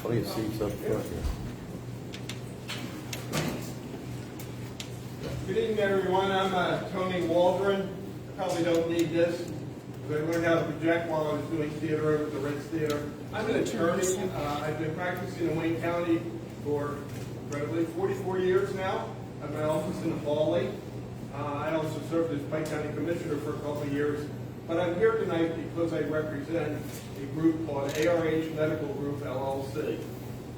Plenty of seats up front here. Good evening, everyone. I'm Tony Waldron. I probably don't need this, because I learned how to project while I was doing theater over at the Ritz Theater. I'm an attorney. I've been practicing in Wayne County for incredibly 44 years now. I have my office in Hawley. I also served as Pike County Commissioner for a couple of years. But I'm here tonight because I represent a group called ARH Medical Group, LLC.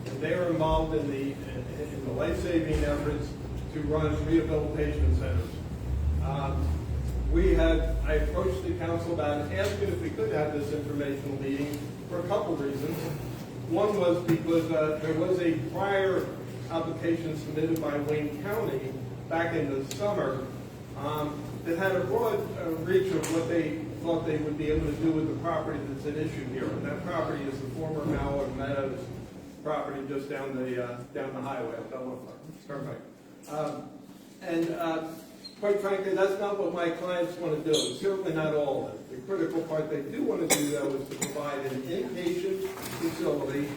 And they are involved in the life-saving efforts to run rehabilitation centers. I approached the council about asking if we could have this informational meeting for a couple reasons. One was because there was a prior application submitted by Wayne County back in the summer that had a broad reach of what they thought they would be able to do with the property that's at issue here. And that property is the former Mallard Meadows property just down the highway, up Delaware Turnpike. Quite frankly, that's not what my clients want to do. Certainly not all of it. The critical part they do want to do, though, is to provide an inpatient facility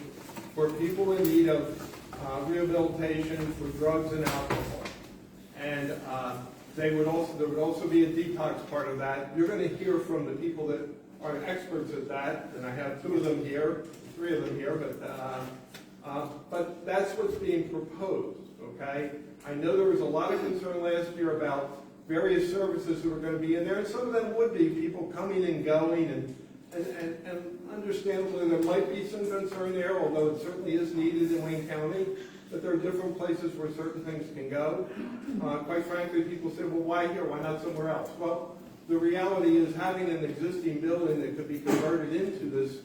for people in need of rehabilitation for drugs and alcohol. And there would also be a detox part of that. You're going to hear from the people that are experts at that, and I have three of them here, but that's what's being proposed, okay? I know there was a lot of concern last year about various services that were going to be in there, and some of them would be people coming and going, and understandably there might be some concern there, although it certainly is needed in Wayne County, but there are different places where certain things can go. Quite frankly, people say, well, why here? Why not somewhere else? Well, the reality is having an existing building that could be converted into this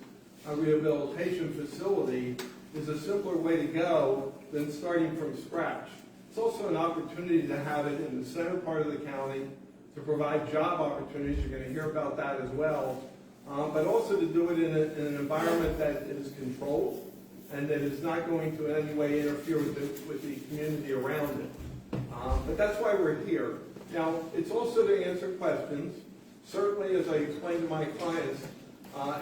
rehabilitation facility is a simpler way to go than starting from scratch. It's also an opportunity to have it in the center part of the county to provide job opportunities. You're going to hear about that as well. But also to do it in an environment that is controlled and that is not going to in any way interfere with the community around it. But that's why we're here. Now, it's also to answer questions. Certainly, as I explained to my clients,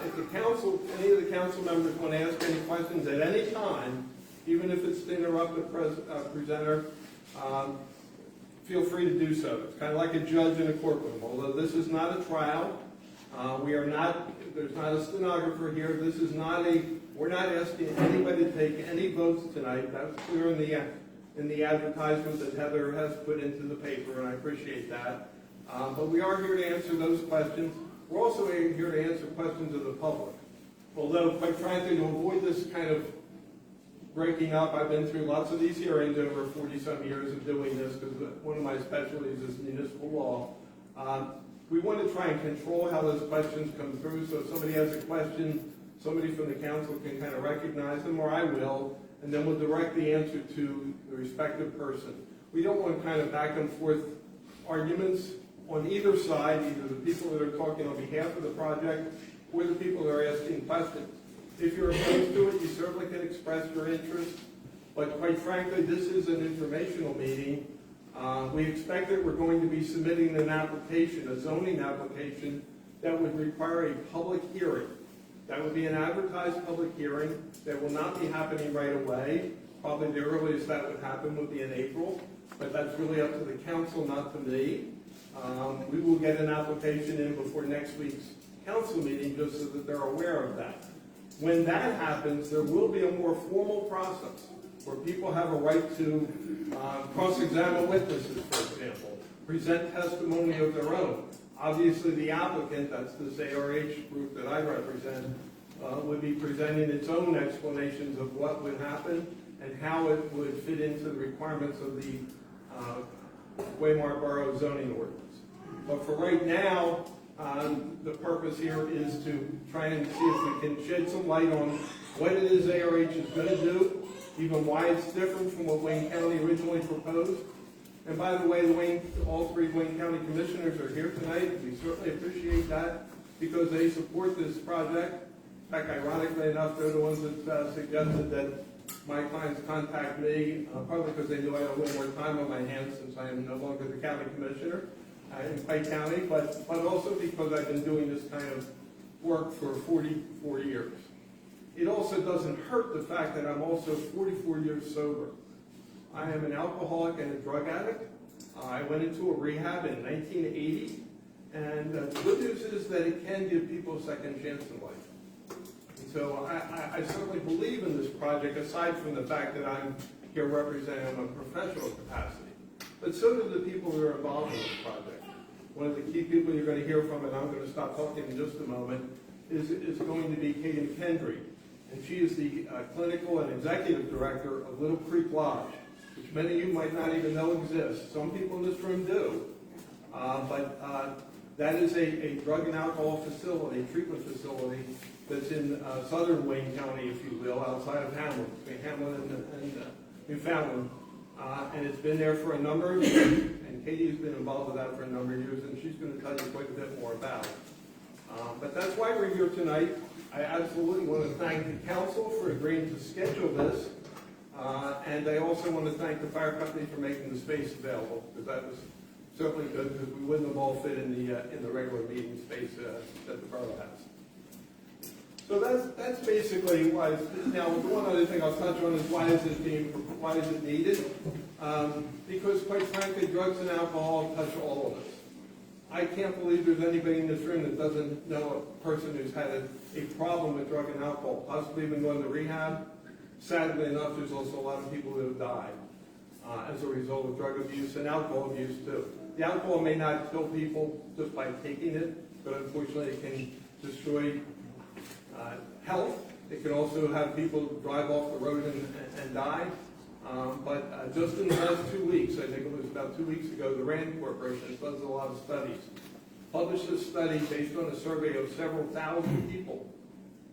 if the council, any of the council members want to ask any questions at any time, even if it's to interrupt the presenter, feel free to do so. It's kind of like a judge in a courtroom. Although this is not a trial, there's not a stenographer here. We're not asking anybody to take any votes tonight. That's clear in the advertisement that Heather has put into the paper, and I appreciate that. But we are here to answer those questions. We're also here to answer questions of the public. Although, quite frankly, to avoid this kind of breaking up, I've been through lots of these hearings over 40-some years of doing this, because one of my specialties is municipal law. We want to try and control how those questions come through, so if somebody has a question, somebody from the council can kind of recognize them, or I will, and then we'll direct the answer to the respective person. We don't want kind of back and forth arguments on either side, either the people that are talking on behalf of the project or the people that are asking questions. If you're opposed to it, you certainly can express your interest, but quite frankly, this is an informational meeting. We expect that we're going to be submitting an application, a zoning application, that would require a public hearing. That would be an advertised public hearing that will not be happening right away. Probably the earliest that would happen would be in April, but that's really up to the council, not to me. We will get an application in before next week's council meeting just so that they're aware of that. When that happens, there will be a more formal process where people have a right to cross-examine witnesses, for example, present testimony of their own. Obviously, the applicant, that's this ARH group that I represent, would be presenting its own explanations of what would happen and how it would fit into the requirements of the Waymart Borough zoning ordinance. But for right now, the purpose here is to try and see if we can shed some light on what it is ARH is going to do, even why it's different from what Wayne County originally proposed. And by the way, all three Wayne County commissioners are here tonight. We certainly appreciate that because they support this project. In fact, ironically enough, they're the ones that suggested that my clients contact me, partly because they knew I had a little more time on my hands since I am no longer the county commissioner in Pike County, but also because I've been doing this kind of work for 44 years. it also doesn't hurt the fact that I'm also 44 years sober. I am an alcoholic and a drug addict. I went into a rehab in 1980, and the good news is that it can give people a second chance in life. And so I certainly believe in this project, aside from the fact that I'm here representing a professional capacity. But so do the people who are involved in this project. One of the key people you're going to hear from, and I'm going to stop talking in just a moment, is going to be Katie McKendry. And she is the clinical and executive director of Little Creek Lodge, which many of you might not even know exists. Some people in this room do. But that is a drug and alcohol facility, treatment facility, that's in southern Wayne County, if you will, outside of Hamlin, between Hamlin and Newfoundland. And it's been there for a number of years, and Katie has been involved with that for a number of years, and she's going to tell you quite a bit more about it. But that's why we're here tonight. I absolutely want to thank the council for agreeing to schedule this, and I also want to thank the fire company for making the space available, because that was certainly good, because we wouldn't have all fit in the regular meeting space that the borough has. So that's basically why. Now, the one other thing I'll touch on is why is it needed? Because quite frankly, drugs and alcohol touch all of us. I can't believe there's anybody in this room that doesn't know a person who's had a problem with drug and alcohol, possibly even going to rehab. Sadly enough, there's also a lot of people who have died as a result of drug abuse and alcohol abuse too. The alcohol may not kill people just by taking it, but unfortunately it can destroy health. It can also have people drive off the road and die. But just in the last 2 weeks, I think it was about 2 weeks ago, the RAND Corporation does a lot of studies, published a study based on a survey of several thousand people,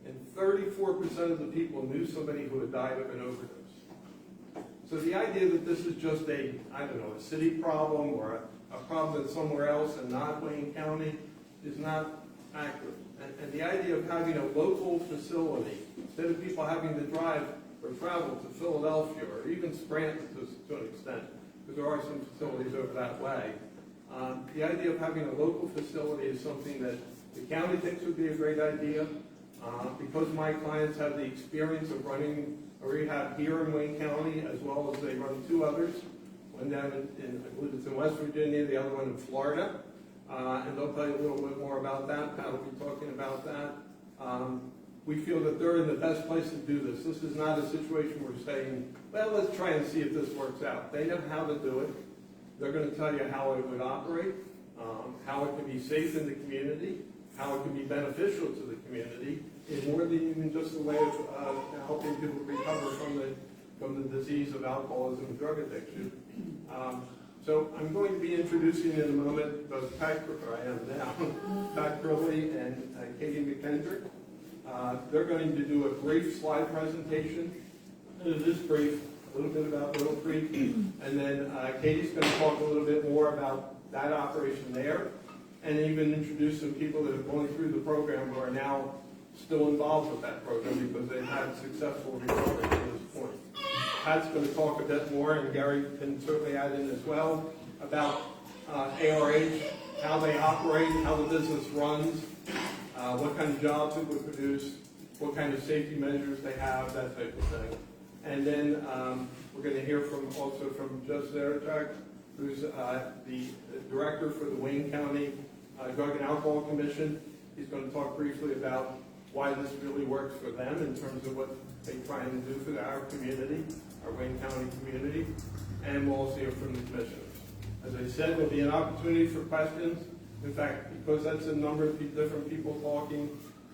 and 34% of the people knew somebody who had died of an overdose. So the idea that this is just a city problem or a problem that's somewhere else and not Wayne County is not accurate. And the idea of having a local facility, instead of people having to drive or travel to Philadelphia or even Scranton to an extent, because there are some facilities over that way. The idea of having a local facility is something that the county thinks would be a great idea. Because my clients have the experience of running a rehab here in Wayne County, as well as they run two others, one down in I believe it's in West Virginia, the other one in Florida. And they'll tell you a little bit more about that. Pat will be talking about that. We feel that they're in the best place to do this. This is not a situation where we're saying, well, let's try and see if this works out. They know how to do it. They're going to tell you how it would operate, how it can be safe in the community, how it can be beneficial to the community, in more than even just a way of helping people recover from the disease of alcoholism and drug addiction. So I'm going to be introducing in a moment both Pat Curley and Katie McKendry. They're going to do a brief slide presentation. It is brief, a little bit about Little Creek, and then Katie's going to talk a little bit more about that operation there, and even introduce some people that have gone through the program who are now still involved with that program because they've had successful recovery to this point. Pat's going to talk a bit more, and Gary can certainly add in as well, about ARH, how they operate, how the business runs, what kind of jobs it would produce, what kind of safety measures they have, that type of thing. And then we're going to hear also from Joe Sarachak, who's the director for the Wayne County Drug and Alcohol Commission. He's going to talk briefly about why this really works for them in terms of what they try and do for our community, our Wayne County community, and we'll also hear from the commissioners. As I said, there'll be an opportunity for questions. In fact, because that's a number of different people talking,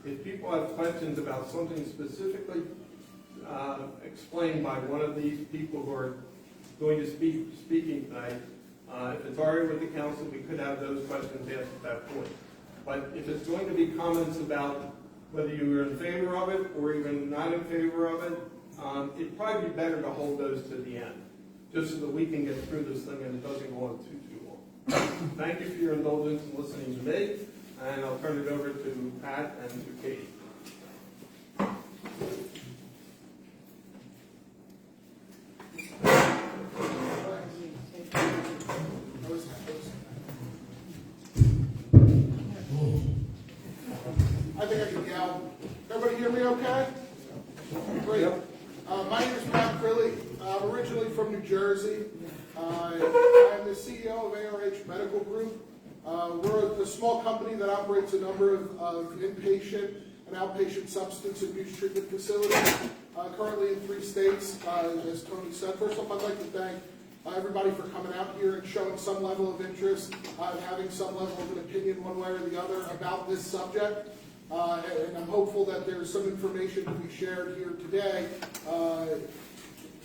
if people have questions about something specifically explained by one of these people who are going to speaking tonight, if it's already with the council, we could have those questions asked at that point. But if it's going to be comments about whether you are in favor of it or even not in favor of it, it'd probably be better to hold those to the end, just so that we can get through this thing and it doesn't go on too long. Thank you for your indulgence in listening to me, and I'll turn it over to Pat and to Katie. I think I can yell. Everybody hear me okay? Great. My name is Pat Crilly. I'm originally from New Jersey. I'm the CEO of ARH Medical Group. We're a small company that operates a number of inpatient and outpatient substance abuse treatment facilities, currently in 3 states, as Tony said. First off, I'd like to thank everybody for coming out here and showing some level of interest, having some level of an opinion one way or the other about this subject. And I'm hopeful that there's some information to be shared here today,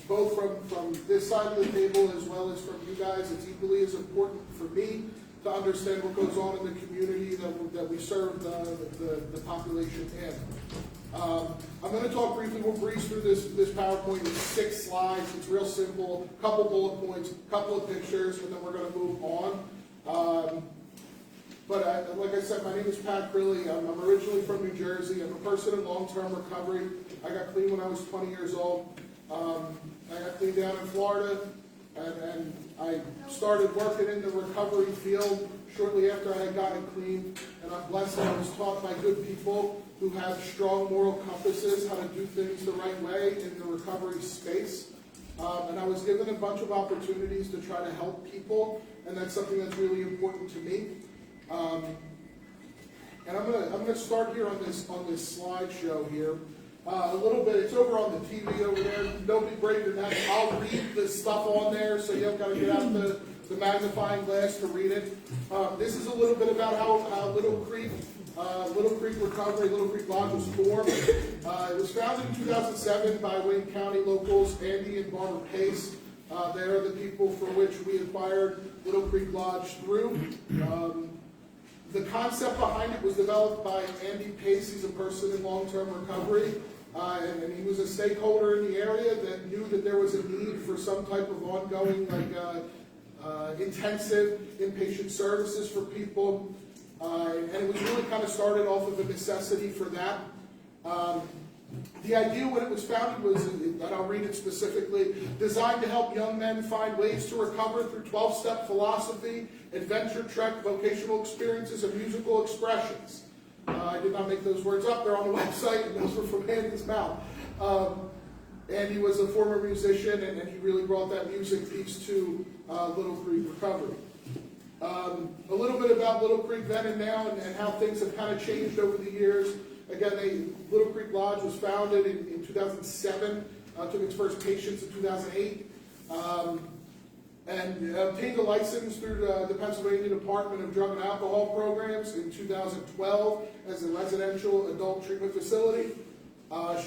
both from this side of the table as well as from you guys. It's equally as important for me to understand what goes on in the community that we serve the population in. I'm going to talk briefly. We'll breeze through this PowerPoint in 6 slides. It's real simple. A couple bullet points, a couple of pictures, and then we're going to move on. But like I said, my name is Pat Crilly. I'm originally from New Jersey. I'm a person in long-term recovery. I got clean when I was 20 years old. I got clean down in Florida, and I started working in the recovery field shortly after I had gotten clean. And I'm blessed that I was taught by good people who have strong moral compasses how to do things the right way in the recovery space. And I was given a bunch of opportunities to try to help people, and that's something that's really important to me. And I'm gonna start here on this slideshow here. A little bit. It's over on the TV over there. Don't be brave than that. I'll read the stuff on there, so you don't got to get out the magnifying glass to read it. This is a little bit about how Little Creek Recovery, Little Creek Lodge was formed. It was founded in 2007 by Wayne County locals Andy and Barbara Pace. They are the people for which we acquired Little Creek Lodge through. The concept behind it was developed by Andy Pace. He's a person in long-term recovery, and he was a stakeholder in the area that knew that there was a need for some type of ongoing, intensive inpatient services for people, and it was really kind of started off of a necessity for that. The idea when it was founded was, and I'll read it specifically, designed to help young men find ways to recover through 12-step philosophy, adventure trek, vocational experiences, and musical expressions. I did not make those words up. They're on the website, and those were from Andy's mouth. Andy was a former musician, and he really brought that music piece to Little Creek Recovery. A little bit about Little Creek then and now, and how things have kind of changed over the years. Again, Little Creek Lodge was founded in 2007, took its first patients in 2008, and obtained a license through the Pennsylvania Department of Drug and Alcohol Programs in 2012 as a residential adult treatment facility.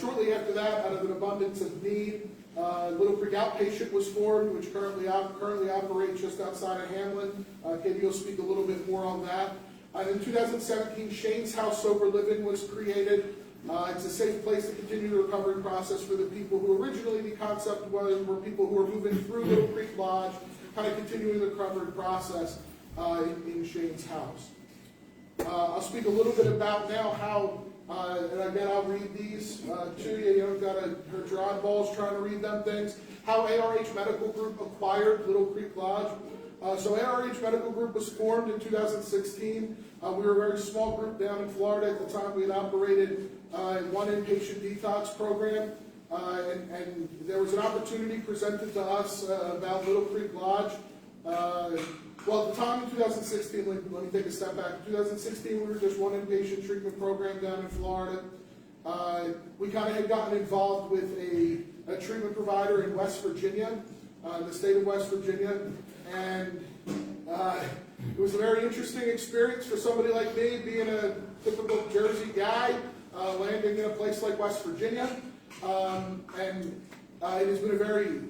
Shortly after that, out of an abundance of need, Little Creek Outpatient was formed, which currently operates just outside of Hamlin. Katie will speak a little bit more on that. In 2017, Shane's House Sober Living was created. It's a safe place to continue the recovery process for the people who originally the concept were people who were moving through Little Creek Lodge, kind of continuing the recovery process in Shane's House. I'll speak a little bit about now how, and again I'll read these to you. You don't got to hurt your eyeballs trying to read them things. How ARH Medical Group acquired Little Creek Lodge. So ARH Medical Group was formed in 2016. We were a very small group down in Florida at the time. We had operated one inpatient detox program, and there was an opportunity presented to us about Little Creek Lodge. Well, at the time in 2016, let me take a step back. In 2016, we were just one inpatient treatment program down in Florida. We kind of had gotten involved with a treatment provider in West Virginia, the state of West Virginia, and it was a very interesting experience for somebody like me, being a typical Jersey guy, landing in a place like West Virginia, and it has been a very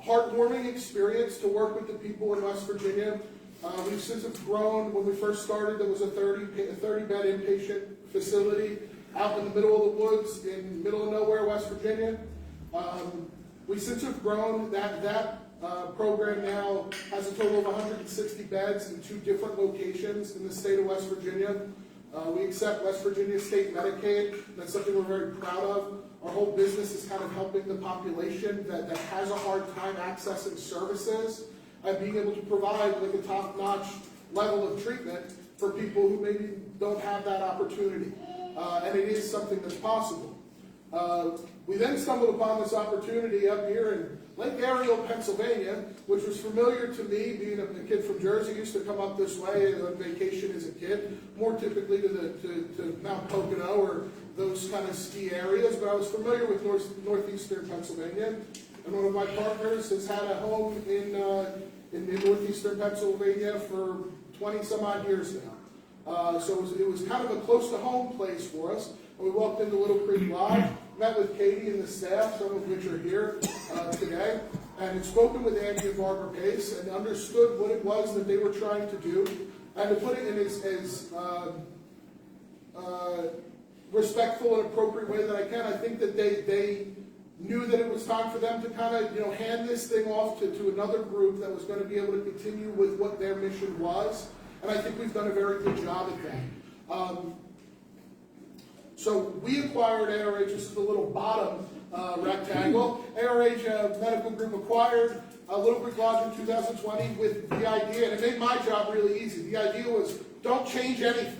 heartwarming experience to work with the people in West Virginia. We've since have grown. When we first started, there was a 30-bed inpatient facility out in the middle of the woods in the middle of nowhere, West Virginia. We since have grown. That program now has a total of 160 beds in 2 different locations in the state of West Virginia. We accept West Virginia State Medicaid. That's something we're very proud of. Our whole business is kind of helping the population that has a hard time accessing services and being able to provide like a top-notch level of treatment for people who maybe don't have that opportunity. And it is something that's possible. We then stumbled upon this opportunity up here in Lake Ariel, Pennsylvania, which was familiar to me, being a kid from Jersey. Used to come up this way on vacation as a kid, more typically to Mount Pocono or those kind of ski areas, but I was familiar with northeastern Pennsylvania. And one of my partners has had a home in northeastern Pennsylvania for 20 some odd years now. So it was kind of a close to home place for us. And we walked into Little Creek Lodge, met with Katie and the staff, some of which are here today, and had spoken with Andy and Barbara Pace and understood what it was that they were trying to do. And to put it in as respectful and appropriate way that I can, I think that they knew that it was time for them to kind of, hand this thing off to another group that was going to be able to continue with what their mission was. And I think we've done a very good job at that. So we acquired ARH, this is the little bottom rectangle. ARH Medical Group acquired Little Creek Lodge in 2020 with the idea, and it made my job really easy. The idea was, don't change anything.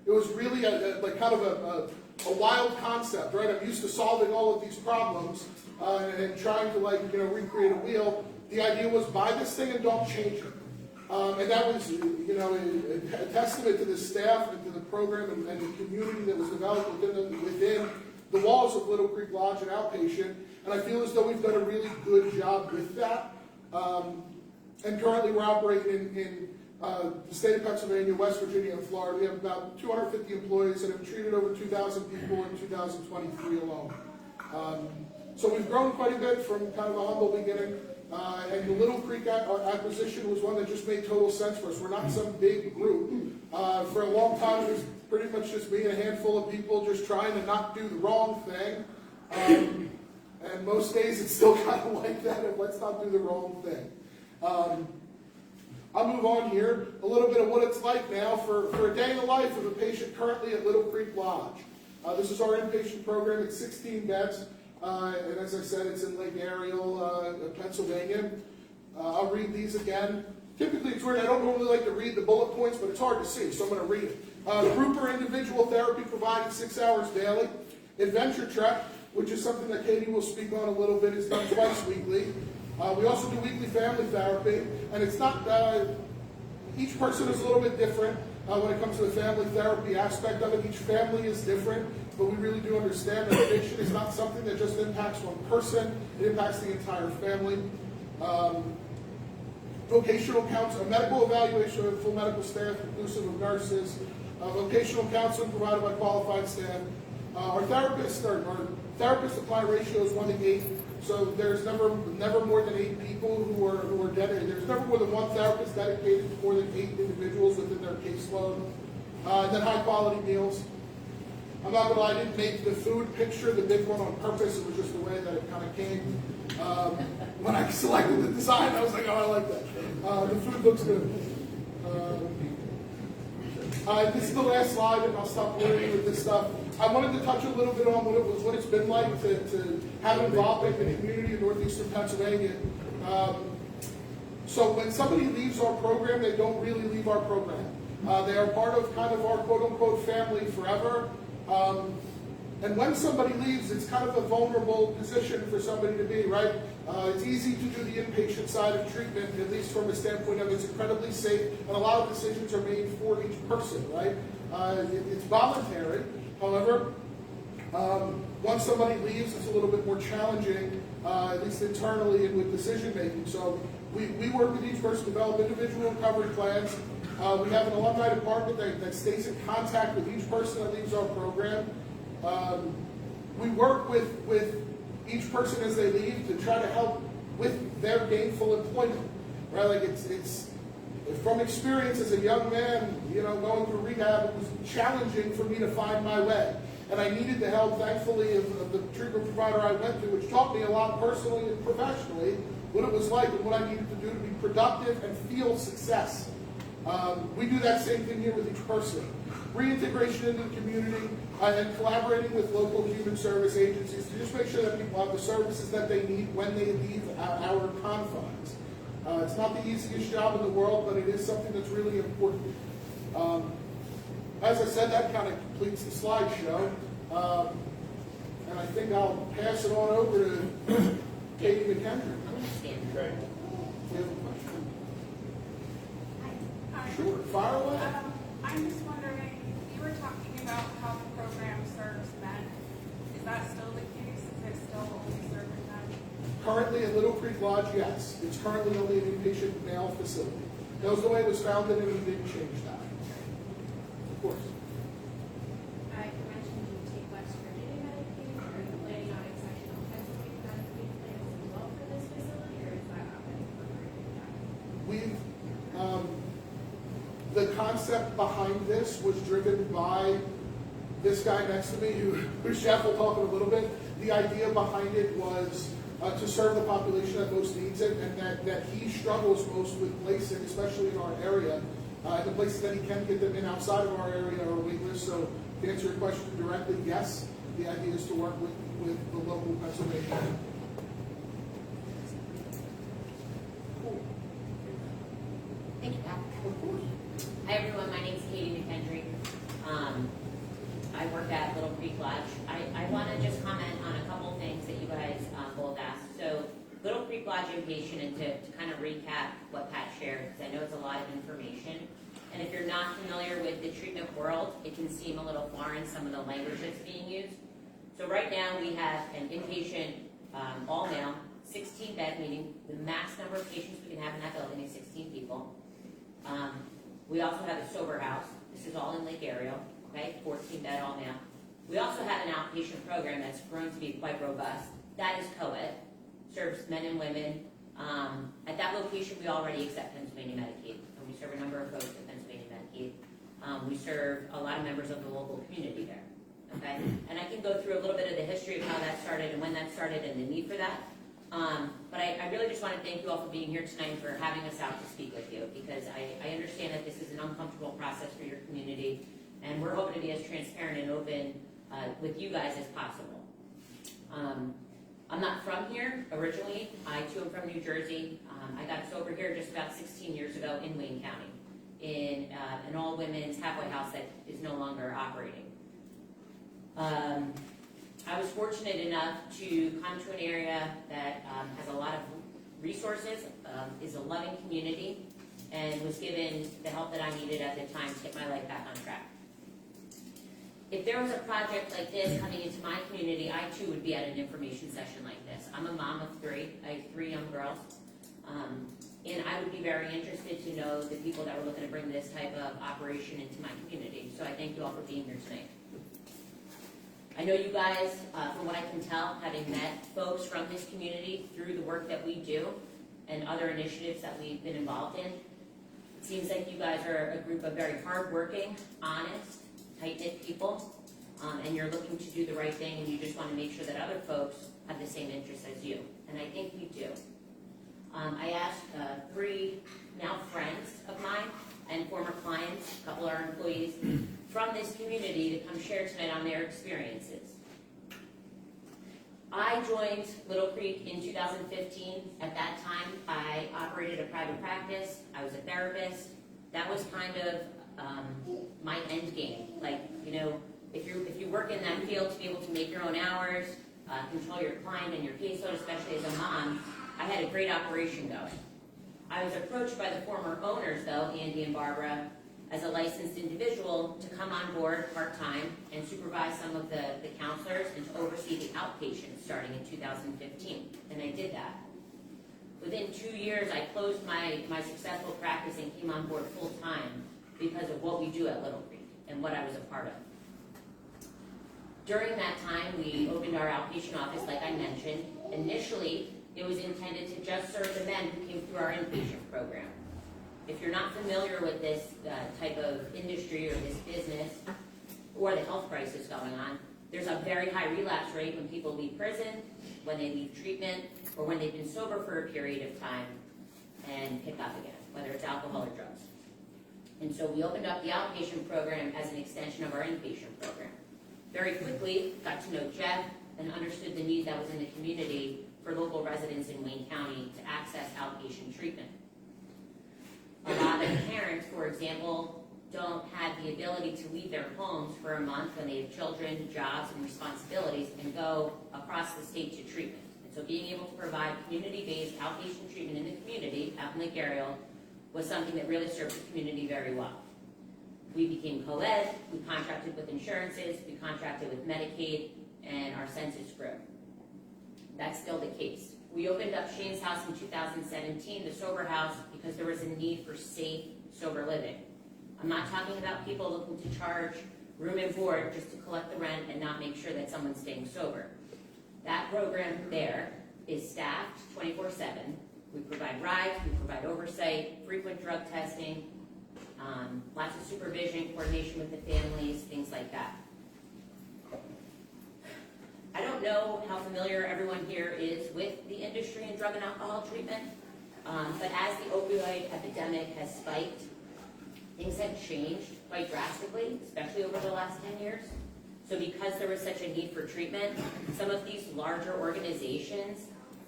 It was really kind of a wild concept, right? I'm used to solving all of these problems and trying to recreate a wheel. The idea was, buy this thing and don't change it. And that was, a testament to the staff and to the program and the community that was developed within the walls of Little Creek Lodge and Outpatient. And I feel as though we've done a really good job with that. And currently we're operating in the state of Pennsylvania, West Virginia, and Florida. We have about 250 employees and have treated over 2,000 people in 2023 alone. So we've grown quite a bit from kind of a humble beginning. And the Little Creek acquisition was one that just made total sense for us. We're not some big group. For a long time, it was pretty much just me and a handful of people just trying to not do the wrong thing. And most days it's still kind of like that, of let's not do the wrong thing. I'll move on here. A little bit of what it's like now for a day in the life of a patient currently at Little Creek Lodge. This is our inpatient program. It's 16 beds. And as I said, it's in Lake Ariel, Pennsylvania. I'll read these again. Typically, it's weird. I don't normally like to read the bullet points, but it's hard to see, so I'm going to read it. Group or individual therapy provided 6 hours daily. Adventure Trek, which is something that Katie will speak on a little bit, is done twice weekly. We also do weekly family therapy, and it's not, each person is a little bit different when it comes to the family therapy aspect of it. Each family is different. But we really do understand that addiction is not something that just impacts one person, it impacts the entire family. Vocational counseling, medical evaluation of full medical staff, inclusive of nurses, vocational counseling provided by qualified staff. Our therapists apply ratio is 1 to 8, so there's never more than 8 people who are dedicated. There's never more than one therapist dedicated to more than 8 individuals within their caseload. And then high quality meals. I'm not gonna lie, I didn't make the food picture, the big one, on purpose. It was just the way that it kind of came. When I selected the design, I was like, oh, I like that. The food looks good. This is the last slide, and I'll stop worrying with this stuff. I wanted to touch a little bit on what it's been like to have involvement in the community in northeastern Pennsylvania. So when somebody leaves our program, they don't really leave our program. They are part of kind of our quote-unquote family forever. And when somebody leaves, it's kind of a vulnerable position for somebody to be, right? It's easy to do the inpatient side of treatment, at least from a standpoint of it's incredibly safe, and a lot of decisions are made for each person, right? It's voluntary. However, once somebody leaves, it's a little bit more challenging, at least internally and with decision making. So we work with each person to develop individual recovery plans. We have an alumni department that stays in contact with each person that leaves our program. We work with each person as they leave to try to help with their gainful employment. Right? Like it's from experience as a young man, going through rehab, it was challenging for me to find my way. And I needed the help, thankfully, of the treatment provider I went to, which taught me a lot personally and professionally, what it was like and what I needed to do to be productive and feel success. We do that same thing here with each person. Reintegration into the community and collaborating with local human service agencies to just make sure that people have the services that they need when they leave our confines. It's not the easiest job in the world, but it is something that's really important. As I said, that kind of completes the slideshow. And I think I'll pass it on over to Katie McKendry. I'm going to stand. Great. Do you have a question? Hi. Sure, fire away. I'm just wondering, you were talking about how the program serves men. Is that still the case? Is it still only serving men? Currently at Little Creek Lodge, yes. It's currently only an inpatient male facility. That was the way it was founded, and we didn't change that. Of course. You mentioned you take less virginity medication. Are you planning on accepting Pennsylvania Medicaid plans as well for this facility, or is that not been incorporated yet? We've, the concept behind this was driven by this guy next to me, who Jeff will talk in a little bit. The idea behind it was to serve the population that most needs it, and that he struggles most with placing, especially in our area. The places that he can get them in outside of our area are wait lists. So to answer your question directly, yes, the idea is to work with the local Pennsylvania. Cool. Thank you, Pat. Of course. Hi, everyone. My name is Katie McKendry. I work at Little Creek Lodge. I want to just comment on a couple things that you guys both asked. So, Little Creek Lodge inpatient, and to kind of recap what Pat shared, because I know it's a lot of information. And if you're not familiar with the treatment world, it can seem a little foreign, some of the language that's being used. So right now we have an inpatient, all male, 16 bed, meaning the max number of patients we can have in that building is 16 people. We also have a sober house. This is all in Lake Ariel, okay, 14 bed, all male. We also have an outpatient program that's grown to be quite robust. That is co-ed, serves men and women. At that location, we already accept Pennsylvania Medicaid, and we serve a number of folks with Pennsylvania Medicaid. We serve a lot of members of the local community there, okay? And I can go through a little bit of the history of how that started and when that started and the need for that. But I really just want to thank you all for being here tonight and for having us out to speak with you, because I understand that this is an uncomfortable process for your community, and we're hoping to be as transparent and open with you guys as possible. I'm not from here originally. I too am from New Jersey. I got sober here just about 16 years ago in Wayne County, in an all-women's halfway house that is no longer operating. I was fortunate enough to come to an area that has a lot of resources, is a loving community, and was given the help that I needed at the time to get my life back on track. If there was a project like this coming into my community, I too would be at an information session like this. I'm a mom of three. I have 3 young girls. And I would be very interested to know the people that were looking to bring this type of operation into my community. So I thank you all for being here tonight. I know you guys, from what I can tell, having met folks from this community through the work that we do and other initiatives that we've been involved in, it seems like you guys are a group of very hardworking, honest, tight-knit people, and you're looking to do the right thing, and you just want to make sure that other folks have the same interests as you, and I think we do. I asked 3 now friends of mine and former clients, a couple of our employees, from this community to come share tonight on their experiences. I joined Little Creek in 2015. At that time, I operated a private practice. I was a therapist. That was kind of my end game. Like, you know, if you work in that field to be able to make your own hours, control your client and your caseload, especially as a mom, I had a great operation going. I was approached by the former owners, though, Andy and Barbara, as a licensed individual to come on board part-time and supervise some of the counselors and to oversee the outpatients starting in 2015. And I did that. Within 2 years, I closed my successful practice and came on board full-time because of what we do at Little Creek and what I was a part of. During that time, we opened our outpatient office, like I mentioned. Initially, it was intended to just serve the men who came through our inpatient program. If you're not familiar with this type of industry or this business or the health crisis going on, there's a very high relapse rate when people leave prison, when they leave treatment, or when they've been sober for a period of time and pick up again, whether it's alcohol or drugs. And so we opened up the outpatient program as an extension of our inpatient program. Very quickly, got to know Jeff and understood the need that was in the community for local residents in Wayne County to access outpatient treatment. A lot of parents, for example, don't have the ability to leave their homes for a month when they have children, jobs, and responsibilities and go across the state to treatment. And so being able to provide community-based outpatient treatment in the community, out in Lake Ariel, was something that really served the community very well. We became co-ed, we contracted with insurances, we contracted with Medicaid, and our census grew. That's still the case. We opened up Shane's House in 2017, the sober house, because there was a need for safe, sober living. I'm not talking about people looking to charge room and board just to collect the rent and not make sure that someone's staying sober. That program there is staffed 24/7. We provide rides, we provide oversight, frequent drug testing, lots of supervision, coordination with the families, things like that. I don't know how familiar everyone here is with the industry in drug and alcohol treatment, but as the opioid epidemic has spiked, things have changed quite drastically, especially over the last 10 years. So because there was such a need for treatment, some of these larger organizations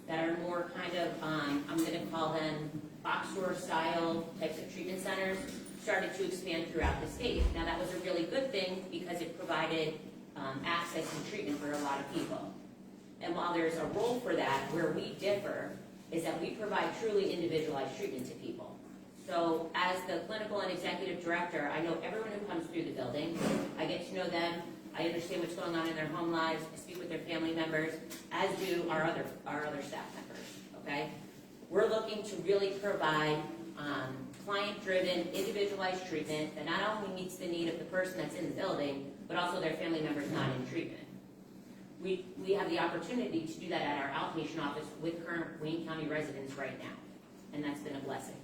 that are more kind of, I'm going to call them box store style types of treatment centers, started to expand throughout the state. Now that was a really good thing because it provided access and treatment for a lot of people. And while there's a role for that, where we differ is that we provide truly individualized treatment to people. So as the clinical and executive director, I know everyone who comes through the building. I get to know them. I understand what's going on in their home lives. I speak with their family members, as do our other staff members, okay? We're looking to really provide client-driven, individualized treatment that not only meets the need of the person that's in the building, but also their family members not in treatment. We have the opportunity to do that at our outpatient office with current Wayne County residents right now, and that's been a blessing.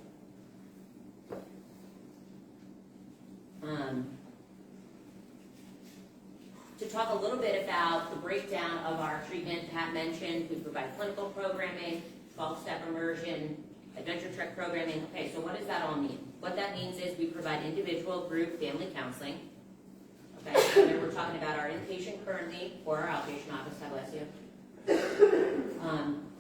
To talk a little bit about the breakdown of our treatment, Pat mentioned we provide clinical programming, 12-step immersion, adventure trek programming. Okay, so what does that all mean? What that means is we provide individual, group, family counseling. Okay, so there we're talking about our inpatient currently or our outpatient office, God bless you.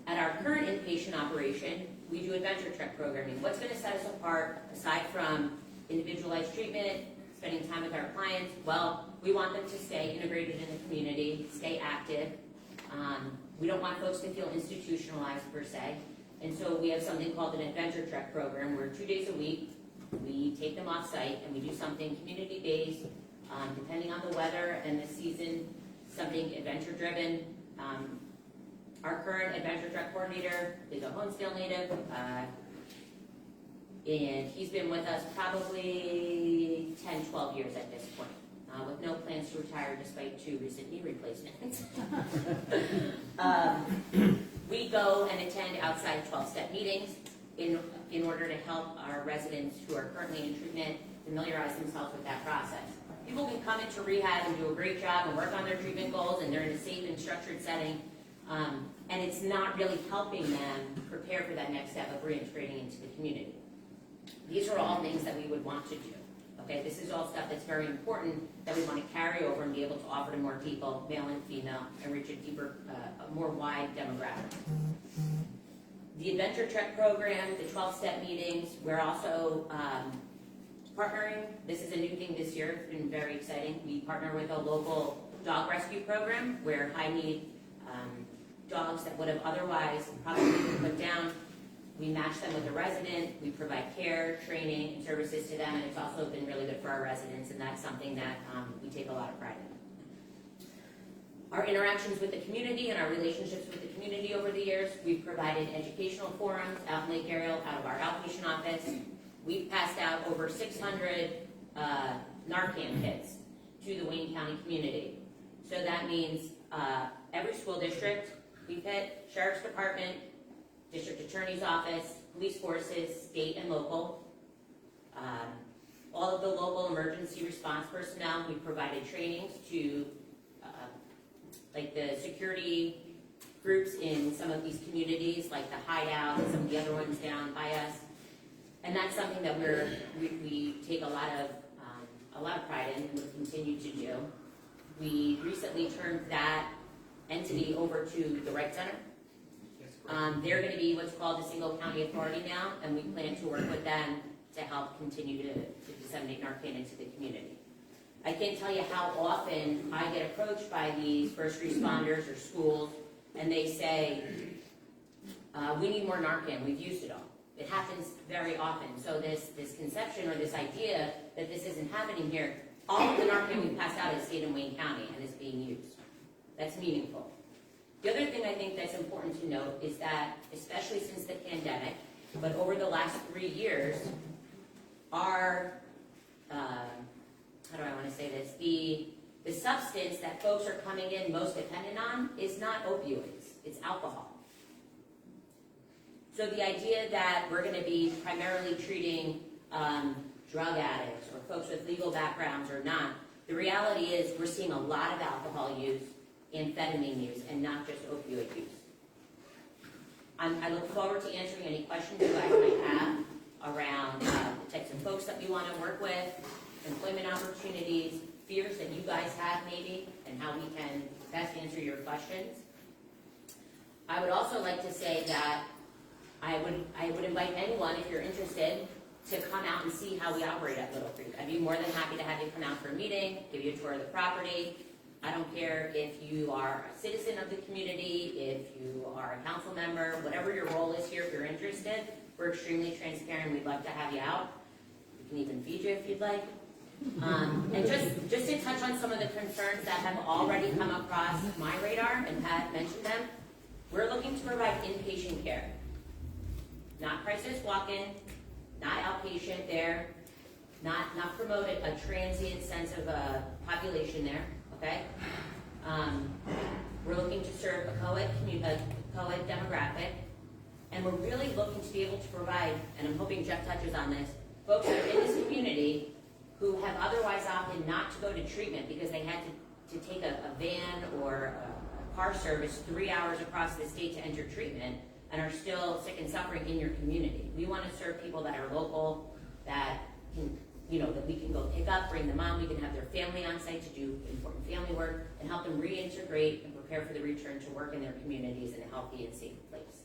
At our current inpatient operation, we do adventure trek programming. What's going to set us apart, aside from individualized treatment, spending time with our clients? Well, we want them to stay integrated in the community, stay active. We don't want folks to feel institutionalized per se. And so we have something called an adventure trek program where 2 days a week, we take them off site and we do something community-based, depending on the weather and the season, something adventure-driven. Our current adventure trek coordinator is a Honesdale native, and he's been with us probably 10, 12 years at this point, with no plans to retire despite 2 recent knee replacements. We go and attend outside 12-step meetings in order to help our residents who are currently in treatment familiarize themselves with that process. People can come into rehab and do a great job and work on their treatment goals, and they're in a safe and structured setting, and it's not really helping them prepare for that next step of reintegrating into the community. These are all things that we would want to do. Okay, this is all stuff that's very important that we want to carry over and be able to offer to more people, male and female, and reach a deeper, a more wide demographic. The Adventure Trek program, the 12-step meetings, we're also partnering. This is a new thing this year. It's been very exciting. We partner with a local dog rescue program where high-need dogs that would have otherwise probably been put down, we match them with a resident, we provide care, training, and services to them, and it's also been really good for our residents, and that's something that we take a lot of pride in. Our interactions with the community and our relationships with the community over the years, we've provided educational forums out in Lake Ariel, out of our outpatient office. We've passed out over 600 Narcan kits to the Wayne County community. So that means every school district we've hit, Sheriff's Department, District Attorney's Office, police forces, state and local. All of the local emergency response personnel, we provided trainings to like the security groups in some of these communities, like the Hideout and some of the other ones down by us. And that's something that we take a lot of pride in and will continue to do. We recently turned that entity over to the Right Center. They're going to be what's called a single county authority now, and we plan to work with them to help continue to disseminate Narcan into the community. I can't tell you how often I get approached by these first responders or schools, and they say, we need more Narcan, we've used it all. It happens very often. So this conception or this idea that this isn't happening here, all of the Narcan we passed out has stayed in Wayne County and is being used. That's meaningful. The other thing I think that's important to note is that, especially since the pandemic, but over the last 3 years, our, how do I want to say this, the substance that folks are coming in most dependent on is not opioids, it's alcohol. So the idea that we're going to be primarily treating drug addicts or folks with legal backgrounds or not, the reality is we're seeing a lot of alcohol use, amphetamine use, and not just opioid use. I look forward to answering any questions you guys might have around the types of folks that we want to work with, employment opportunities, fears that you guys have maybe, and how we can best answer your questions. I would also like to say that I would invite anyone, if you're interested, to come out and see how we operate at Little Creek. I'd be more than happy to have you come out for a meeting, give you a tour of the property. I don't care if you are a citizen of the community, if you are a council member, whatever your role is here, if you're interested, we're extremely transparent. We'd love to have you out. We can even feed you if you'd like. And just to touch on some of the concerns that have already come across my radar, and Pat mentioned them, we're looking to provide inpatient care. Not crisis walk-in, not outpatient there, not promote a transient sense of a population there, okay? We're looking to serve a co-ed demographic, and we're really looking to be able to provide, and I'm hoping Jeff touches on this, folks that are in this community who have otherwise opted not to go to treatment because they had to take a van or a car service 3 hours across the state to enter treatment, and are still sick and suffering in your community. We want to serve people that are local, that can, that we can go pick up, bring them on, we can have their family on site to do important family work, and help them reintegrate and prepare for the return to work in their communities in a healthy and safe place.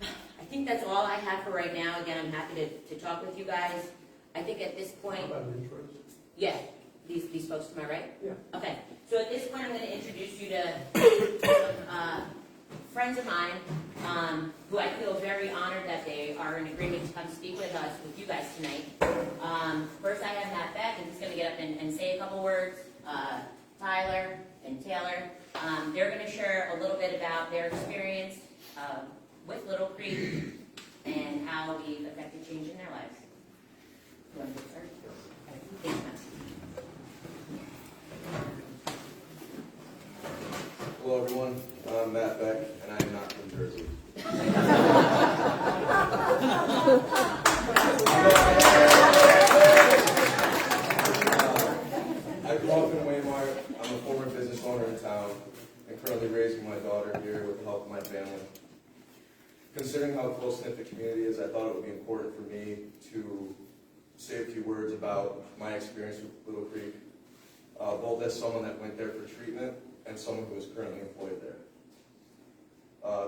I think that's all I have for right now. Again, I'm happy to talk with you guys. I think at this point... How about intros? Yeah, these folks to my right? Yeah. Okay, so at this point I'm going to introduce you to some friends of mine who I feel very honored that they are in agreement to come speak with us, with you guys tonight. First I have Matt Beck, and he's going to get up and say a couple words. Tyler and Taylor, they're going to share a little bit about their experience with Little Creek and how we've affected change in their lives. You want to get started? Okay. Thanks, Matt. Hello everyone, I'm Matt Beck, and I am not from Jersey. I grew up in Waymart. I'm a former business owner in town, and currently raising my daughter here with the help of my family. Considering how close-knit the community is, I thought it would be important for me to say a few words about my experience with Little Creek, both as someone that went there for treatment and someone who is currently employed there.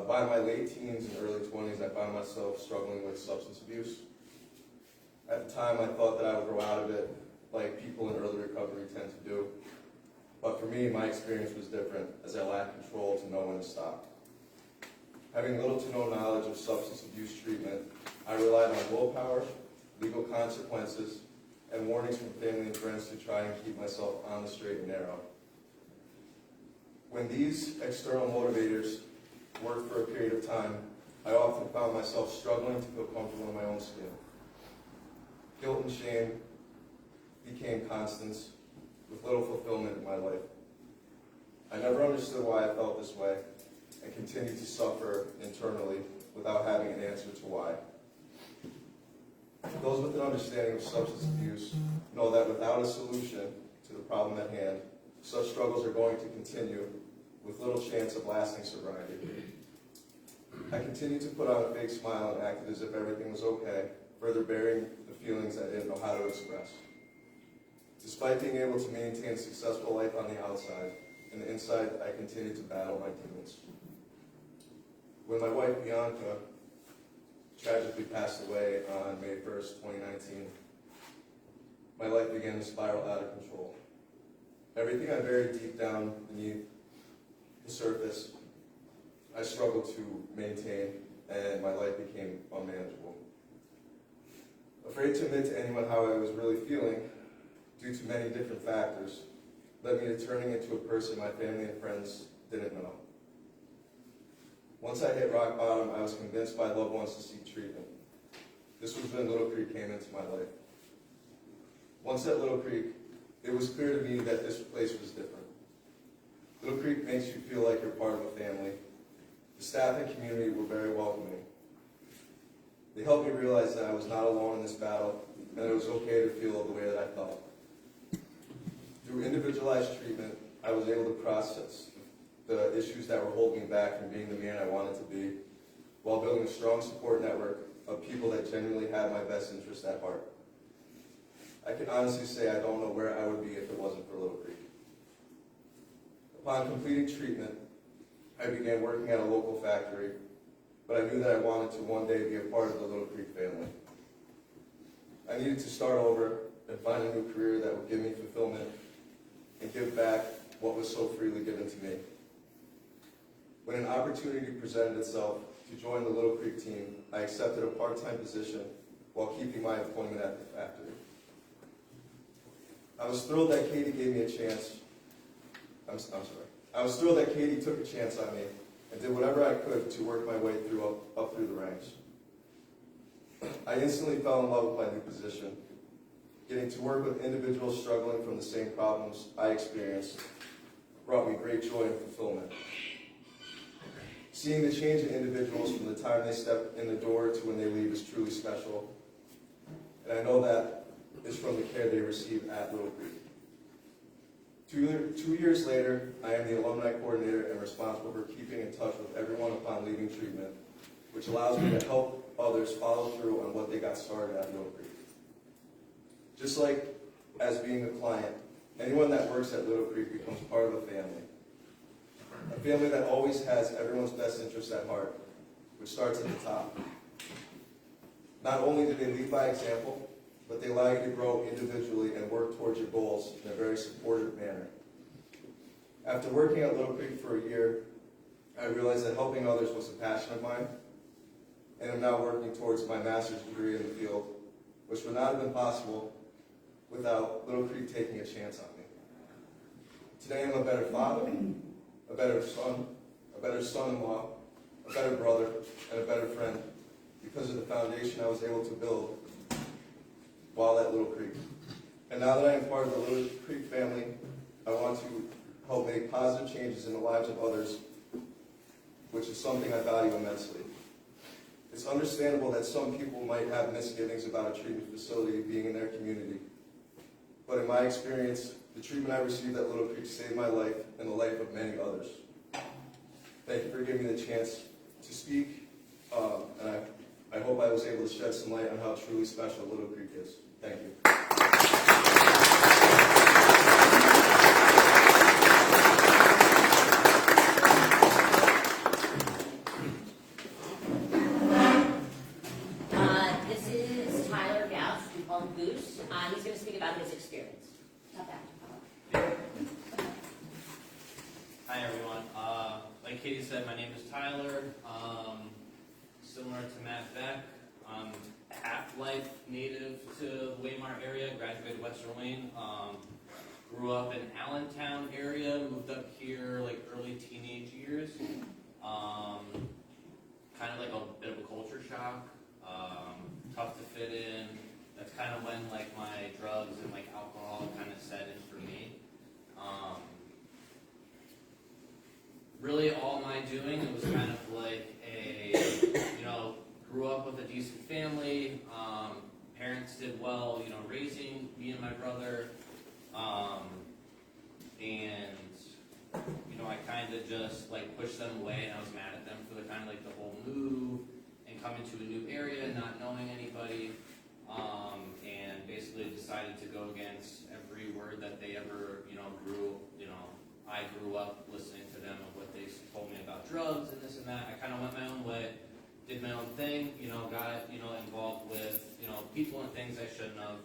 By my late teens and early 20s, I found myself struggling with substance abuse. At the time, I thought that I would grow out of it like people in early recovery tend to do. But for me, my experience was different, as I lacked control to know when to stop. Having little to no knowledge of substance abuse treatment, I relied on willpower, legal consequences, and warnings from family and friends to try and keep myself on the straight and narrow. When these external motivators worked for a period of time, I often found myself struggling to feel comfortable in my own skin. Guilt and shame became constants with little fulfillment in my life. I never understood why I felt this way and continued to suffer internally without having an answer to why. Those with an understanding of substance abuse know that without a solution to the problem at hand, such struggles are going to continue with little chance of lasting sobriety. I continued to put on a fake smile and acted as if everything was okay, further burying the feelings I didn't know how to express. Despite being able to maintain a successful life on the outside, in the inside I continued to battle my demons. When my wife Bianca tragically passed away on May 1st, 2019, my life began to spiral out of control. Everything I buried deep down beneath the surface, I struggled to maintain, and my life became unmanageable. Afraid to admit to anyone how I was really feeling, due to many different factors, led me to turning into a person my family and friends didn't know. Once I hit rock bottom, I was convinced by loved ones to seek treatment. This was when Little Creek came into my life. Once at Little Creek, it was clear to me that this place was different. Little Creek makes you feel like you're part of a family. The staff and community were very welcoming. They helped me realize that I was not alone in this battle, and that it was okay to feel the way that I felt. Through individualized treatment, I was able to process the issues that were holding me back from being the man I wanted to be, while building a strong support network of people that genuinely had my best interest at heart. I can honestly say I don't know where I would be if it wasn't for Little Creek. Upon completing treatment, I began working at a local factory, but I knew that I wanted to one day be a part of the Little Creek family. I needed to start over and find a new career that would give me fulfillment and give back what was so freely given to me. When an opportunity presented itself to join the Little Creek team, I accepted a part-time position while keeping my employment at the factory. I was thrilled that Katie gave me a chance. I was thrilled that Katie took a chance on me and did whatever I could to work my way up through the ranks. I instantly fell in love with my new position. Getting to work with individuals struggling from the same problems I experienced brought me great joy and fulfillment. Seeing the change in individuals from the time they step in the door to when they leave is truly special. And I know that is from the care they receive at Little Creek. 2 years later, I am the alumni coordinator and responsible for keeping in touch with everyone upon leaving treatment, which allows me to help others follow through on what they got started at Little Creek. Just like as being a client, anyone that works at Little Creek becomes part of a family. A family that always has everyone's best interest at heart, which starts at the top. Not only do they lead by example, but they allow you to grow individually and work towards your goals in a very supportive manner. After working at Little Creek for a year, I realized that helping others was a passion of mine, and I'm now working towards my master's degree in the field, which would not have been possible without Little Creek taking a chance on me. Today I'm a better father, a better son, a better son-in-law, a better brother, and a better friend because of the foundation I was able to build while at Little Creek. And now that I am part of the Little Creek family, I want to help make positive changes in the lives of others, which is something I value immensely. It's understandable that some people might have misgivings about a treatment facility being in their community. But in my experience, the treatment I received at Little Creek saved my life and the life of many others. Thank you for giving me the chance to speak, and I hope I was able to shed some light on how truly special Little Creek is. Thank you. This is Tyler Gauss, we call him Goose. He's going to speak about his experience. Not that. Hi everyone. Like Katie said, my name is Tyler. Similar to Matt Beck, I'm half-life native to the Waymar area, graduated Western Wayne. Grew up in Allentown area, moved up here like early teenage years. Kind of like a bit of a culture shock. Tough to fit in. That's kind of when like my drugs and like alcohol kind of set in for me. Really all my doing, it was kind of like grew up with a decent family, parents did well, raising me and my brother, and I kind of just like pushed them away, and I was mad at them for the kind of like the whole move, and coming to a new area, not knowing anybody, and basically decided to go against every word that they ever, I grew up listening to them of what they told me about drugs and this and that. I kind of went my own way, did my own thing, got, involved with, people and things I shouldn't have.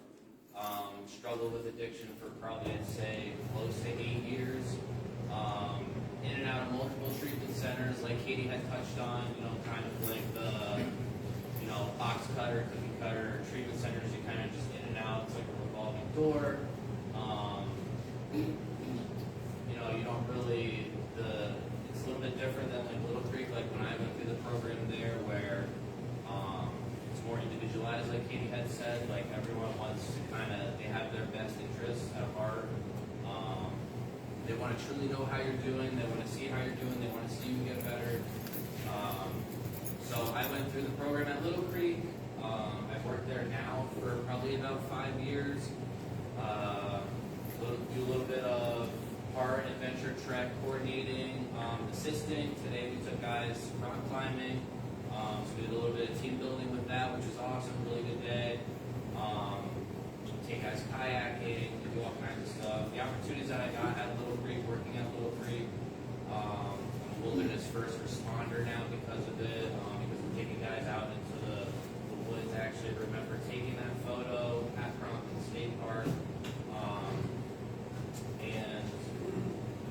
Struggled with addiction for probably, I'd say, close to 8 years. In and out of multiple treatment centers, like Katie had touched on, kind of like the, box cutter, cookie cutter, treatment centers, you kind of just in and out, it's like a revolving door. You don't really, it's a little bit different than like Little Creek, like when I went through the program there where it's more individualized, like Katie had said, like everyone wants to they have their best interests at heart. They want to truly know how you're doing, they want to see how you're doing, they want to see you get better. So I went through the program at Little Creek. I've worked there now for probably about 5 years. Do a little bit of hard adventure trek coordinating, assisting. Today we took guys rock climbing. So we did a little bit of team building with that, which was awesome, really good day. Take guys kayaking, we do all kinds of stuff. The opportunities that I got at Little Creek, working at Little Creek, I'm a wilderness first responder now because of it, because we're taking guys out into the woods. I actually remember taking that photo at Crompton State Park. And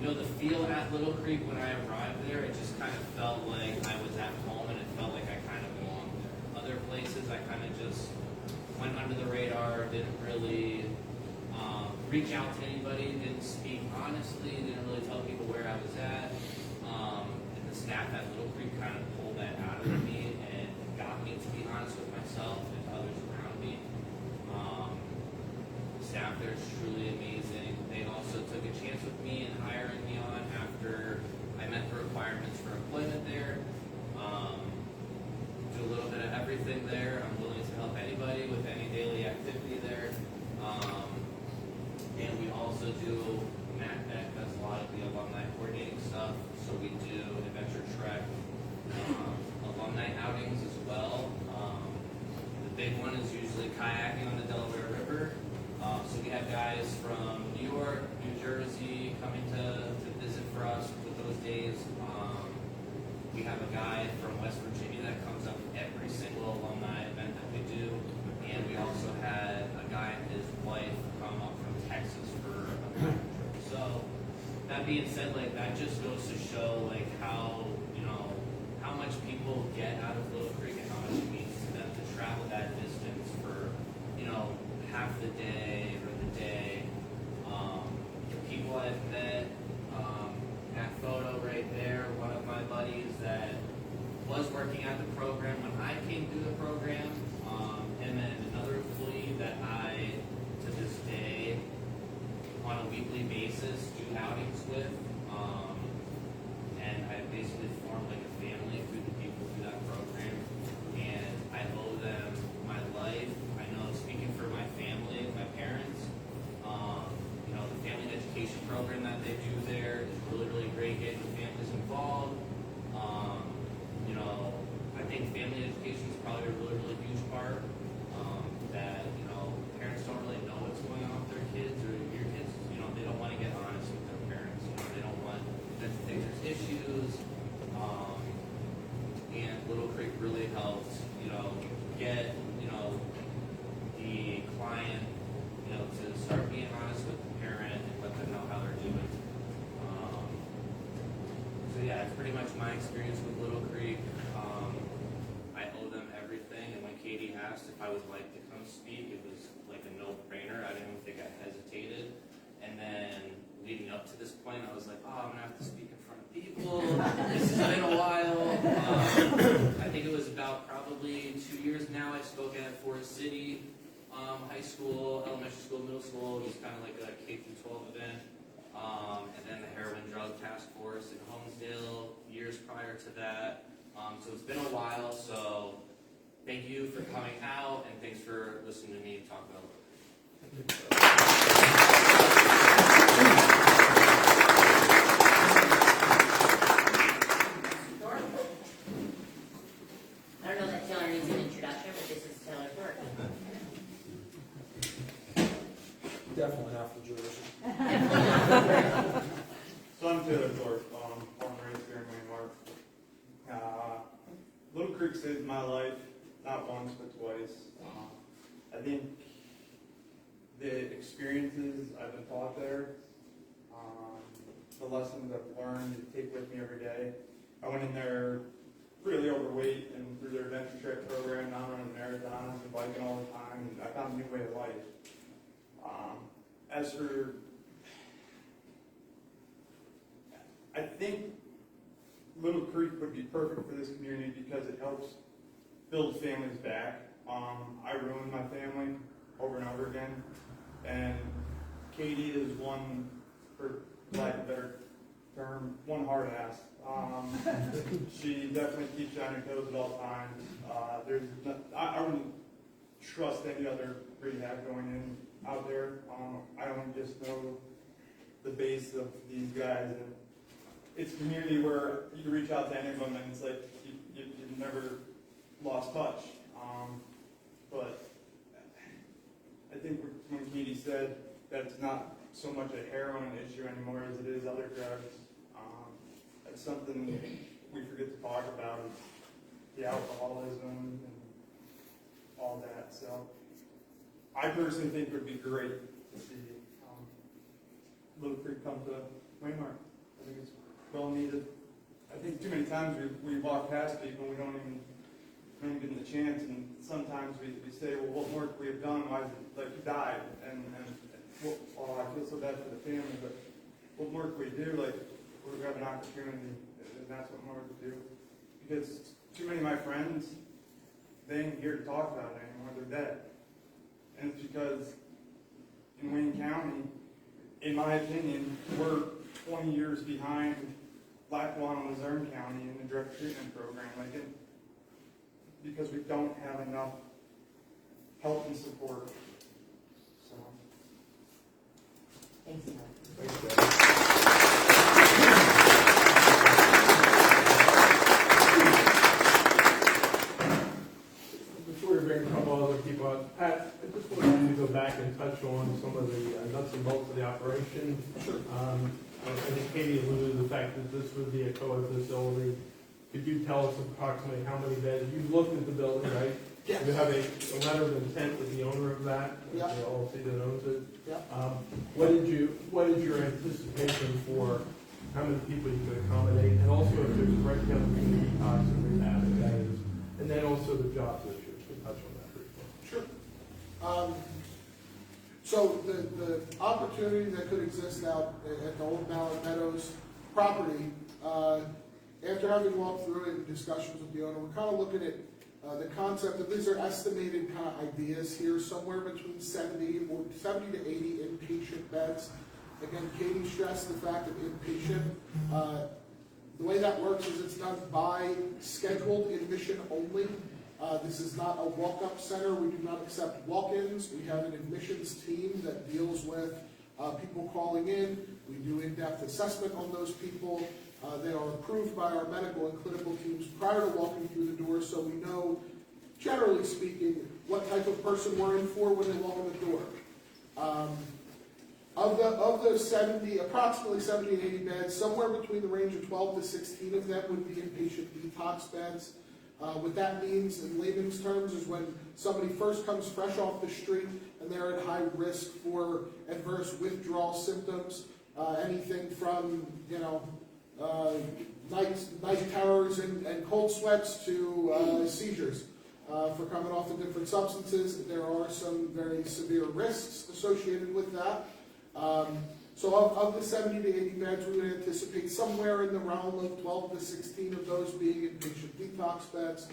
the feel at Little Creek when I arrived there, it just kind of felt like I was at home and it felt like I kind of belonged there. Other places I kind of just went under the radar, didn't really reach out to anybody, didn't speak honestly, didn't really tell people where I was at. And the staff at Little Creek kind of pulled that out of me and got me to be honest with myself and others around me. The staff there is truly amazing. They also took a chance with me and hiring me on after I met the requirements for employment there. Do a little bit of everything there. I'm willing to help anybody with any daily activity there. And we also do, Matt Beck does a lot of the alumni coordinating stuff. So we do adventure trek, alumni outings as well. The big one is usually kayaking on the Delaware River. So we have guys from New York, New Jersey coming to visit for us with those days. We have a guy from West Virginia that comes up every single alumni event that we do. And we also had a guy and his wife come up from Texas for a kayak trip. So that being said, like that just goes to show like how much people get out of Little Creek and how much it means to them to travel that distance for, half the day or the day. The people I've met, that photo right there, one of my buddies that was working at the program when I came through the program, and then another employee that I, to this day, on a weekly basis, do outings with. And I basically formed like a family through the people through that program. And I owe them my life. I know speaking for my family, my parents, the family education program that they do there is really, really great getting the families involved. I think family education is probably a really, really huge part that, parents don't really know what's going on with their kids or your kids, they don't want to get honest with their parents. They don't want them to think there's issues. And Little Creek really helped, get, the client, to start being honest with the parent and let them know how they're doing. So yeah, it's pretty much my experience with Little Creek. I owe them everything, and when Katie asked if I would like to come speak, it was like a no-brainer. I didn't even think I hesitated. And then leading up to this point, I was like, I'm gonna have to speak in front of people. This has been a while. I think it was about probably 2 years now. I spoke at Forest City High School, elementary school, middle school. It was kind of like a K-12 event. And then the Heroin Drug Task Force in Holmesdale years prior to that. So it's been a while, so thank you for coming out, and thanks for listening to me talk about it. I don't know that Taylor needs an introduction, but this is Taylor's work. Definitely half the Jersey. So I'm Taylor Thorpe, born and raised here in Waymark. Little Creek Creek saved my life, not once, but twice. I think the experiences I've been taught there, the lessons I've learned to take with me every day. I went in there really overweight and through their adventure trip program, now I'm running marathons and biking all the time, and I found a new way of life. As for, I think Little Creek would be perfect for this community because it helps build families back. I ruined my family over and over again, and Katie is one, for lack of a better term, one hard ass. She definitely keeps you on your toes at all times. I wouldn't trust any other rehab going in out there. I don't just know the base of these guys. And it's a community where you can reach out to any of them, and it's like you've never lost touch. But I think when Katie said that it's not so much a heroin issue anymore as it is other drugs, that's something we forget to talk about, is the alcoholism and all that. So I personally think it would be great to see Little Creek come to Waymart. I think it's well needed. I think too many times we walk past people and we don't even give them the chance, and sometimes we say, well, what more could we have done? Why, like, he died, and I feel so bad for the family, but what more could we do? Like, we have an opportunity, and that's what more to do. Because too many of my friends, they ain't here to talk about it anymore, they're dead. And it's because in Wayne County, in my opinion, we're 20 years behind Lackawanna and Luzerne County in the drug treatment program. Because we don't have enough help and support. So. Thanks, Todd. Thanks, Dad. Before we bring a couple other people out, Pat, I just wanted to go back and touch on some of the nuts and bolts of the operation. Sure. I think Katie alluded to the fact that this would be a co-ed facility. Could you tell us approximately how many beds? You looked at the building, right? Yes. You have a letter of intent with the owner of that, the Yeah. LLC that owns it. Yeah. What is your anticipation for how many people you could accommodate, and also if there's a breakdown between detox and rehab, if that is, and then also the jobs issue. We'll touch on that briefly. Sure. So the opportunity that could exist out at the Old Mallet Meadows property, after having walked through it in discussions with the owner, we're kind of looking at the concept that these are estimated kind of ideas here, somewhere between 70 to 80 inpatient beds. Again, Katie stressed the fact of inpatient. The way that works is it's done by scheduled admission only. This is not a walk-up center. We do not accept walk-ins. We have an admissions team that deals with people calling in. We do in-depth assessment on those people. They are approved by our medical and clinical teams prior to walking through the door, so we know, generally speaking, what type of person we're in for when they walk in the door. Of those 70, approximately 70 and 80 beds, somewhere between the range of 12 to 16 of them would be inpatient detox beds. What that means in layman's terms is when somebody first comes fresh off the street and they're at high risk for adverse withdrawal symptoms, anything from, night terrors and cold sweats to seizures. For coming off of different substances, there are some very severe risks associated with that. So of the 70 to 80 beds, we would anticipate somewhere in the realm of 12 to 16 of those being inpatient detox beds.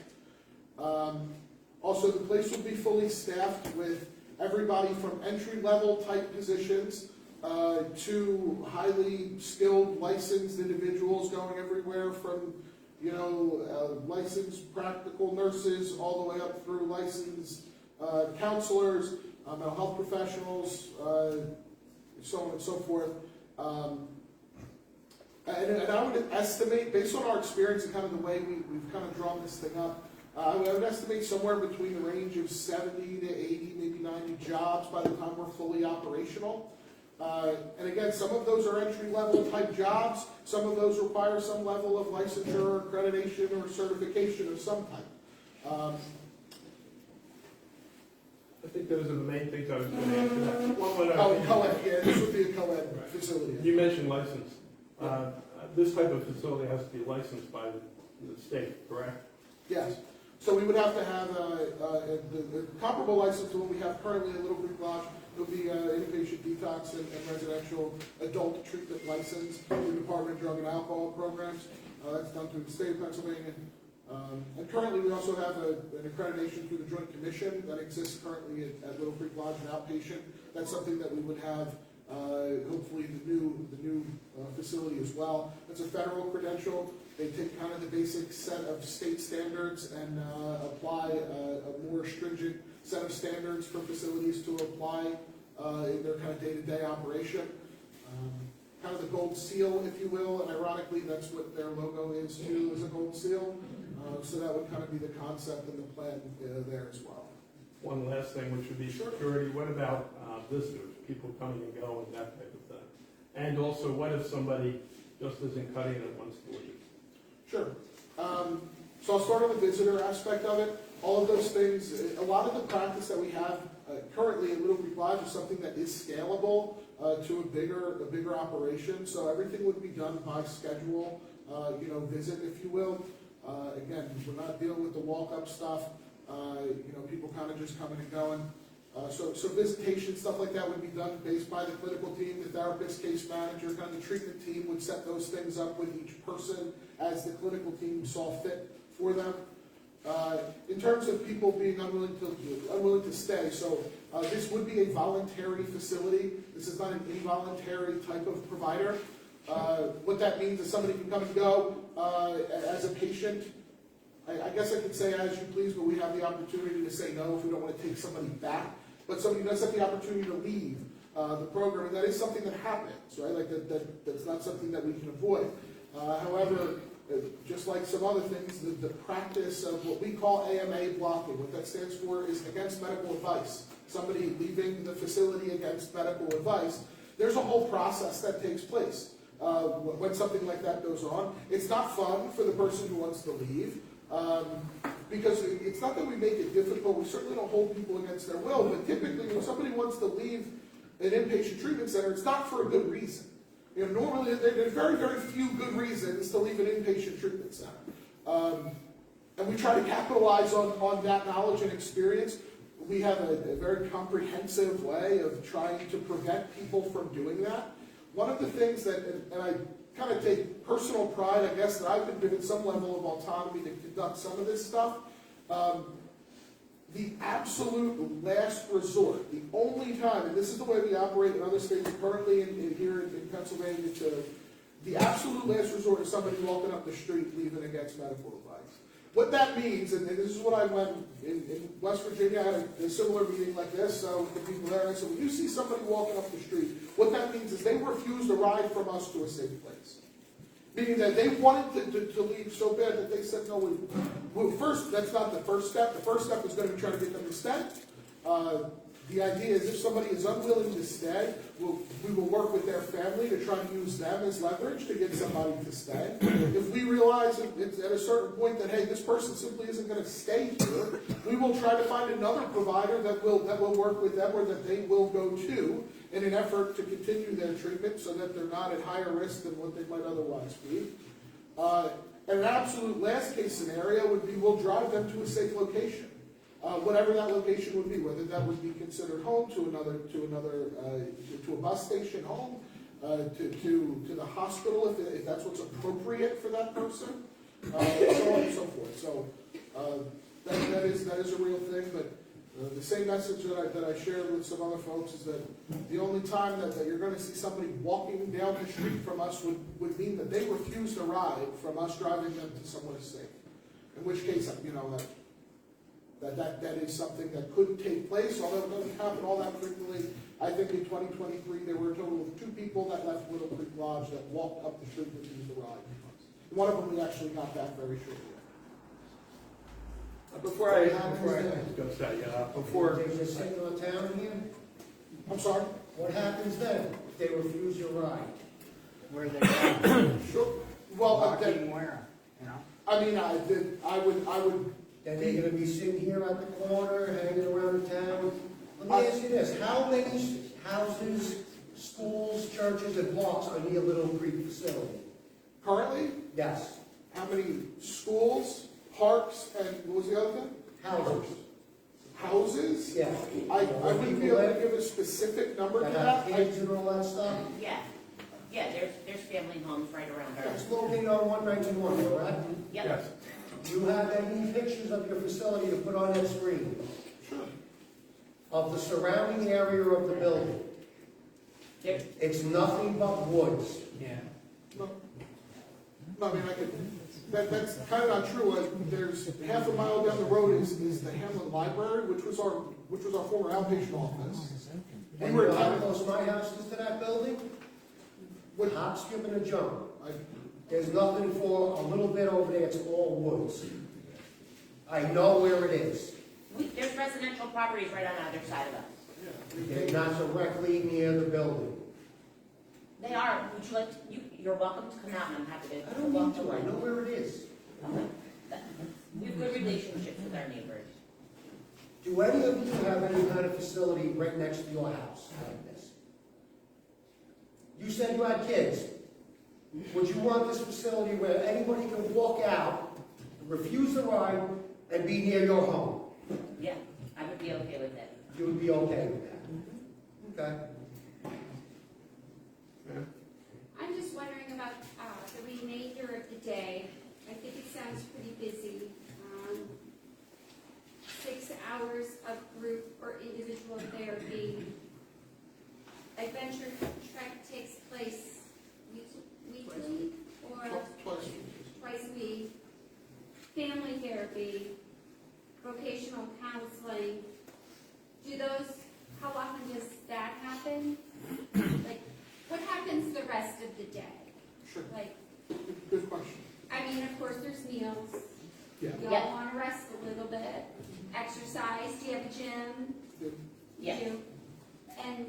Also, the place will be fully staffed with everybody from entry-level type positions to highly skilled, licensed individuals going everywhere from, licensed practical nurses all the way up through licensed counselors, mental health professionals, so on and so forth. And I would estimate, based on our experience and kind of the way we've kind of drawn this thing up, I would estimate somewhere between the range of 70 to 80, maybe 90 jobs by the time we're fully operational. And again, some of those are entry-level type jobs. Some of those require some level of licensure or accreditation or certification of some type. I think those are the main things I was going to answer. That. One Oh, co-ed, yeah, this would be a co-ed facility. You mentioned license. This type of facility has to be licensed by the state, correct? Yes. So we would have to have the comparable license to what we have currently in Little Creek Lodge. It would be inpatient detox and residential adult treatment license through the Department of Drug and Alcohol Programs. That's done through the state of Pennsylvania. And currently, we also have an accreditation through the Joint Commission that exists currently at Little Creek Lodge, an outpatient. That's something that we would have hopefully the new facility as well. It's a federal credential. They take kind of the basic set of state standards and apply a more stringent set of standards for facilities to apply in their kind of day-to-day operation. Kind of the gold seal, if you will, and ironically, that's what their logo is too, is a gold seal. So that would kind of be the concept and the plan there as well. One last thing, which would be security. What about visitors, people coming and going, that type of thing? And also, what if somebody just isn't cutting it wants to leave? Sure. So I'll start on the visitor aspect of it. All of those things, a lot of the practice that we have currently in Little Creek Lodge is something that is scalable to a bigger operation. So everything would be done by schedule, visit, if you will. Again, we're not dealing with the walk-up stuff. People kind of just coming and going. So visitation, stuff like that would be done based by the clinical team, the therapist, case manager, kind of the treatment team would set those things up with each person as the clinical team saw fit for them. In terms of people being unwilling to stay, so this would be a voluntary facility. This is not an involuntary type of provider. What that means is somebody can come and go as a patient. I guess I could say as you please, but we have the opportunity to say no if we don't want to take somebody back. But somebody does have the opportunity to leave the program, and that is something that happens, right? Like that's not something that we can avoid. However, just like some other things, the practice of what we call AMA blocking, what that stands for is against medical advice. Somebody leaving the facility against medical advice. There's a whole process that takes place when something like that goes on. It's not fun for the person who wants to leave. Because it's not that we make it difficult, we certainly don't hold people against their will, but typically when somebody wants to leave an inpatient treatment center, it's not for a good reason. Normally there's very, very few good reasons to leave an inpatient treatment center. And we try to capitalize on that knowledge and experience. We have a very comprehensive way of trying to prevent people from doing that. One of the things that, and I kind of take personal pride, I guess, that I've been given some level of autonomy to conduct some of this stuff. The absolute last resort, the only time, and this is the way we operate in other states currently here in Pennsylvania too, the absolute last resort is somebody walking up the street leaving against medical advice. What that means, and this is what I went in West Virginia, I had a similar meeting like this with the people there, and I said, when you see somebody walking up the street, what that means is they refused a ride from us to a safe place. Meaning that they wanted to leave so bad that they said, no, first, that's not the first step. The first step is going to be trying to get them to stay. The idea is if somebody is unwilling to stay, we will work with their family to try and use them as leverage to get somebody to stay. If we realize at a certain point that, hey, this person simply isn't going to stay here, we will try to find another provider that will work with them or that they will go to in an effort to continue their treatment so that they're not at higher risk than what they might otherwise be. And an absolute last case scenario would be we'll drive them to a safe location. Whatever that location would be, whether that would be considered home to a bus station home, to the hospital if that's what's appropriate for that person, so on and so forth. So that is a real thing, but the same message that I shared with some other folks is that the only time that you're going to see somebody walking down the street from us would mean that they refused a ride from us driving them to somewhere safe. In which case, that is something that could take place, although it doesn't happen all that frequently. I think in 2023 there were a total of 2 people that left Little Creek Lodge that walked up the street and used the ride. One of them we actually got back very shortly. There's a single town here? I'm sorry? What happens then if they refuse your ride? Where they going? Sure. Well, Walking where, you know? I mean, I would Then they're gonna be sitting here at the corner, hanging around the town. Let me ask you this, how many houses, schools, churches, and parks are near Little Creek facility? Currently, Yes, how many schools, parks, and what was the other thing? houses, Houses? yeah. I wouldn't be able to give a specific number to That have that. kids and all that stuff? Yeah, yeah, there's family homes right around there. It's located on 191, correct? Yep. Yes. Do you have any pictures of your facility to put on that screen? Sure. Of the surrounding area of the building? There, It's nothing but woods. No, I mean, I could, that's kind of not true. There's half a mile down the road is the Hamlin Library, which was our former outpatient office. We And were you know how attending, close my house is to that building? What- Hop, skip, and a jump. I, There's nothing for a little bit over there, it's all woods. I know where it is. there's residential properties right on either side of us. They're not directly near the building. They are, would you like, you're welcome to come out and I'm happy to. I don't need to, I know where it is. We have good relationships with our neighbors. Do any of you have any kind of facility right next to your house like this? You said you had kids. Would you want this facility where anybody can walk out, refuse the ride, and be near your home? Yeah, I would be okay with it. You would be okay with that? Okay. I'm just wondering about the remainder of the day. I think it sounds pretty busy. 6 hours of group or individual therapy. Adventure Trek takes place weekly or twice a week. Family therapy, vocational counseling. How often does that happen? Like, what happens the rest of the day? sure, Like, good question. I mean, of course, there's meals. Yeah. Y'all Yeah. want to rest a little bit. Exercise. Do you have a gym? Good. Yes. You do. And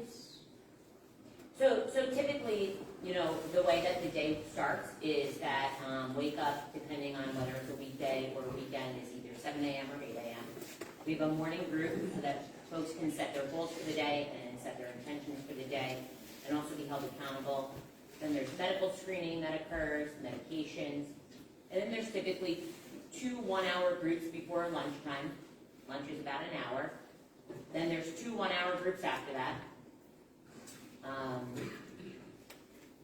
So typically, the way that the day starts is that, wake up, depending on whether it's a weekday or a weekend, is either 7 a.m. or 8 a.m. We have a morning group so that folks can set their goals for the day and set their intentions for the day and also be held accountable. Then there's medical screening that occurs, medications, and then there's typically 2 one-hour groups before lunchtime. Lunch is about an hour. Then there's 2 one-hour groups after that.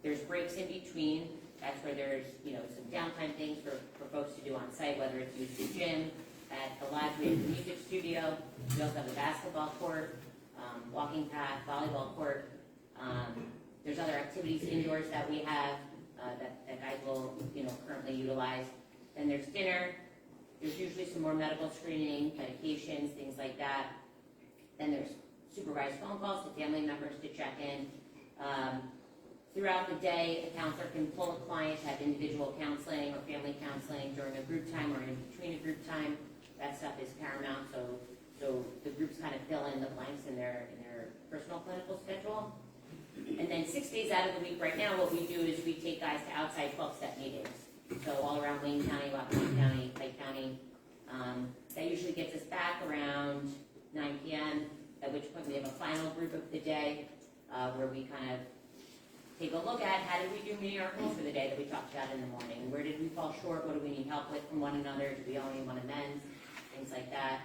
There's breaks in between. That's where there's, some downtime things for folks to do on site, whether it's use the gym, at the live, we have a music studio, we also have a basketball court, walking path, volleyball court. There's other activities indoors that we have, that guys will, currently utilize. Then there's dinner. There's usually some more medical screening, medications, things like that. Then there's supervised phone calls to family members to check in. Throughout the day, a counselor can pull a client to have individual counseling or family counseling during a group time or in between a group time. That stuff is paramount, so the groups kind of fill in the blanks in their personal clinical schedule. And then 6 days out of the week right now, what we do is we take guys to outside 12-step meetings. So all around Wayne County, Whatcom County, Pike County. That usually gets us back around 9 p.m., at which point we have a final group of the day where we kind of take a look at how did we do meeting our goals for the day that we talked about in the morning. Where did we fall short? What do we need help with from one another? Do we only want to amend? Things like that.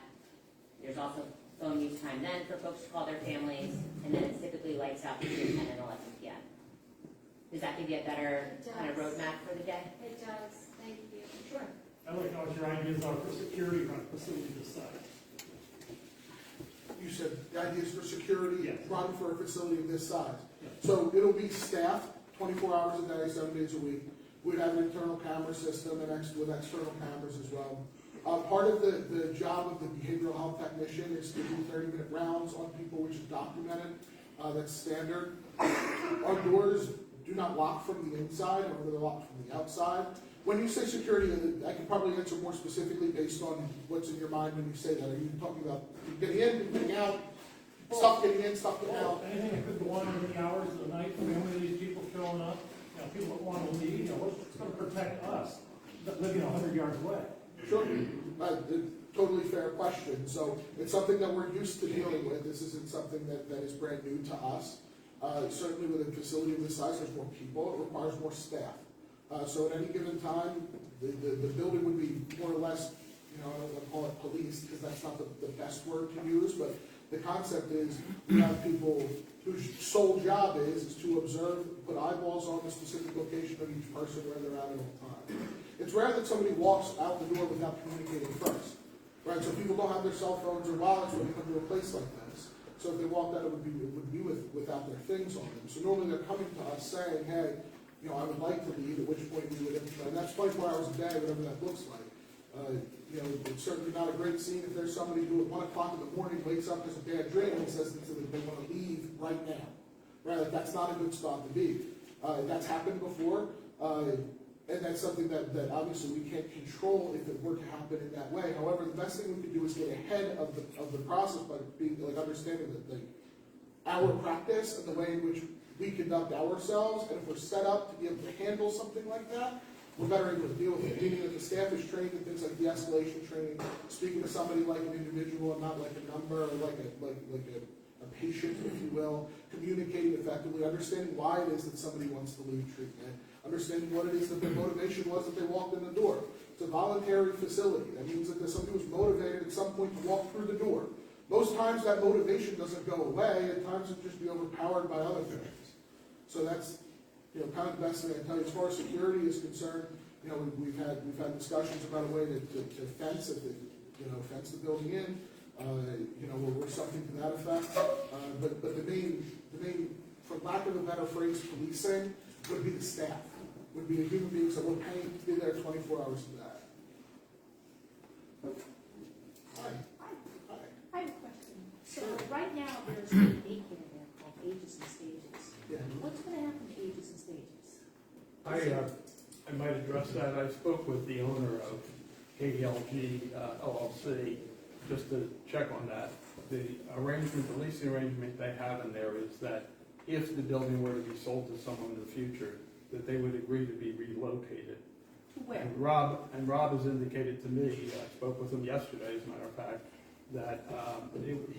There's also phone use time then for folks to call their families, and then it's typically lights out between 10 and 11 p.m. Does that give you a better kind of roadmap for the day? it does. Thank you. Sure. I'd like to know what your ideas are for security around a facility this size. You said the ideas for security Yes. run for a facility of this size. Yes. So it'll be staffed 24 hours a day, 7 days a week. We'd have an internal camera system and with external cameras as well. Part of the job of the behavioral health technician is to do 30-minute rounds on people, which is documented. That's standard. Our doors do not lock from the inside, or they're locked from the outside. When you say security, I can probably answer more specifically based on what's in your mind when you say that. Are you talking about getting in, getting out, stuff getting in, stuff getting out? Anything that could go on in the hours of the night, how many of these people showing up, people that want to leave, what's going to protect us that live 100 yards away? Sure. totally fair question. So it's something that we're used to dealing with. This isn't something that is brand new to us. Certainly with a facility of this size, there's more people, it requires more staff. So at any given time, the building would be more or less, I don't want to call it policed, because that's not the best word to use, but the concept is we have people whose sole job is to observe, put eyeballs on the specific location of each person where they're at all time. It's rare that somebody walks out the door without communicating first, right? So people don't have their cell phones or wallets when they come to a place like this. So if they walked out, it would be without their things on them. So normally they're coming to us saying, hey, I would like to leave, at which point we would, and that's 24 hours a day, whatever that looks like. It's certainly not a great scene if there's somebody who at 1 o'clock in the morning wakes up, has a bad dream, and says to them they want to leave right now. Right? Like, that's not a good spot to be. That's happened before, and that's something that obviously we can't control if it were to happen in that way. However, the best thing we could do is get ahead of the process by being understanding that our practice and the way in which we conduct ourselves, and if we're set up to be able to handle something like that, we're better able to deal with it. Meaning that the staff is trained in things like de-escalation training, speaking to somebody like an individual and not like a number or like a patient, if you will, communicating effectively, understanding why it is that somebody wants to leave treatment, understanding what it is that their motivation was that they walked in the door. It's a voluntary facility. That means that somebody was motivated at some point to walk through the door. Most times that motivation doesn't go away. At times it just be overpowered by other things. So that's kind of the best thing I can tell you. As far as security is concerned, we've had discussions about a way to fence it, fence the building in, or something to that effect. But the main, for lack of a better phrase, policing would be the staff, would be the human beings that we're paying to be there 24 hours a day. Hi. I have a question. So right now, there's a daycare there called Ages and Stages. Yeah. What's going to happen to Ages and Stages? I might address that. I spoke with the owner of KDLG LLC just to check on that. The leasing arrangement they have in there is that if the building were to be sold to someone in the future, that they would agree to be relocated. To where? And Rob has indicated to me, I spoke with him yesterday, as a matter of fact, that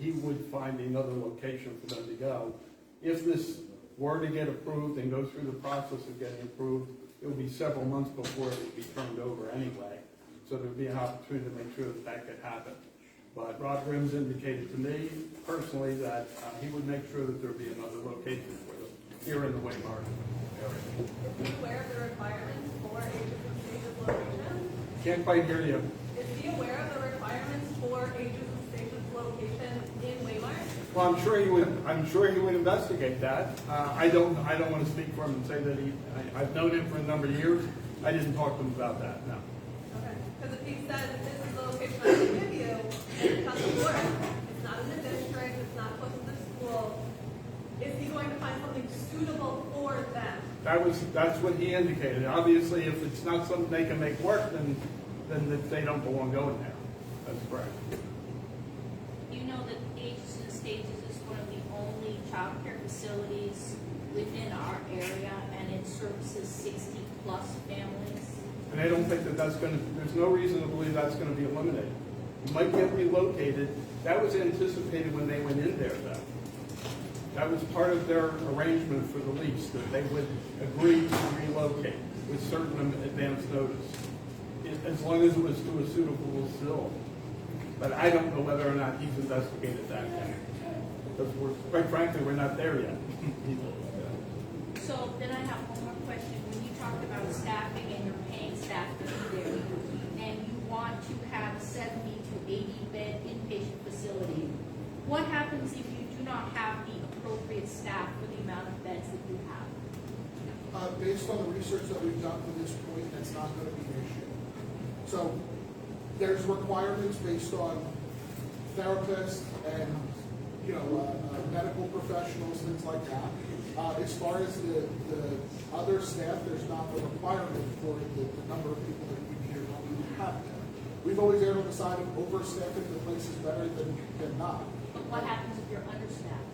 he would find another location for them to go. If this were to get approved and go through the process of getting approved, it would be several months before it would be turned over anyway. So there would be an opportunity to make sure that that could happen. But Rob Grimm's indicated to me personally that he would make sure that there would be another location for them here in the Waymart area. Is he aware of the requirements for Ages and Stages location? Can't quite hear you. Is he aware of the requirements for Ages and Stages location in Waymart? Well, I'm sure he would investigate that. I don't want to speak for him and say that I've known him for a number of years. I didn't talk to him about that, no. Okay, because if he says this is the location I can give you, and it doesn't work, it's not in the district, it's not close to the school, is he going to find something suitable for them? That's what he indicated. Obviously, if it's not something they can make work, then they don't belong going there. That's correct. You know that Ages and Stages is one of the only child care facilities within our area, and it services 60-plus families. And I don't think there's no reason to believe that's going to be eliminated. You might get relocated. That was anticipated when they went in there, though. That was part of their arrangement for the lease, that they would agree to relocate with certain advance notice, as long as it was to a suitable facility. But I don't know whether or not he's investigated that yet. Because quite frankly, we're not there yet. So then I have one more question. When you talked about staffing and you're paying staff to be there, and you want to have a 70 to 80 bed inpatient facility, what happens if you do not have the appropriate staff for the amount of beds that you have? Based on the research that we've done to this point, that's not going to be an issue. So there's requirements based on therapists and medical professionals, things like that. As far as the other staff, there's not a requirement for the number of people that we need or don't need to have there. We've always erred on the side of overstaffing the place is better than not. But what happens if you're understaffed?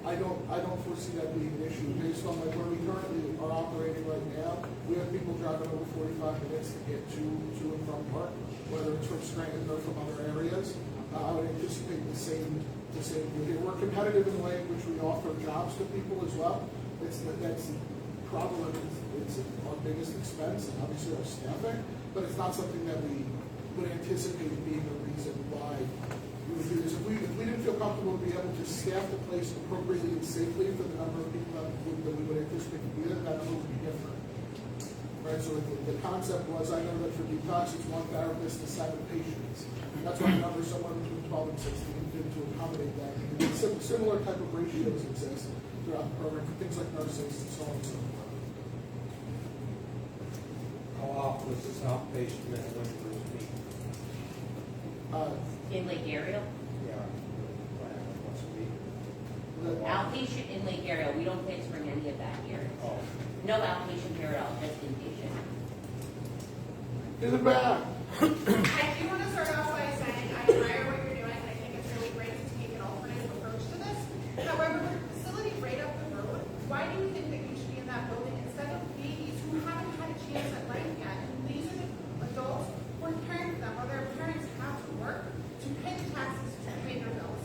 I don't foresee that being an issue based on where we currently are operating right now. We have people driving over 45 minutes to get to and from work, whether it's from Scranton or from other areas. I would anticipate the same here. We're competitive in the way in which we offer jobs to people as well. That's probably it's our biggest expense, and obviously our staffing, but it's not something that we would anticipate being a reason why we would do this. If we didn't feel comfortable to be able to staff the place appropriately and safely for the number of people that we would anticipate to be there, that number would be different. Right, so the concept was, I know that for detox, it's 1 therapist to 7 patients. That's why the number is somewhere between 12 and 16 to accommodate that. And similar type of ratios exist throughout the program for things like nurses and so on and so forth. How often is this outpatient at Winter's meet? In Lake Ariel, Yeah. Once a week? outpatient in Lake Ariel, we don't plan to bring any of that here. Oh. No outpatient here at all, just inpatient. In the back. I do want to start off by saying I admire what you're doing. I think it's really great to take an alternative approach to this. However, with a facility right up the road, why do you think that you should be in that building instead of babies who haven't had a chance at life yet? And these are the adults who are caring for them, or their parents have to work to pay the taxes to pay their bills.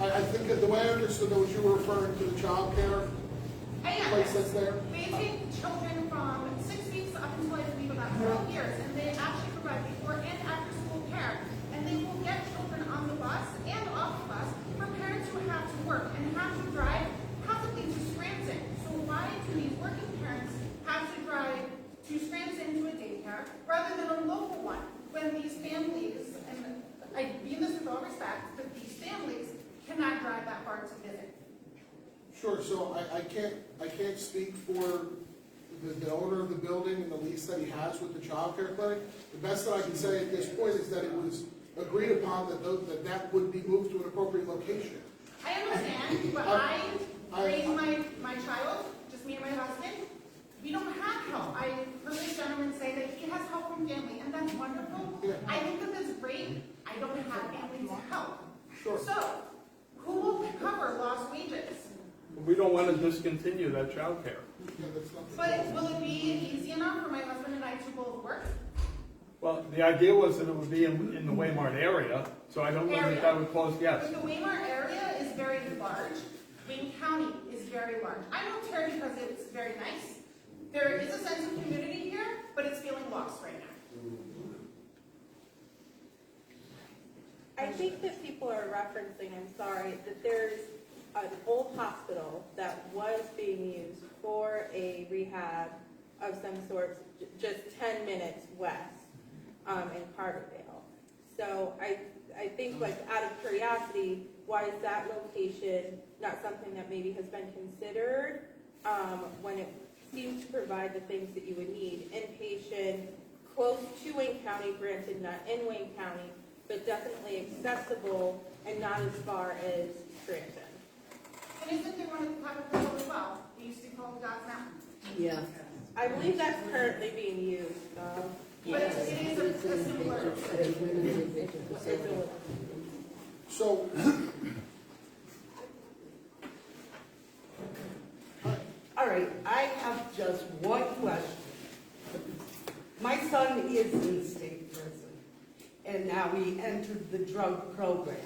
I think that the way I understood that was you were referring to the child care place that's there. They take children from 6 weeks up until I believe about 12 years, and they actually provide before and after school care. And they will get children on the bus and off the bus for parents who have to work and have to drive possibly to Scranton. So why do these working parents have to drive to Scranton to a daycare rather than a local one when these families, and I mean this with all respect, but these families cannot drive that far to visit? Sure, so I can't speak for the owner of the building and the lease that he has with the child care clinic. The best that I can say at this point is that it was agreed upon that would be moved to an appropriate location. I understand, but I raised my child, just me and my husband. We don't have help. I heard this gentleman say that he has help from family, and that's wonderful. Yeah. I think that that's great. I don't have family to help. Sure. So, who will cover lost wages? We don't want to discontinue that childcare. Yeah, that's not the But will it be easy enough for my husband and I to both work? Well, the idea was that it would be in the Waymart area, so I don't know that that would close, yes. But the Waymart area is very large. Wayne County is very large. I moved here because it's very nice. There is a sense of community here, but it's feeling lost right now. I think that people are referencing, I'm sorry, that there's an old hospital that was being used for a rehab of some sort, just 10 minutes west in Carbondale. So I think, like, out of curiosity, why is that location not something that maybe has been considered when it seems to provide the things that you would need? Inpatient, close to Wayne County, granted not in Wayne County, but definitely accessible and not as far as Scranton. And isn't there one at the Copper Hill as well? We used to call it God's Mountain. Yeah. I believe that's currently being used. But it is a similar. So, All right, I have just one question. My son is in state prison, and now he entered the drug program,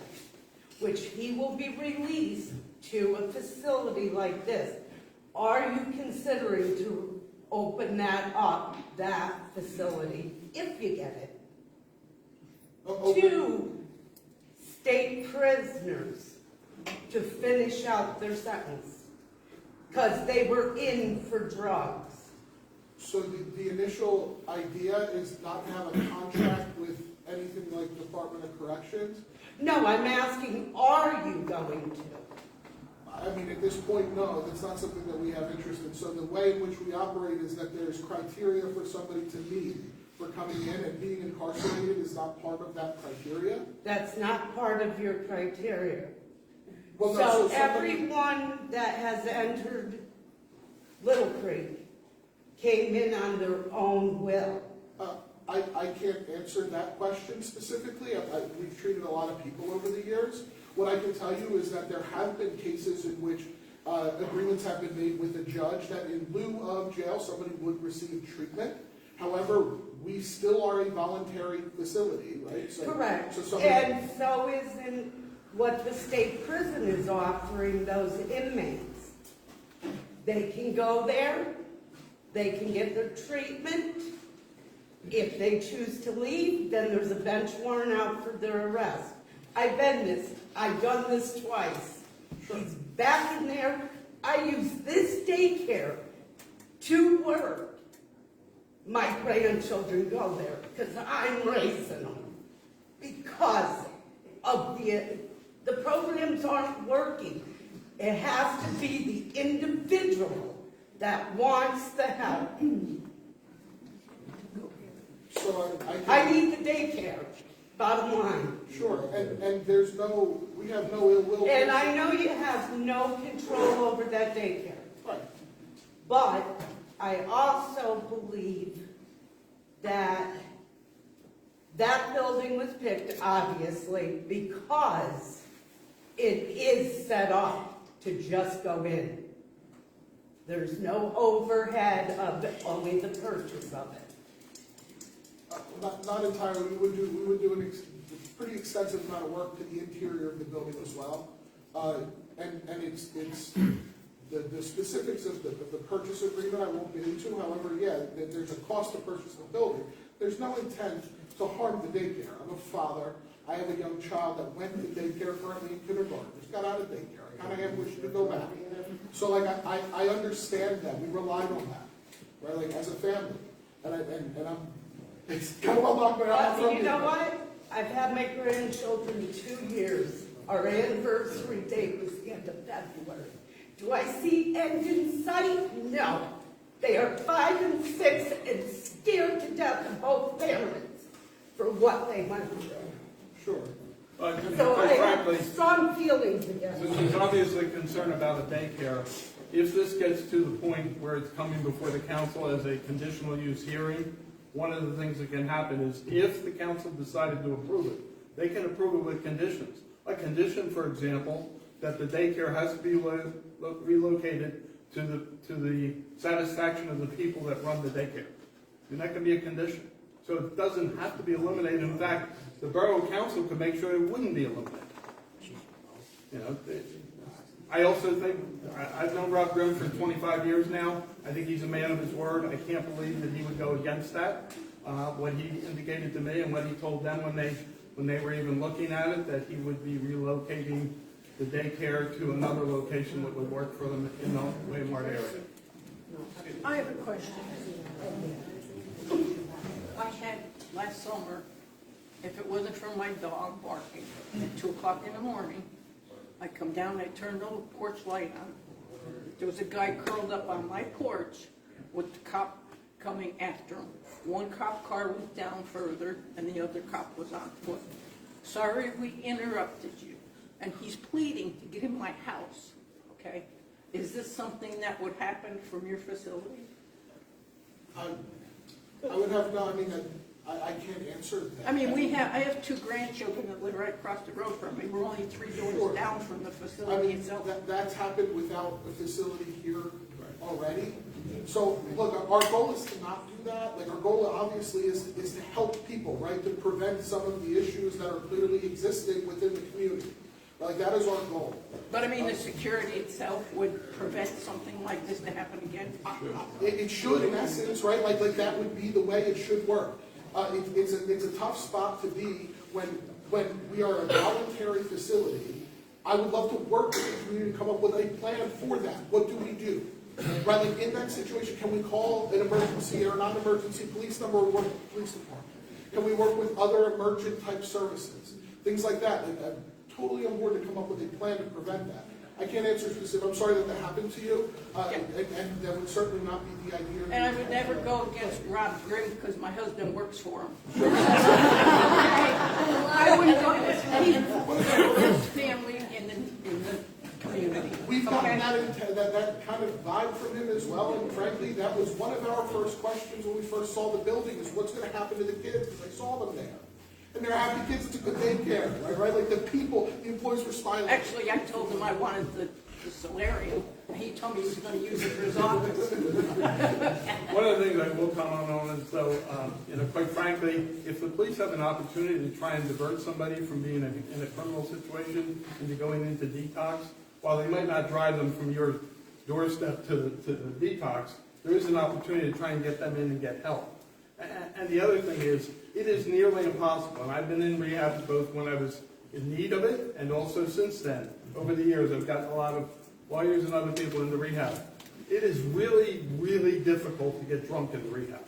which he will be released to a facility like this. Are you considering to open that up, that facility, if you get it, to state prisoners to finish out their sentence? Because they were in for drugs. so the initial idea is not to have a contract with anything like Department of Corrections. No, I'm asking, are you going to? I mean, at this point, no, that's not something that we have interest in. So the way in which we operate is that there's criteria for somebody to meet for coming in, and being incarcerated is not part of that criteria. That's not part of your criteria. Well, no, So somebody- everyone that has entered Little Creek came in on their own will. I can't answer that question specifically. We've treated a lot of people over the years. What I can tell you is that there have been cases in which agreements have been made with a judge that in lieu of jail, somebody would receive treatment. However, we still are a voluntary facility, right? So, Correct. So somebody, And so isn't what the state prison is offering those inmates. They can go there, they can get their treatment. If they choose to leave, then there's a bench warrant out for their arrest. I've done this twice. He's back in there. I use this daycare to work. My grandchildren go there because I'm raising them. Because of the programs aren't working. It has to be the individual that wants the help. so I need the daycare, bottom line. Sure, and we have no ill will. And I know you have no control over that daycare. Right. But I also believe that that building was picked, obviously, because it is set up to just go in. There's no overhead of it, only the purchase of it. Not entirely. We would do a pretty extensive amount of work to the interior of the building as well. And it's the specifics of the purchase agreement I won't get into. However, yeah, there's a cost to purchase the building. There's no intent to harm the daycare. I'm a father. I have a young child that went to daycare currently in kindergarten. Just got out of daycare. I kind of have wished to go back. So like I understand that. We relied on that, right? Like as a family, and I'm. It's kind of well knocked me out. But you know what? I've had my grandchildren 2 years. Our anniversary date was the end of February. Do I see end in sight? No. They are 5 and 6 and scared to death of both parents for what they went through. Sure. So I frankly, have strong feelings against since it. there's obviously concern about a daycare, if this gets to the point where it's coming before the council as a conditional use hearing, one of the things that can happen is if the council decided to approve it, they can approve it with conditions. A condition, for example, that the daycare has to be relocated to the satisfaction of the people that run the daycare. And that can be a condition. So it doesn't have to be eliminated. In fact, the borough council could make sure it wouldn't be eliminated. You know, I also think, I've known Rob Grimm for 25 years now. I think he's a man of his word. I can't believe that he would go against that. What he indicated to me and what he told them when they were even looking at it, that he would be relocating the daycare to another location that would work for them in the Waymart area. I have a question. I had last summer, if it wasn't for my dog barking at 2 o'clock in the morning, I come down, I turned the porch light on. There was a guy curled up on my porch with the cop coming after him. One cop car was down further and the other cop was on foot. Sorry we interrupted you. And he's pleading to get in my house, okay? Is this something that would happen from your facility? I would have no. I mean, I can't answer that. I mean, I have 2 grandchildren that live right across the road from me. We're only 3 doors down from the facility itself. That's happened without the facility here already. So, look, our goal is to not do that. Like, our goal obviously is to help people, right? To prevent some of the issues that are clearly existing within the community. Like, that is our goal. But I mean, the security itself would prevent something like this to happen again? It should, in essence, right? Like that would be the way it should work. It's a tough spot to be when we are a voluntary facility. I would love to work with the community to come up with a plan for that. What do we do? Right, like in that situation, can we call an emergency or non-emergency police number or work with the police department? Can we work with other emergent type services? Things like that. Like, I'm totally on board to come up with a plan to prevent that. I can't answer specific. I'm sorry that happened to you, and that would certainly not be the idea. And I would never go against Rob Grimm because my husband works for him. I wouldn't go against his family in the community. We've gotten that kind of vibe from him as well, and frankly, that was one of our first questions when we first saw the building, is what's gonna happen to the kids, because I saw them there. And they're happy kids at the daycare, right? Like the people, the employees were smiling. Actually, I told him I wanted the solarium, and he told me he was gonna use it for his office. One of the things I will comment on is, though, quite frankly, if the police have an opportunity to try and divert somebody from being in a criminal situation into going into detox, while they might not drive them from your doorstep to the detox, there is an opportunity to try and get them in and get help. And the other thing is, it is nearly impossible, and I've been in rehab both when I was in need of it and also since then. Over the years, I've gotten a lot of lawyers and other people into rehab. It is really, really difficult to get drunk in rehab.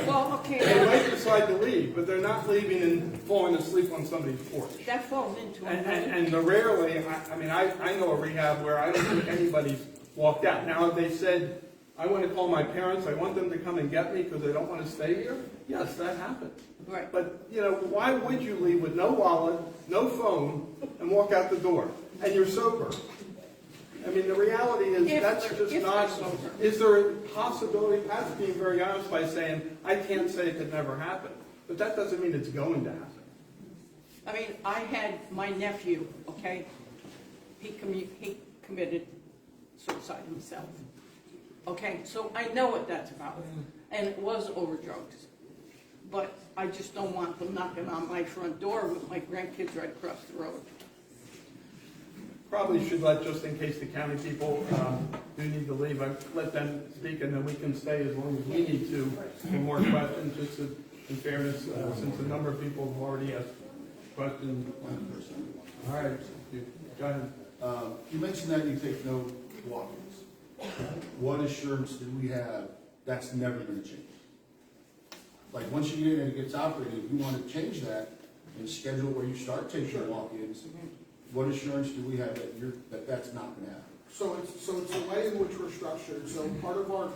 Well, okay, They might decide to leave, but they're not leaving and falling asleep on somebody's porch. that falls into And rarely, I know a rehab where I don't think anybody's walked out. Now, if they said, I want to call my parents, I want them to come and get me because they don't want to stay here, yes, that happens. Right. But, why would you leave with no wallet, no phone, and walk out the door? And you're sober. I mean, the reality is, that's just not, is there a possibility, Pat's being very honest by saying, I can't say it could never happen. But that doesn't mean it's going to happen. I mean, I had my nephew, okay, he committed suicide himself. Okay, so I know what that's about, and it was over drugs. But I just don't want them knocking on my front door with my grandkids right across the road. Probably should let, just in case the county people do need to leave, let them speak, and then we can stay as long as we need to for more questions, just in fairness, since a number of people have already asked questions. All right, go ahead. You mentioned that you take no walk-ins. What assurance do we have that's never gonna change? Like, once you get in and it gets operated, if you wanna change that and schedule where you start taking walk-ins, what assurance do we have that that's not gonna happen? So it's the way in which we're structured, so part of our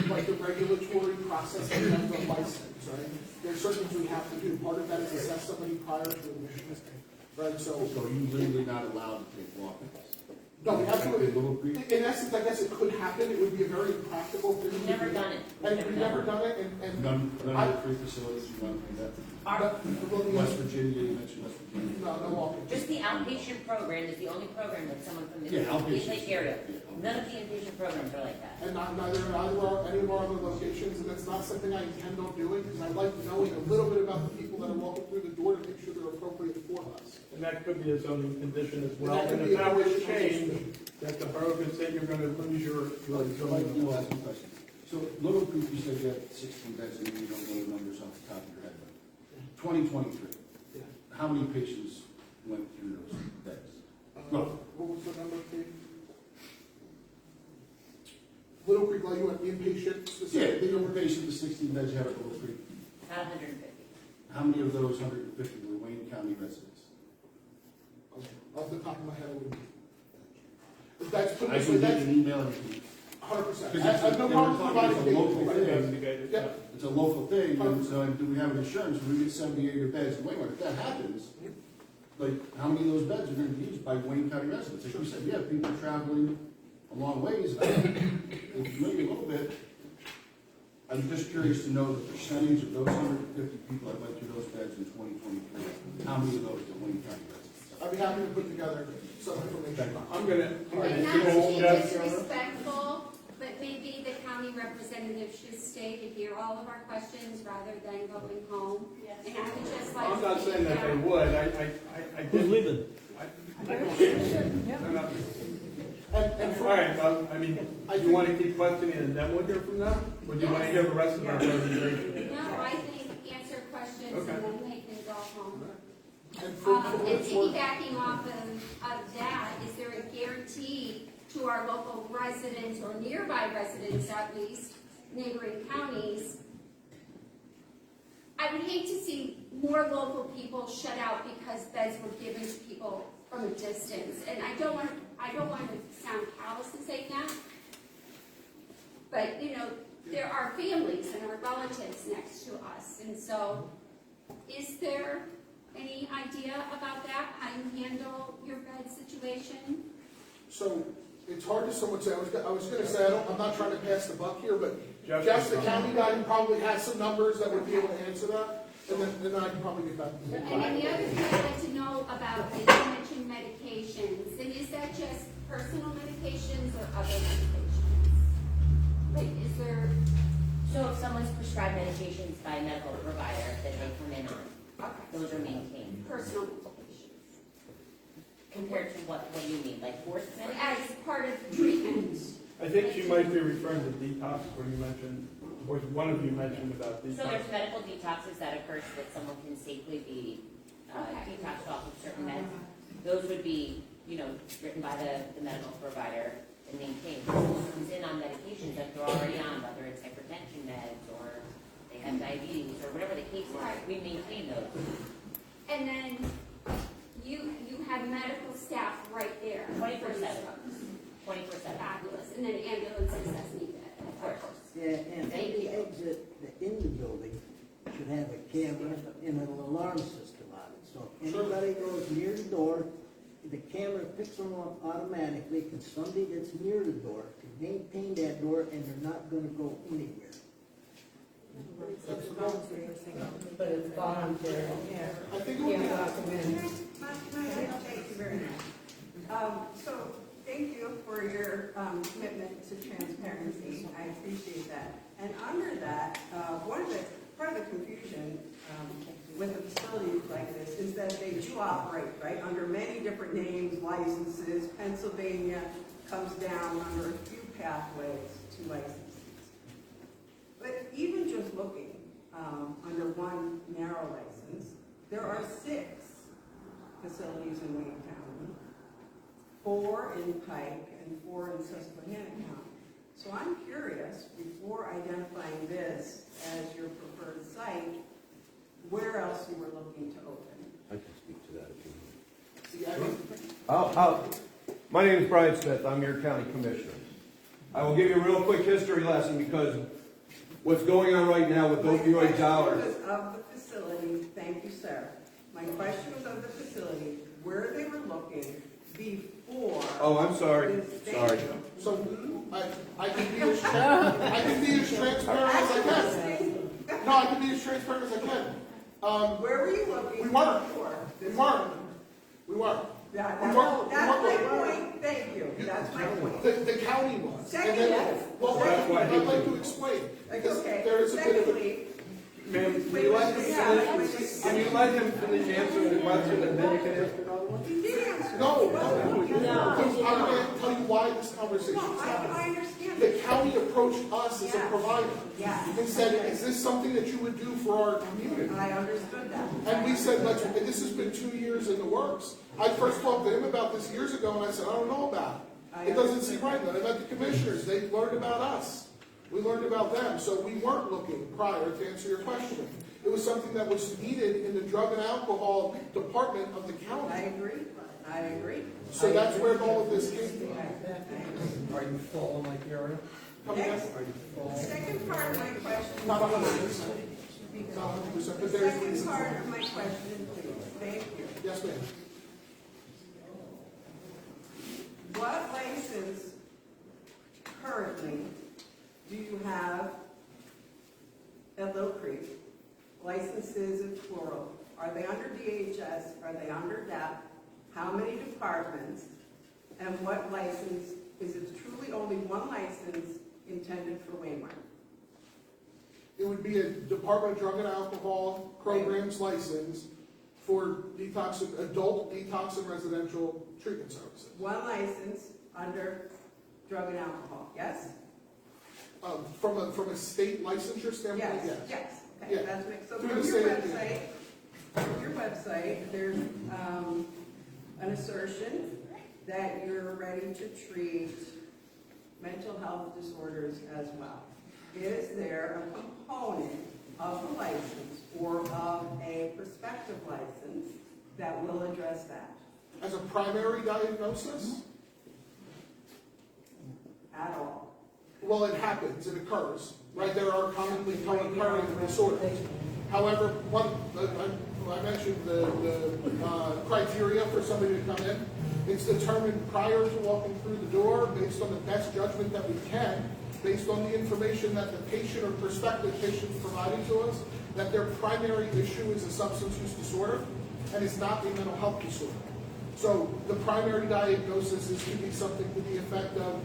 like the regulatory process that we have to license, right? There's certain things we have to do, part of that is assess somebody prior to admission, right, so. So you legally not allowed to take walk-ins? No, we have to, Okay, Little Creek? in essence, I guess it could happen, it would be a very practical thing. We've never done it. And we've never done it, and. None of the three facilities you run from that? West Virginia, you mentioned West Virginia. No walking. Just the outpatient program is the only program that someone from the Yeah, outpatient. take area. None of the inpatient programs are like that. And neither any of our other locations, and that's not something I intend on doing, because I like knowing a little bit about the people that are walking through the door to make sure they're appropriate for us. And that could be a zoning condition as well. That could And be if that a was condition. changed, that the borough could say you're going to lose your Like, zoning. you ask a question. So Little Creek, you said you had 16 beds, and you don't know the numbers off the top of your head. 2023, how many patients went through those beds? No. What was the number, Steve? Little Creek, like you went inpatient Yeah, specifically? the inpatient, the 16 beds you have at Little Creek. About 150. How many of those 150 were Wayne County residents? Off the top of my head, it would be. That's put I this can way, get that's an email and you 100%. Because I have no problem providing it's a local data. thing. Yep. It's a local thing, and so do we have an insurance when we get 78 beds in Waymart? If that happens, like, how many of those beds are gonna be used by Wayne County residents? Like you said, yeah, people traveling a long ways, maybe a little bit. I'm just curious to know the percentage of those 150 people that went through those beds in 2023. How many of those are Wayne County residents? I'd be happy to put together some information. I'm going to. And not to be disrespectful, but maybe the county representative should stay to hear all of our questions rather than going home. And I would just like. I'm not saying that they would. I did. leaving? All right, well, I mean, you want to keep questioning and then we'll hear from them? Or do you want to hear the rest of our presentation? No, I think answer questions and then they can go home. And for And piggybacking off of that, is there a guarantee to our local residents or nearby residents at least, neighboring counties? I would hate to see more local people shut out because beds were given to people from a distance. And I don't want to sound callous in saying that. But, there are families and our relatives next to us. And so, is there any idea about that, how you handle your bed situation? So, it's hard to somewhat say, I was gonna say, I'm not trying to pass the buck here, but Jeff, Jeff's the county guy who probably has some numbers that would be able to answer that, and then I can probably get back to you. And then the other thing I'd like to know about is you mentioned medications, and is that just personal medications or other medications? Like, is there, So if someone's prescribed medications by a medical provider that they come in on, okay, those are maintained. personal medications? Compared to what do you mean, like forced medication? As part of the treatment? I think she might be referring to detox, where you mentioned, or one of you mentioned about So detox. there's medical detoxes that occur so that someone can safely be detoxed off of certain meds. Those would be, written by the medical provider and maintained. If someone comes in on medications that they're already on, whether it's hypertension meds or they have diabetes or whatever the case is, we maintain those. And then you have medical staff right there. 24/7. 24/7. Fabulous, and then ambulances as needed. Of course. Yeah, and any exit in the building should have a camera and an alarm system on it. So if anybody goes near the door, the camera picks them up automatically, because somebody that's near the door can maintain that door, and they're not gonna go anywhere. But it's voluntary, yeah. I think it would be. Thank you very much. So, thank you for your commitment to transparency. I appreciate that. And under that, part of the confusion with a facility like this is that they do operate, right, under many different names, licenses. Pennsylvania comes down under a few pathways to licenses. But even just looking under one narrow license, there are 6 facilities in Wayne County, 4 in Pike and 4 in Susquehanna County. So I'm curious, before identifying this as your preferred site, where else you were looking to open? I can speak to that if you want. My name is Brian Smith. I'm your county commissioner. I will give you a real quick history lesson because what's going on right now with opioid dollars. My question was of the facility, thank you, sir. My question was of the facility, where they were looking before. Oh, I'm sorry. Sorry. So, I can be as transparent as I can. No, I can be as transparent as I can. Where were you looking? We weren't. Before? We weren't. That's We my weren't. point, thank you, that's my point. The county was. Second, And then- yes. Well, I'd like to explain. Because Okay, there is a bit of a. secondly, Ma'am, can you let him finish answering the question and then you can ask another one? he did answer. No. Because I'm going to tell you why this conversation No, is I happening. understand. The county approached us as a Yes. provider. Yes. And said, is this something that you would do for our community? I understood that. And we said, and this has been 2 years in the works. I first talked to him about this years ago, and I said, I don't know about it. It doesn't seem right. Then I met the commissioners. They learned about us. We learned about them. So we weren't looking prior to answer your question. It was something that was needed in the drug and alcohol department of the county. I agree. So that's where all of this came from. Are you falling like you're Next, second part of my question. Not 100%. Not 100%, but there's Second reasons part why. of my question, please. Thank you. Yes, ma'am. What license currently do you have at Little Creek? Licenses in plural. Are they under DHS? Are they under DEP? How many departments? And what license, is it truly only one license intended for Waymart? It would be a Department of Drug and Alcohol Programs license for adult detox and residential treatment services. One license under drug and alcohol, yes? From a state licensure standpoint, yes. Yes, okay, Yeah. that's mixed. So Through from the your state, website, there's an assertion that you're ready to treat mental health disorders as well. Is there a component of the license or of a prospective license that will address that? As a primary diagnosis? At all? Well, it happens, it occurs, right? There are commonly co-occurring disorders. However, I mentioned the criteria for somebody to come in. It's determined prior to walking through the door based on the best judgment that we can, based on the information that the patient or prospective patient is providing to us, that their primary issue is a substance use disorder and it's not a mental health disorder. So the primary diagnosis is to be something to the effect of,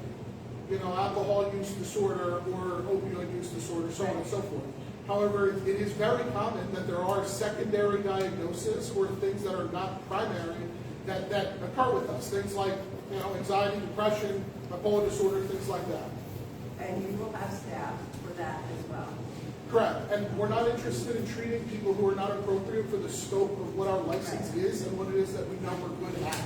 alcohol use disorder or opioid use disorder, so on and so forth. However, it is very common that there are secondary diagnoses or things that are not primary that occur with us. Things like, anxiety, depression, bipolar disorder, things like that. And you will have staff for that as well. Correct. And we're not interested in treating people who are not appropriate for the scope of what our license is and what it is that we know we're good at.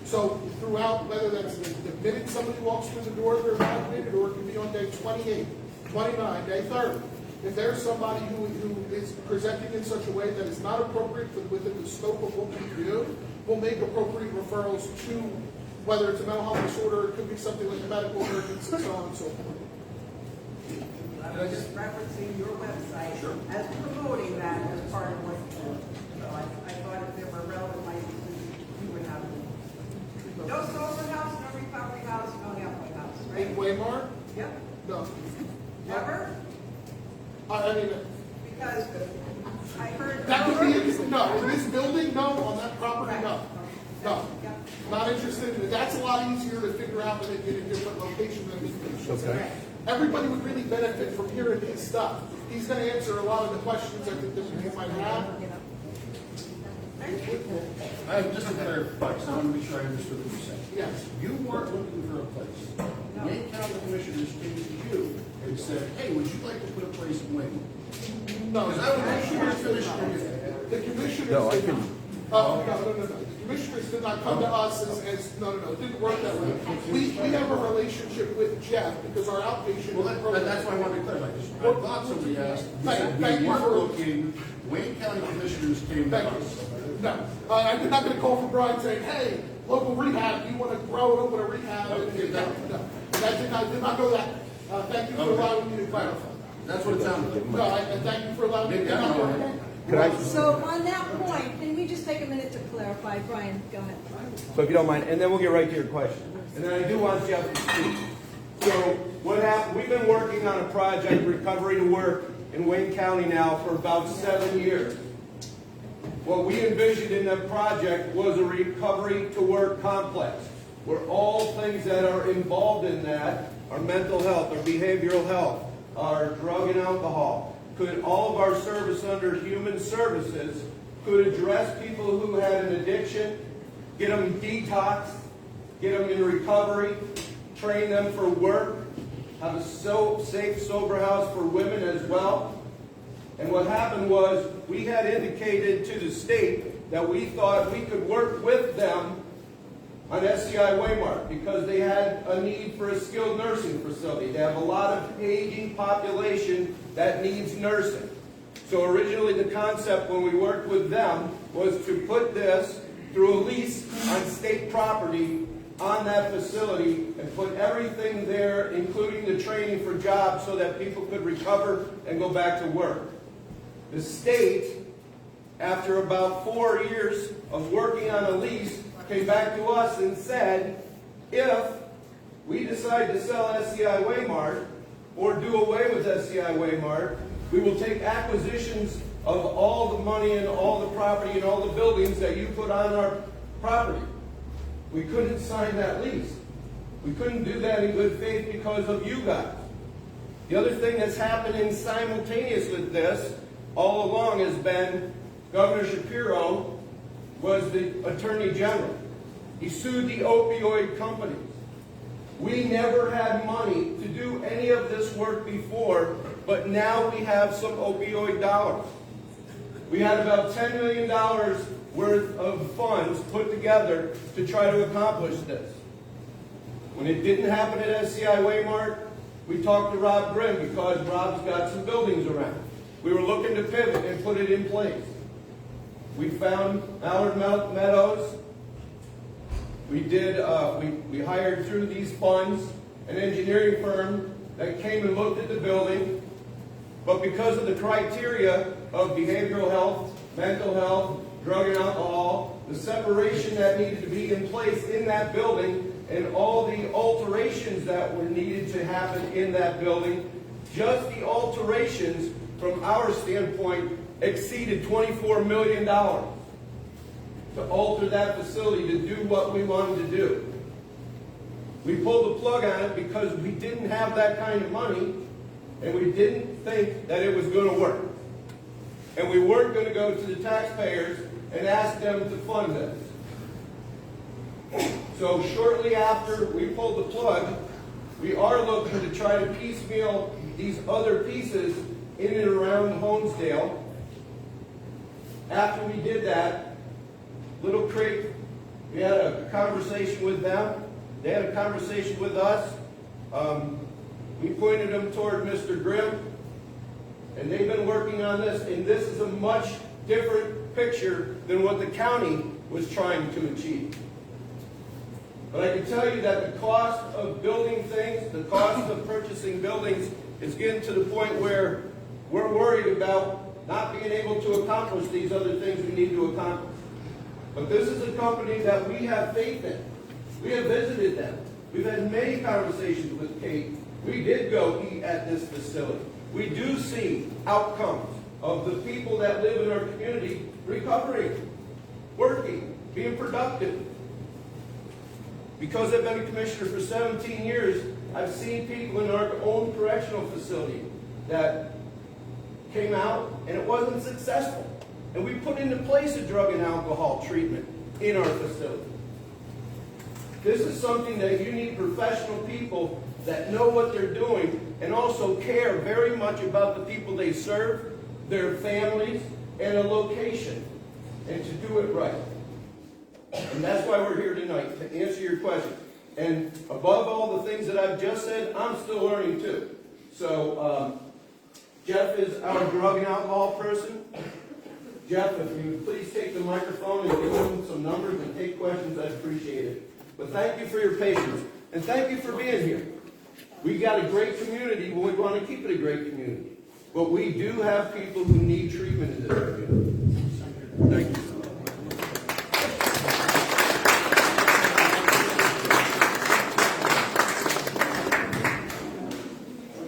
So throughout, whether that's the minute somebody walks through the door, they're evaluated, or it can be on day 28, 29, day 30. If there's somebody who is presenting in such a way that is not appropriate within the scope of what we do, we'll make appropriate referrals to, whether it's a mental health disorder, it could be something like a medical emergency, so on and so forth. I was just referencing your website as promoting that as part of what you do. So I thought if there were relevant licenses, you would have them. No sober house, no recovery house, no halfway house, right? In Waymart? Yep. No. Never? I mean, Because I heard. that could be, no, in this building, no, on that property, no. No, not interested in it. That's a lot easier to figure out than in a different location than these. Okay. Everybody would really benefit from hearing his stuff. He's going to answer a lot of the questions I think that people might have. I have just to clarify, so I want to make sure I understood what you said. Yes. You weren't looking for a place. Wayne County Commissioners came to you and said, hey, would you like to put a place in Wayne? No, Because I would make sure the commissioner did. the commissioners No, I did can- not. No. The commissioners did not come to us as no. It didn't work that way. We have a relationship with Jeff because our outpatient program. That's why I wanted to clarify. Because I thought somebody asked, you said Thank we you weren't for- looking, Wayne County Commissioners came to Thank us. you. No, I'm not going to call for Brian saying, hey, local rehab, you want to grow and open a rehab? No, that did not go that. Thank you for allowing me to clarify. That's what it sounded like. No, I thank you for allowing me to Maybe I'm clarify. Could I, So on that point, can we just take a minute to clarify? Brian, go ahead. so if you don't mind, and then we'll get right to your question. And then I do want Jeff to speak. So what happened, we've been working on a project, Recovery to Work, in Wayne County now for about 7 years. What we envisioned in that project was a recovery to work complex, where all things that are involved in that, our mental health, our behavioral health, our drug and alcohol, could all of our service under human services could address people who had an addiction, get them detox, get them in recovery, train them for work, have a safe, sober house for women as well. And what happened was we had indicated to the state that we thought we could work with them on SCI Waymart because they had a need for a skilled nursing facility. They have a lot of aging population that needs nursing. So originally the concept when we worked with them was to put this through a lease on state property on that facility and put everything there, including the training for jobs, so that people could recover and go back to work. The state, after about 4 years of working on a lease, came back to us and said, if we decide to sell SCI Waymart or do away with SCI Waymart, we will take acquisitions of all the money and all the property and all the buildings that you put on our property. We couldn't sign that lease. We couldn't do that in good faith because of you guys. The other thing that's happening simultaneous with this all along has been Governor Shapiro was the Attorney General. He sued the opioid companies. We never had money to do any of this work before, but now we have some opioid dollars. We had about $10 million worth of funds put together to try to accomplish this. When it didn't happen at SCI Waymart, we talked to Rob Grimm because Rob's got some buildings around. We were looking to pivot and put it in place. We found Mallard Meadows. We hired through these funds an engineering firm that came and looked at the building, but because of the criteria, of behavioral health, mental health, drug and alcohol, the separation that needed to be in place in that building, and all the alterations that were needed to happen in that building. Just the alterations, from our standpoint, exceeded $24 million to alter that facility to do what we wanted to do. We pulled the plug on it because we didn't have that kind of money, and we didn't think that it was going to work. And we weren't going to go to the taxpayers and ask them to fund this. So shortly after we pulled the plug, we are looking to try to piecemeal these other pieces in and around Honesdale. After we did that, Little Creek, we had a conversation with them. They had a conversation with us. We pointed them toward Mr. Grimm, and they've been working on this, and this is a much different picture than what the county was trying to achieve. But I can tell you that the cost of building things, the cost of purchasing buildings is getting to the point where we're worried about not being able to accomplish these other things we need to accomplish. But this is a company that we have faith in. We have visited them. We've had many conversations with Kate. We did go eat at this facility. We do see outcomes of the people that live in our community recovering, working, being productive. Because I've been a commissioner for 17 years, I've seen people in our own correctional facility that came out and it wasn't successful. And we put into place a drug and alcohol treatment in our facility. This is something that you need professional people that know what they're doing and also care very much about the people they serve, their families, and a location, and to do it right. And that's why we're here tonight, to answer your question. And above all the things that I've just said, I'm still learning too. So Jeff is our drug and alcohol person. Jeff, if you would please take the microphone and give them some numbers and take questions, I'd appreciate it. But thank you for your patience, and thank you for being here. We got a great community, but we want to keep it a great community. But we do have people who need treatment in this community. Thank you.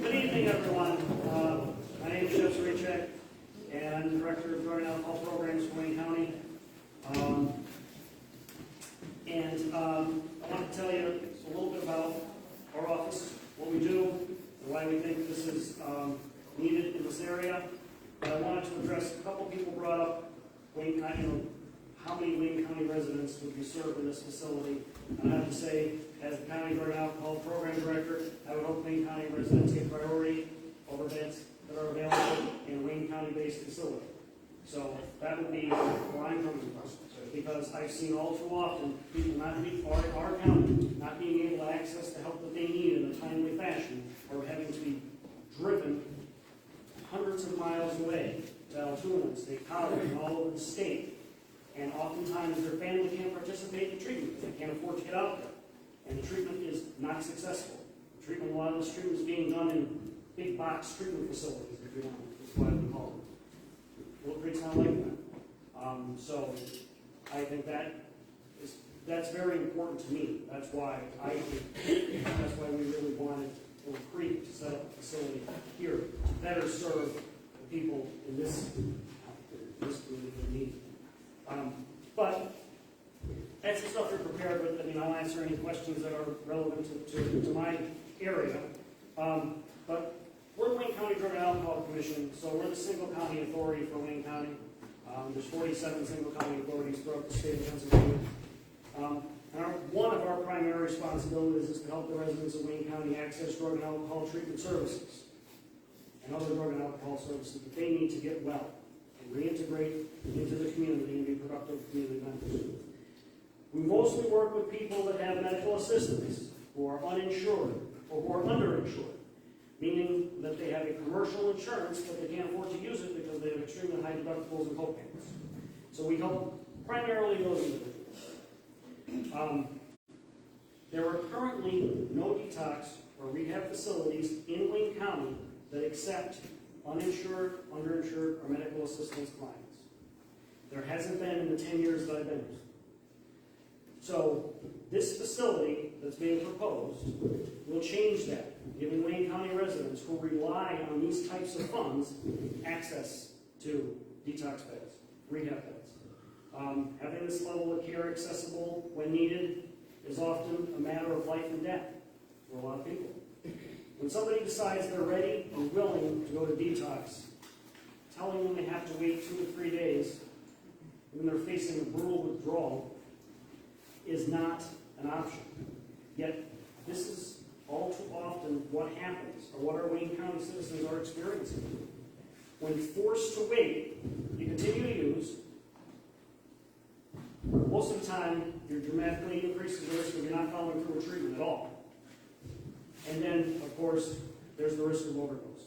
Good evening, everyone. My name is Jeff Zarichek, and I'm the Director of Drug and Alcohol Programs for Wayne County. I want to tell you a little bit about our office, what we do, and why we think this is needed in this area. But I wanted to address, a couple people brought up Wayne County, how many Wayne County residents would be served in this facility. And I have to say, as the County Drug and Alcohol Program Director, I would hope Wayne County residents get priority over beds that are available in a Wayne County-based facility. So that would be where I'm coming from. Because I've seen all too often people not being, or our county, not being able to access the help that they need in a timely fashion, or having to be driven hundreds of miles away to Altoona, State College, and all over the state. And oftentimes their family can't participate in treatment because they can't afford to get out there. And the treatment is not successful. A lot of this treatment is being done in big box treatment facilities, if you want. That's why we call them. Little Creek's not like that. So I think that's very important to me. That's why we really wanted Little Creek to set up a facility here to better serve the people in this community in need. But that's the stuff we're prepared with. I mean, I'll answer any questions that are relevant to my area. But we're the Wayne County Drug and Alcohol Commission, so we're the single county authority for Wayne County. There's 47 single county authorities throughout the state of Pennsylvania. One of our primary responsibilities is to help the residents of Wayne County access drug and alcohol treatment services and other drug and alcohol services that they need to get well and reintegrate into the community and be productive community members. We mostly work with people that have medical assistance who are uninsured or who are underinsured, meaning that they have a commercial insurance but they can't afford to use it because they have extremely high deductibles and co-payments. So we help primarily those individuals. There are currently no detox or rehab facilities in Wayne County that accept uninsured, underinsured, or medical assistance clients. There hasn't been in the 10 years that I've been here. So this facility that's being proposed will change that, giving Wayne County residents who rely on these types of funds access to detox beds, rehab beds. Having this level of care accessible when needed is often a matter of life and death for a lot of people. When somebody decides they're ready and willing to go to detox, telling them they have to wait 2 to 3 days when they're facing a brutal withdrawal is not an option. Yet, this is all too often what happens, or what our Wayne County citizens are experiencing. When forced to wait, you continue to use. Most of the time, you're dramatically increasing the risk of you're not following through with treatment at all. And then, of course, there's the risk of overdose.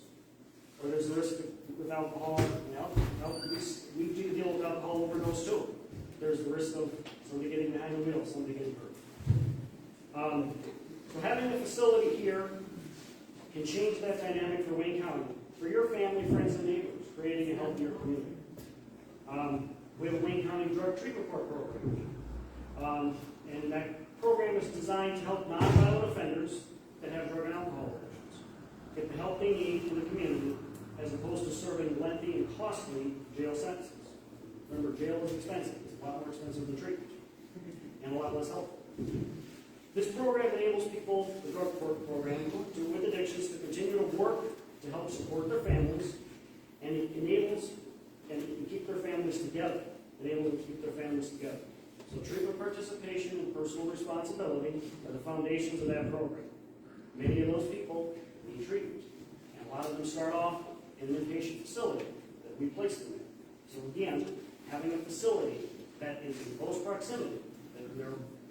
Or there's the risk with alcohol. We deal with alcohol overdose too. There's the risk of somebody getting behind the wheel, somebody getting hurt. So having a facility here can change that dynamic for Wayne County, for your family, friends, and neighbors, creating a healthier community. We have a Wayne County Drug Treatment Court program. And that program is designed to help nonviolent offenders that have drug and alcohol addictions get the help they need in the community, as opposed to serving lengthy and costly jail sentences. Remember, jail is expensive. It's a lot more expensive than treatment, and a lot less helpful. This program enables people, the drug court program, with addictions to continue to work to help support their families, and it enables and keep their families together. Enables them to keep their families together. So treatment participation and personal responsibility are the foundations of that program. Many of those people need treatment, and a lot of them start off in an inpatient facility that we place them in. So again, having a facility that is in close proximity,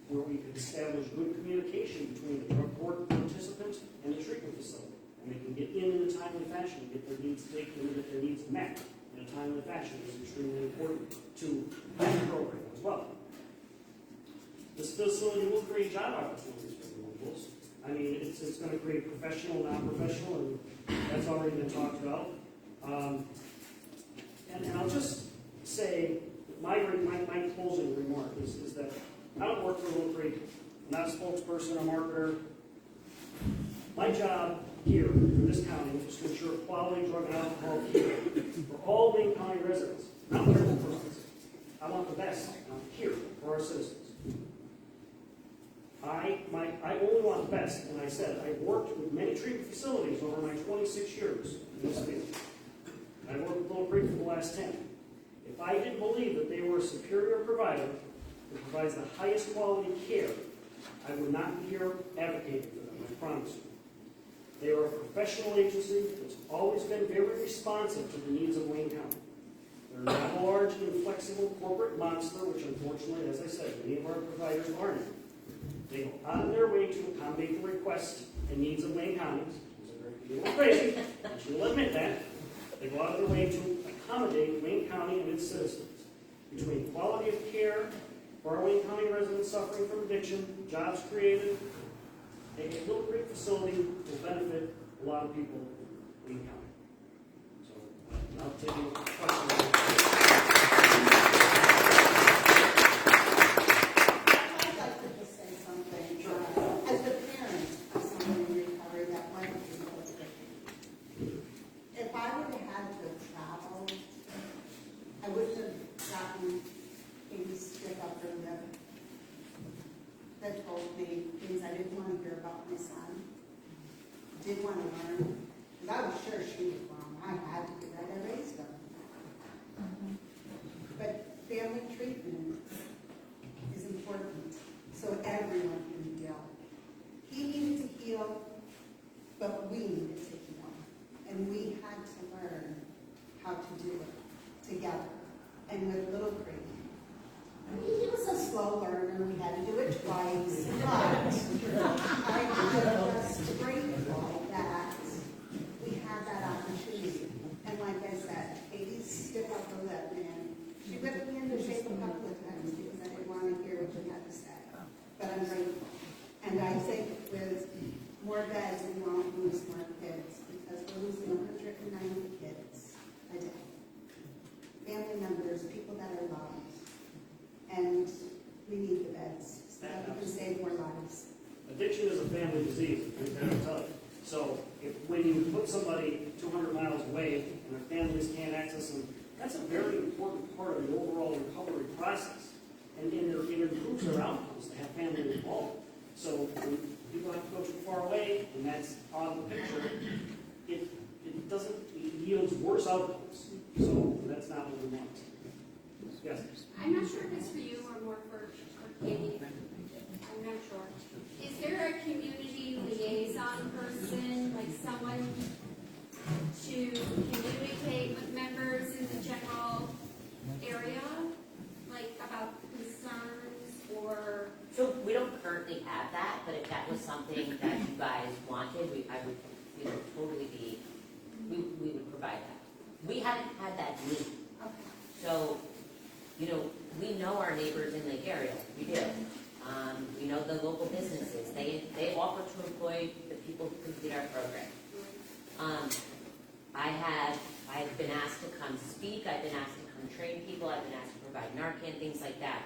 where we can establish good communication between the drug court participants and the treatment facility, and they can get in a timely fashion, get their needs taken, and get their needs met in a timely fashion is extremely important to that program as well. This facility will create job opportunities for individuals. I mean, it's going to create professional, non-professional, and that's already been talked about. And I'll just say, my closing remark is that I don't work for Little Creek. I'm not a spokesperson or marketer. My job here in this county is to ensure quality drug and alcohol care for all Wayne County residents, not local persons. I want the best here for our citizens. I only want the best, and I said I've worked with many treatment facilities over my 26 years in this field. I've worked with Little Creek for the last 10. If I didn't believe that they were a superior provider that provides the highest quality care, I would not be here advocating for them, I promise you. They are a professional agency that's always been very responsive to the needs of Wayne County. They're not a large, inflexible corporate monster, which unfortunately, as I said, many of our providers aren't. They go out of their way to accommodate the requests and needs of Wayne County. It's a little crazy, but you'll admit that. They go out of their way to accommodate Wayne County and its citizens. Between quality of care for our Wayne County residents suffering from addiction, jobs created, a Little Creek facility will benefit a lot of people in Wayne County. So I'll take any questions. I'd like to just say something. As the parent of someone in recovery that might be addicted, if I would have had to travel, I wouldn't have gotten things stick up their lip that told me things I didn't want to hear about my son. Did want to learn, because I was sure she was wrong. I had to do that. I raised him. But family treatment is important so everyone can heal. He needed to heal, but we needed to heal. And we had to learn how to do it together. And with Little Creek, he was a slow learner. We had to do it twice. But I'm just grateful that we had that opportunity. And like I said, Katie's stiff upper lip, man. She whipped me into shape a couple of times because I didn't want to hear what she had to say. But I'm grateful. And I think with more beds, we won't lose more kids because we're losing 190 kids We need the beds, so that we can save more lives. Addiction is a family disease, I can tell you. So when you put somebody 200 miles away and their families can't access them, that's a very important part of the overall recovery process. And it improves their outcomes to have family involved. So when people have to go too far away, and that's out of the picture, it yields worse outcomes. So that's not what we want. Yes? I'm not sure if it's for you or more for Katie. I'm not sure. Is there a community liaison person, like someone to communicate with members in the general area, like about concerns or? So we don't currently have that, but if that was something that you guys wanted, we would totally be, we would provide that. We haven't had that need. Okay. So, we know our neighbors in the area, we do. We know the local businesses, they offer to employ the people who complete our program. I've been asked to come speak, I've been asked to come train people, I've been asked to provide Narcan, things like that.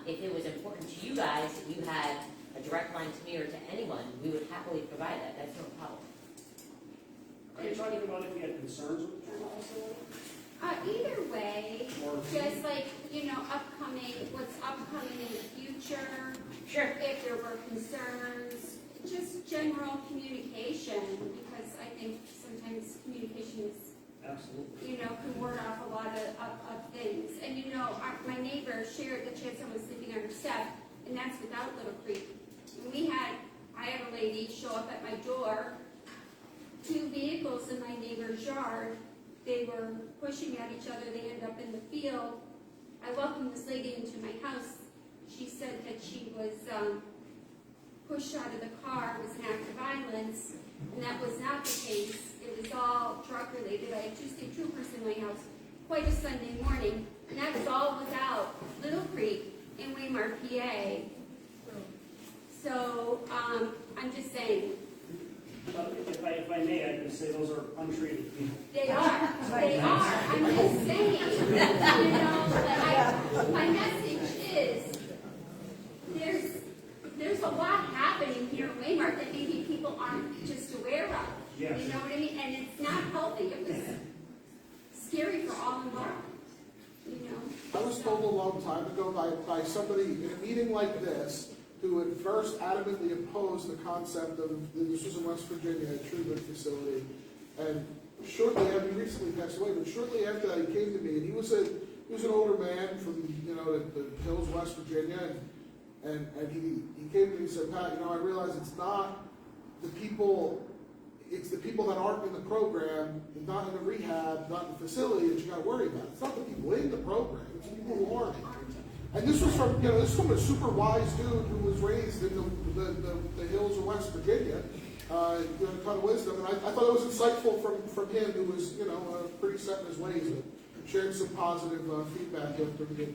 If it was important to you guys, if you had a direct line to me or to anyone, we would happily provide that, that's no problem. Are you talking about if you had concerns with the treatment facility? Either way, just like, what's upcoming in the future. Sure. If there were concerns, just general communication, because I think sometimes communication is, Absolutely. can ward off a lot of things. And my neighbor shared that she had someone sleeping on her step, and that's without Little Creek. And I had a lady show up at my door, 2 vehicles in my neighbor's yard. They were pushing at each other. They ended up in the field. I welcomed this lady into my house. She said that she was pushed out of the car. It was an act of violence, and that was not the case. It was all drug-related. I had 2 state troopers in my house quite a Sunday morning, and that was all without Little Creek in Waymar, PA. So I'm just saying. If I may, I can say those are untreated people. They are. They are. I'm just saying. My message is there's a lot happening here in Waymar that maybe people aren't just aware of. Yes. You know what I mean? And it's not healthy. It was scary for all involved. I was told a long time ago by somebody in a meeting like this, who had first adamantly opposed the concept of, this was in West Virginia, a treatment facility, and shortly after, he recently passed away, but shortly after that he came to me, and he was an older man from, the hills, West Virginia, and he came to me and said, Pat, I realize it's not the people, it's the people that aren't in the program, not in the rehab, not in the facility that you got to worry about. It's not the people in the program, it's the people who aren't. And this was from, a super wise dude who was raised in the hills of West Virginia, a ton of wisdom. And I thought it was insightful from him, who was, pretty set in his ways, and shared some positive feedback after we had,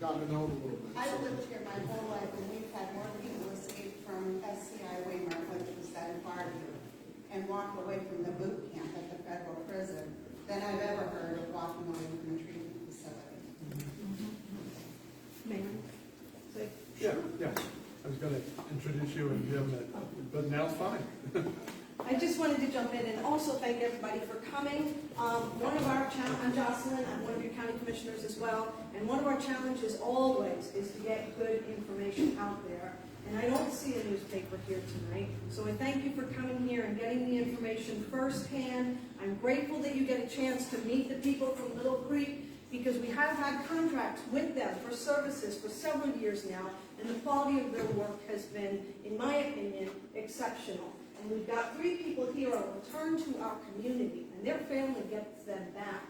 gotten to know him a little bit. I've lived here my whole life, and we've had more people escape from SCI Waymar, which was that environment, and walk away from the boot camp at the federal prison than I've ever heard of walking away from a treatment facility. Yeah. I was going to introduce you and Jim, but now it's fine. I just wanted to jump in and also thank everybody for coming. One of our I'm Jocelyn, I'm one of your county commissioners as well, and one of our challenges always is to get good information out there. And I don't see a newspaper here tonight, so I thank you for coming here and getting the information firsthand. I'm grateful that you get a chance to meet the people from Little Creek, because we have had contracts with them for services for several years now, and the quality of their work has been, in my opinion, exceptional. And we've got 3 people here who return to our community, and their family gets them back.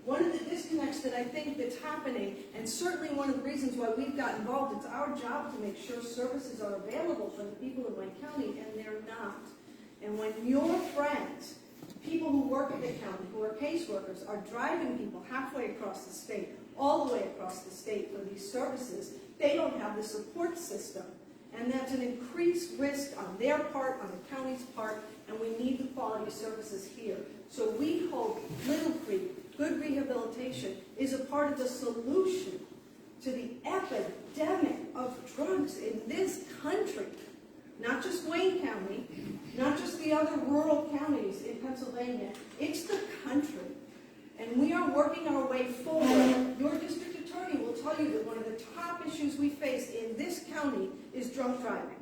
One of the disconnects that I think that's happening, and certainly one of the reasons why we've got involved, it's our job to make sure services are available for the people in my county, and they're not. And when your friends, people who work at the county, who are caseworkers, are driving people halfway across the state, all the way across the state for these services, they don't have the support system. And that's an increased risk on their part, on the county's part, and we need the quality services here. So we hope Little Creek, good rehabilitation, is a part of the solution to the epidemic of drugs in this country, not just Wayne County, not just the other rural counties in Pennsylvania, it's the country. And we are working our way forward. Your district attorney will tell you that one of the top issues we face in this county is drunk driving.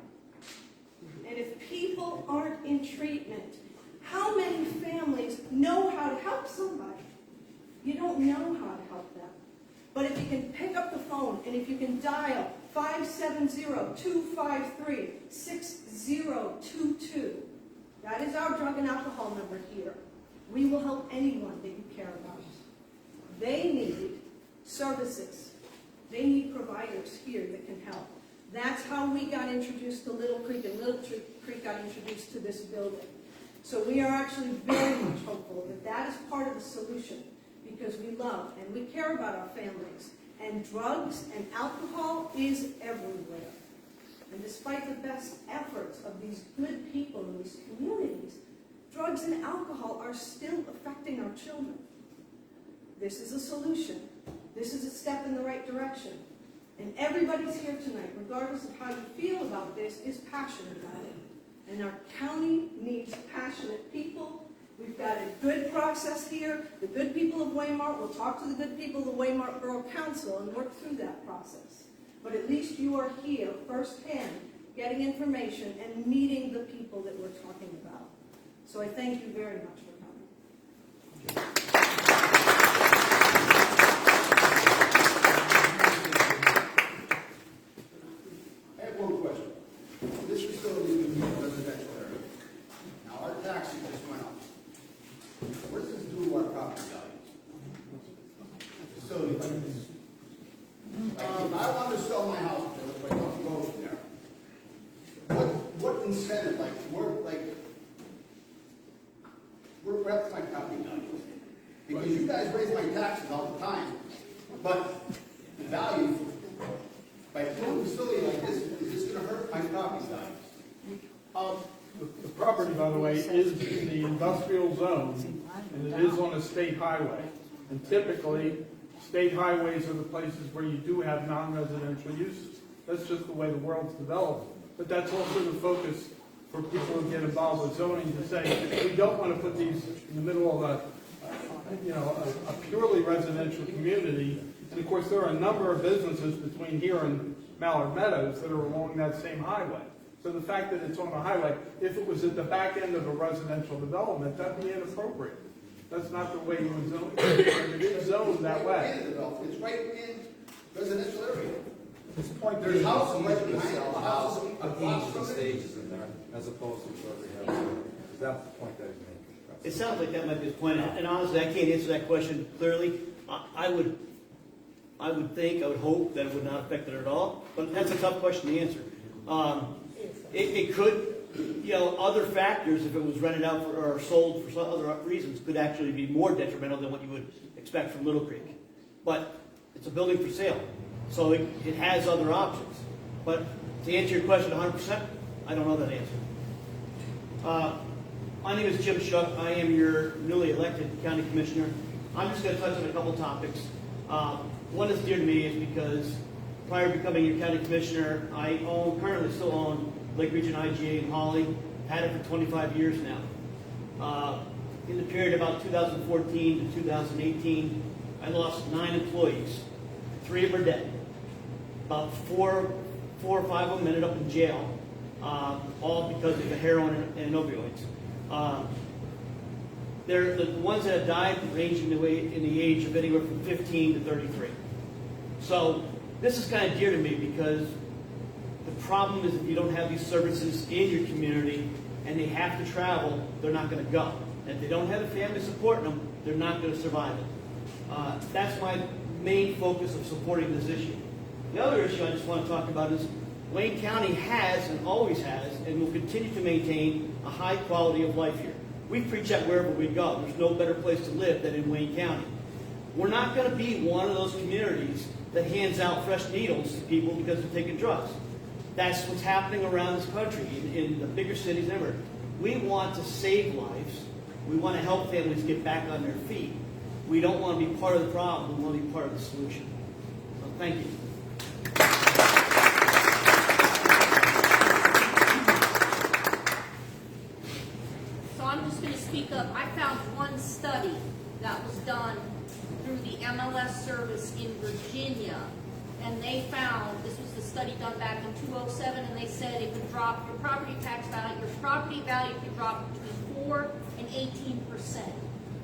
And if people aren't in treatment, how many families know how to help somebody? You don't know how to help them. But if you can pick up the phone and if you can dial 570-253-6022, that is our drug and alcohol number here. We will help anyone that you care about. They need services. They need providers here that can help. That's how we got introduced to Little Creek, and Little Creek got introduced to this building. So we are actually very much hopeful that that is part of the solution, because we love and we care about our families. And drugs and alcohol is everywhere. And despite the best efforts of these good people in these communities, drugs and alcohol are still affecting our children. This is a solution. This is a step in the right direction. And everybody's here tonight, regardless of how you feel about this, is passionate about it. And our county needs passionate people. We've got a good process here. The good people of Waymart will talk to the good people of the Waymart Borough Council and work through that process. But at least you are here firsthand, getting information and meeting the people that we're talking about. So I thank you very much for coming. I have one question. This facility is in a residential area. Now, our taxes just went up. What does this do to our property values? Facility like this. I want to sell my house, but I don't go there. What incentive, we're up to my property values. Because you guys raise my taxes all the time, but the value, by putting a facility like this, is this going to hurt my property values? The property, by the way, is in the industrial zone, and it is on a state highway. And typically, state highways are the places where you do have non-residential uses. That's just the way the world's developed. But that's also the focus for people who get involved with zoning, to say, we don't want to put these in the middle of a purely residential community. And of course, there are a number of businesses between here and Mallard Meadows that are along that same highway. So the fact that it's on a highway, if it was at the back end of a residential development, that'd be inappropriate. That's not the way you would zone it. It is zoned that way. It's right in residential area. His point There's being, houses he right needs to behind sell it. a house Houses of across each of the from it. stages in there, as opposed to what we have. Is that the point that he's making? It sounds like that might be his point, and honestly, I can't answer that question clearly. I would hope that it would not affect it at all, but that's a tough question to answer. It could, other factors, if it was rented out or sold for some other reasons, could actually be more detrimental than what you would expect from Little Creek. But it's a building for sale, so it has other options. But to answer your question 100%, I don't know that answer. My name is Jim Shuck. I am your newly elected county commissioner. I'm just going to touch on a couple topics. One that's dear to me is because prior to becoming your county commissioner, I currently still own Lake Region IGA in Holly. Had it for 25 years now. In the period about 2014 to 2018, I lost 9 employees. 3 of them are dead. About four or five of them ended up in jail, all because of the heroin and opioids. They're the ones that have died ranging in the age of anywhere from 15 to 33. So this is kind of dear to me because the problem is if you don't have these services in your community and they have to travel, they're not going to go. And if they don't have a family supporting them, they're not going to survive it. That's my main focus of supporting this issue. The other issue I just want to talk about is Wayne County has and always has and will continue to maintain a high quality of life here. We preach that wherever we go. There's no better place to live than in Wayne County. We're not going to be one of those communities that hands out fresh needles to people because they're taking drugs. That's what's happening around this country, in the bigger cities than ever. We want to save lives. We want to help families get back on their feet. We don't want to be part of the problem. We want to be part of the solution. So thank you. service in Virginia, and they found, this was the study done back in 2007, and they said it would drop your property tax value, your property value could drop between 4 and 18%.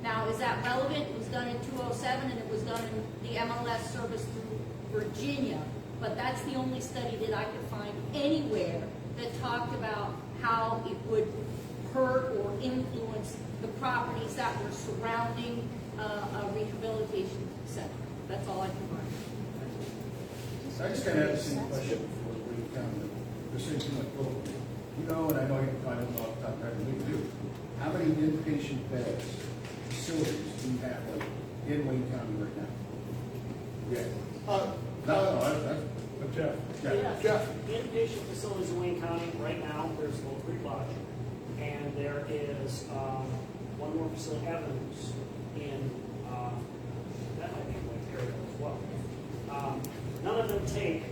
Now, is that relevant? It was done in 2007, and it was done in the MLS service through Virginia. But that's the only study that I could find anywhere that talked about how it would hurt or influence the properties that were surrounding a rehabilitation center. That's all I can find. I just kind of had the same question for Wayne County. They're saying too much local. You know, and I know you can find it off the top of your head, and we do. How many inpatient beds, facilities do you have like, in Wayne County right now? Yeah. Jeff. Jeff. Inpatient facilities in Wayne County, right now, there's Little Creek Lodge, and there is one more facility, Evans, in, that might be in Wayne area as well. None of them take,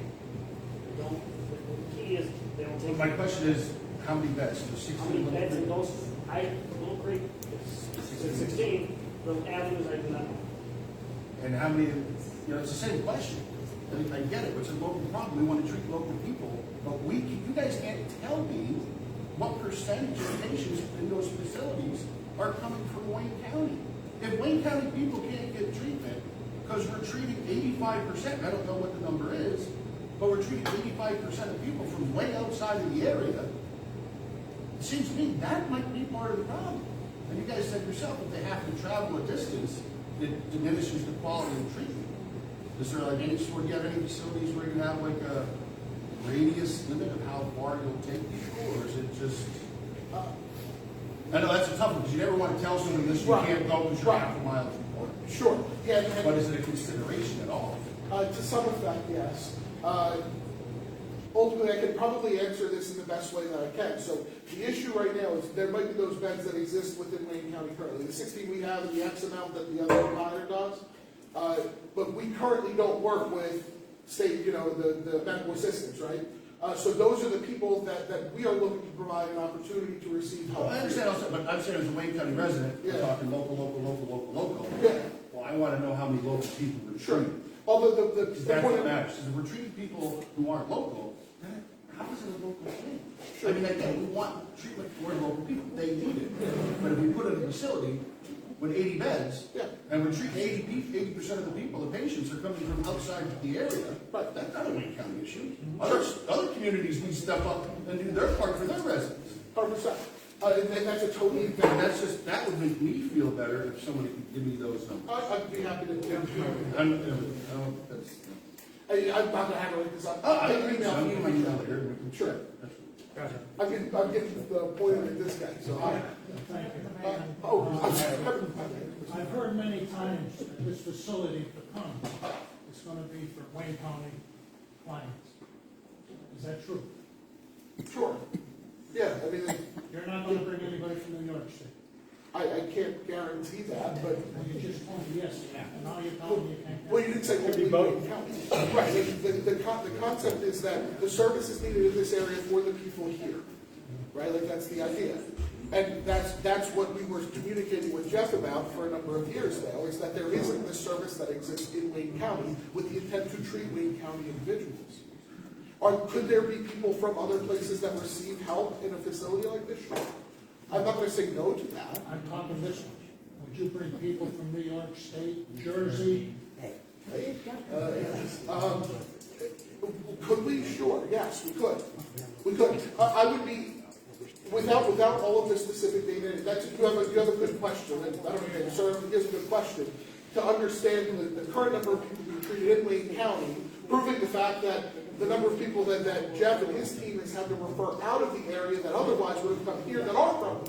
the key is, they don't take. My question is, how many beds? There's 16 How many Little beds Creek? in those, Little Creek is 16, Little Avenues, I do not know. And how many, it's the same question. I get it, it's a local problem, we want to treat local people, but you guys can't tell me what percentage of patients in those facilities are coming from Wayne County. If Wayne County people can't get treatment, because we're treating 85%, I don't know what the number is, but we're treating 85% of people from way outside of the area, it seems to me that might be part of the problem. And you guys said yourself, if they have to travel a distance, it diminishes the quality of treatment. Is there like any sort, do you have any facilities where you have like a radius limit of how far you'll take people, or is it just? I know that's a tough one because you never want to tell someone this you can't go because you're half a mile from port. Sure. Yeah. But is it a consideration at all? To some effect, yes. Ultimately, I can probably answer this in the best way that I can. So the issue right now is there might be those beds that exist within Wayne County currently. The 16 we have and the X amount that the other provider does. But we currently don't work with state, the medical assistants, right? So those are the people that we are looking to provide an opportunity to receive help. Well, I understand also, but I'm saying as a Wayne County resident, we're talking local. Yeah. Well, I want to know how many local people we're Sure. treating. Although That's what matters. Because if we're treating people who aren't local, then how is it a local thing? Sure. I mean, again, we want treatment for local people. They need it. But if we put it in a facility with 80 beds, and we're treating 80% of the people, the patients are coming from outside the area, but that's not a Wayne County issue. Other communities need to step up and do their part for their residents. 100%. And that's a totally fair. And that would make me feel better if somebody could give me those numbers. I'd be happy to do that. I'm not going to have it like this. I agree. I'll give my email here. Sure. I'm getting the point at this guy. So Thank you. I've heard many times that this facility to come is going to be for Wayne County clients. Is that true? Sure. Yeah, I mean, you're not going to bring anybody from New York State. I can't guarantee that, but you just told me yes. And now you're telling me you can't. Well, you didn't say only Wayne County. Right. The concept is that the service is needed in this area for the people here. Right? Like that's the idea. And that's what we were communicating with Jeff about for a number of years now, is that there isn't this service that exists in Wayne County with the intent to treat Wayne County individuals. Could there be people from other places that receive help in a facility like this? Sure. I'm not going to say no to that. I'm talking this one. Would you bring people from New York State, Jersey? Could we? Sure. Yes, we could. We could. I would be, without all of the specific data, you have a good question. I don't know, sir, it is a good question. To understand the current number of people being treated in Wayne County, proving the fact that the number of people that Jeff and his team has had to refer out of the area that otherwise would have come here that are from.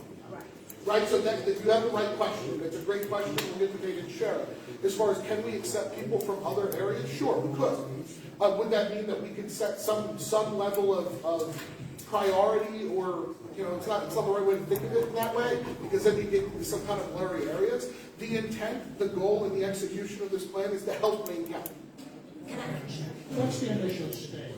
Right, so that you have the right question. It's a great question. We'll get the data and share it. As far as can we accept people from other areas? Sure, we could. Would that mean that we can set some level of priority, or it's not the right way to think of it in that way, because then you get some kind of blurry areas. The intent, the goal, and the execution of this plan is to help Wayne County. What's the initial stay?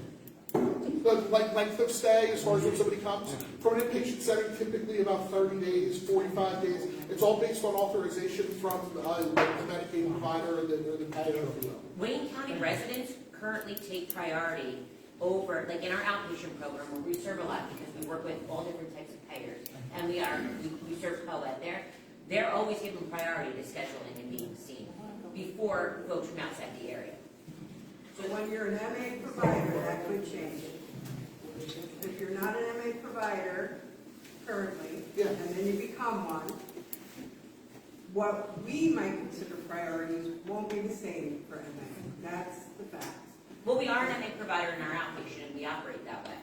like length of stay, as far as when somebody comes. From an inpatient setting, typically about 30 days, 45 days. It's all based on authorization from the Medicaid provider or the payer. Wayne County residents currently take priority over, like in our outpatient program, where we serve a lot because we work with all different types of payers, and we serve co-ed there. They're always given priority to scheduling and being seen before folks from outside the area. So when you're an MA provider, that could change. If you're not an MA provider currently, and then you become one, what we might consider priorities won't be the same for MA. That's the fact. Well, we are an MA provider in our outpatient, and we operate that way.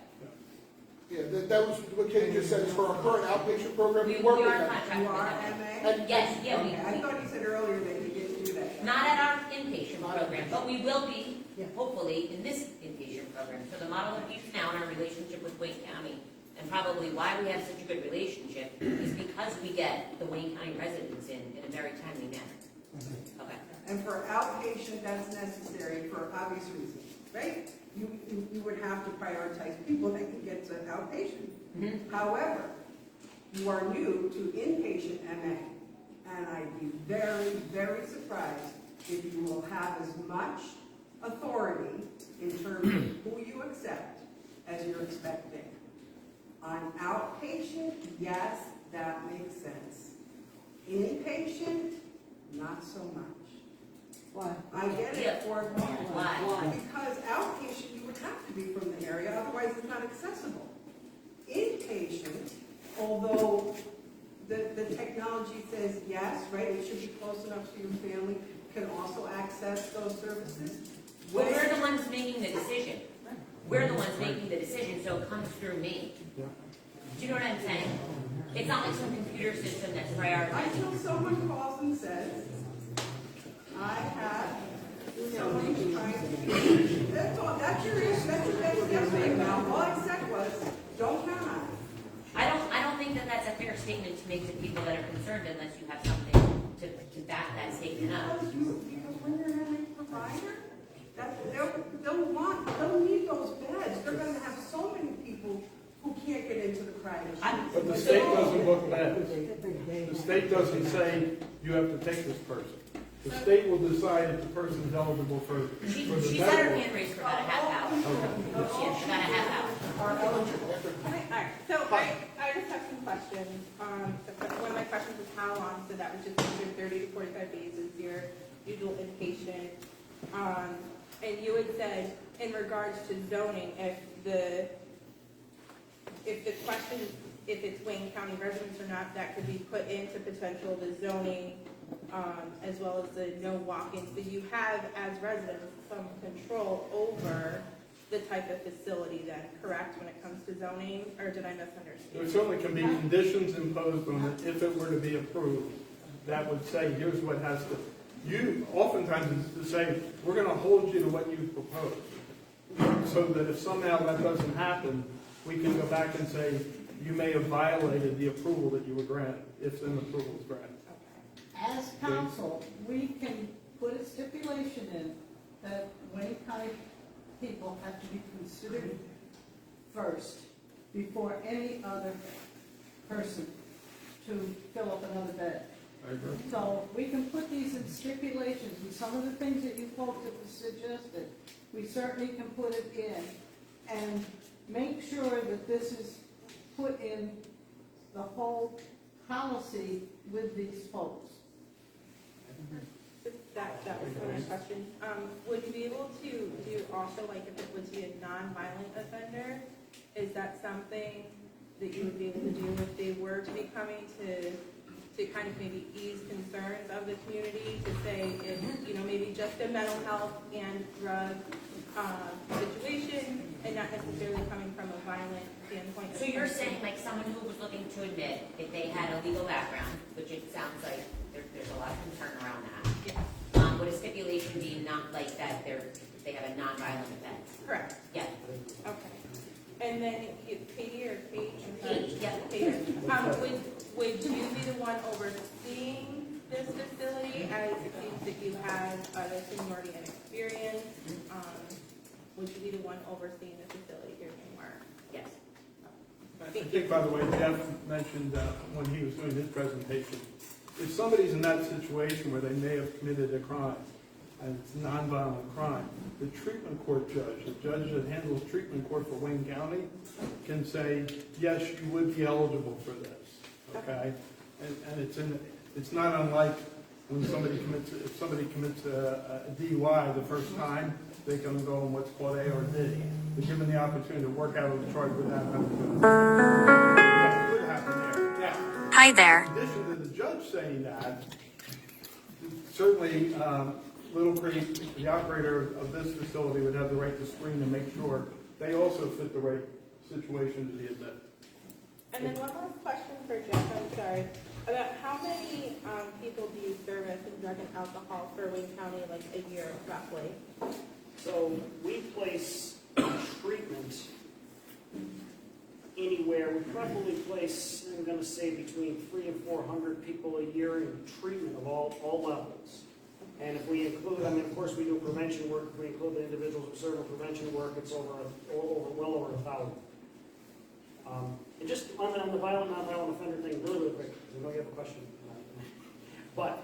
Yeah, that was what Katie just said, is for our current outpatient program, we work We with are them. contracted You are with them. MA? Yes, yeah, Okay, I thought you said earlier that you didn't do that. Not at our inpatient program, but we will be, hopefully, in this inpatient program. So the model of use now in our relationship with Wayne County, and probably why we have such a good relationship, is because we get the Wayne County residents in a very timely manner. Okay. And for outpatient, that's necessary for obvious reasons, right? You would have to prioritize people that can get to outpatient. However, you are new to inpatient MA, and I'd be very, very surprised if you will have as much authority in terms of who you accept as you're expecting. On outpatient, yes, that makes sense. Inpatient, not so much. Why? I get it for Why? because outpatient, you would have to be from the area, otherwise it's not accessible. Inpatient, although the technology says yes, right, it should be close enough to your family, can also access those services. Well, we're the ones making the decision. We're the ones making the decision, so it comes through me. Do you know what I'm saying? It's not like some computer system that's prioritizing. Until someone calls and says, I have someone who's trying to, that's all, that's your best guess right now. All I said was, don't count on it. I don't think that that's a fair statement to make to people that are concerned unless you have something to back that statement up. Because when you're an MA provider, they'll need those beds. They're gonna have so many people who can't get into the private. But the state doesn't book beds. The state doesn't say you have to take this person. The state will decide if the person is eligible for the She's had her hand raised for about a half hour. Yeah, she's about a half hour. All right, so I just have some questions. One of my questions is how long, so that was just 30 to 45 days is your usual inpatient. And you had said in regards to zoning, if the question, if it's Wayne County residents or not, that could be put into potential the zoning, as well as the no walk-in. So you have, as residents, some control over the type of facility then, correct, when it comes to zoning, or did I misunderstand? There certainly can be conditions imposed on it if it were to be approved. That would say, here's what has to, you, oftentimes it's to say, we're gonna hold you to what you proposed. So that if somehow that doesn't happen, we can go back and say, you may have violated the approval that you were granted, if an approval is granted. As council, we can put a stipulation in that Wayne County people have to be considered first before any other person to fill up another bed. I agree. So we can put these in stipulations, and some of the things that you folks have suggested, we certainly can put it in and make sure that this is put in the whole policy with these folks. That was my question. Would you be able to do also, like, if it was be a non-violent offender, is that something that you would be able to do if they were to be coming to kind of maybe ease concerns of the community, to say, if, you know, maybe just a mental health and drug situation, and not necessarily coming from a violent standpoint? So you're saying like someone who was looking to admit if they had a legal background, which it sounds like there's a lot of concern around that. Yeah. Would a stipulation be not like that they have a non-violent offense? Correct. Yeah. Okay. And then Katie or Kate? Kate, yeah. Kate. Would you be the one overseeing this facility, as it seems that you have other seniority and experience? Would you be the one overseeing the facility here? I think, by the way, Jeff mentioned when he was doing his presentation, if somebody's in that situation where they may have committed a crime, and it's a nonviolent crime, the treatment court judge, the judge that handles treatment court for Wayne County, can say, yes, you would be eligible for this, okay? And it's not unlike when if somebody commits a DUI the first time, they can go on what's called ARD. They're given the opportunity to work out a charge without having to. That could happen there. Now, Hi there. in addition to the judge saying that, certainly Little Creek, the operator of this facility, would have the right to screen and make sure they also fit the right situation to be admitted. And then one last question for Jeff, I'm sorry. About how many people do you service in drug and alcohol for Wayne County, like a year roughly? So we place treatment anywhere, we probably place, I'm gonna say between 300 and 400 people a year in treatment of all levels. And if we include, I mean, of course, we do prevention work, if we include the individuals who serve in prevention work, it's well over 1,000. And just on the violent, non-violent offender thing, really quick, because I know you have a question. But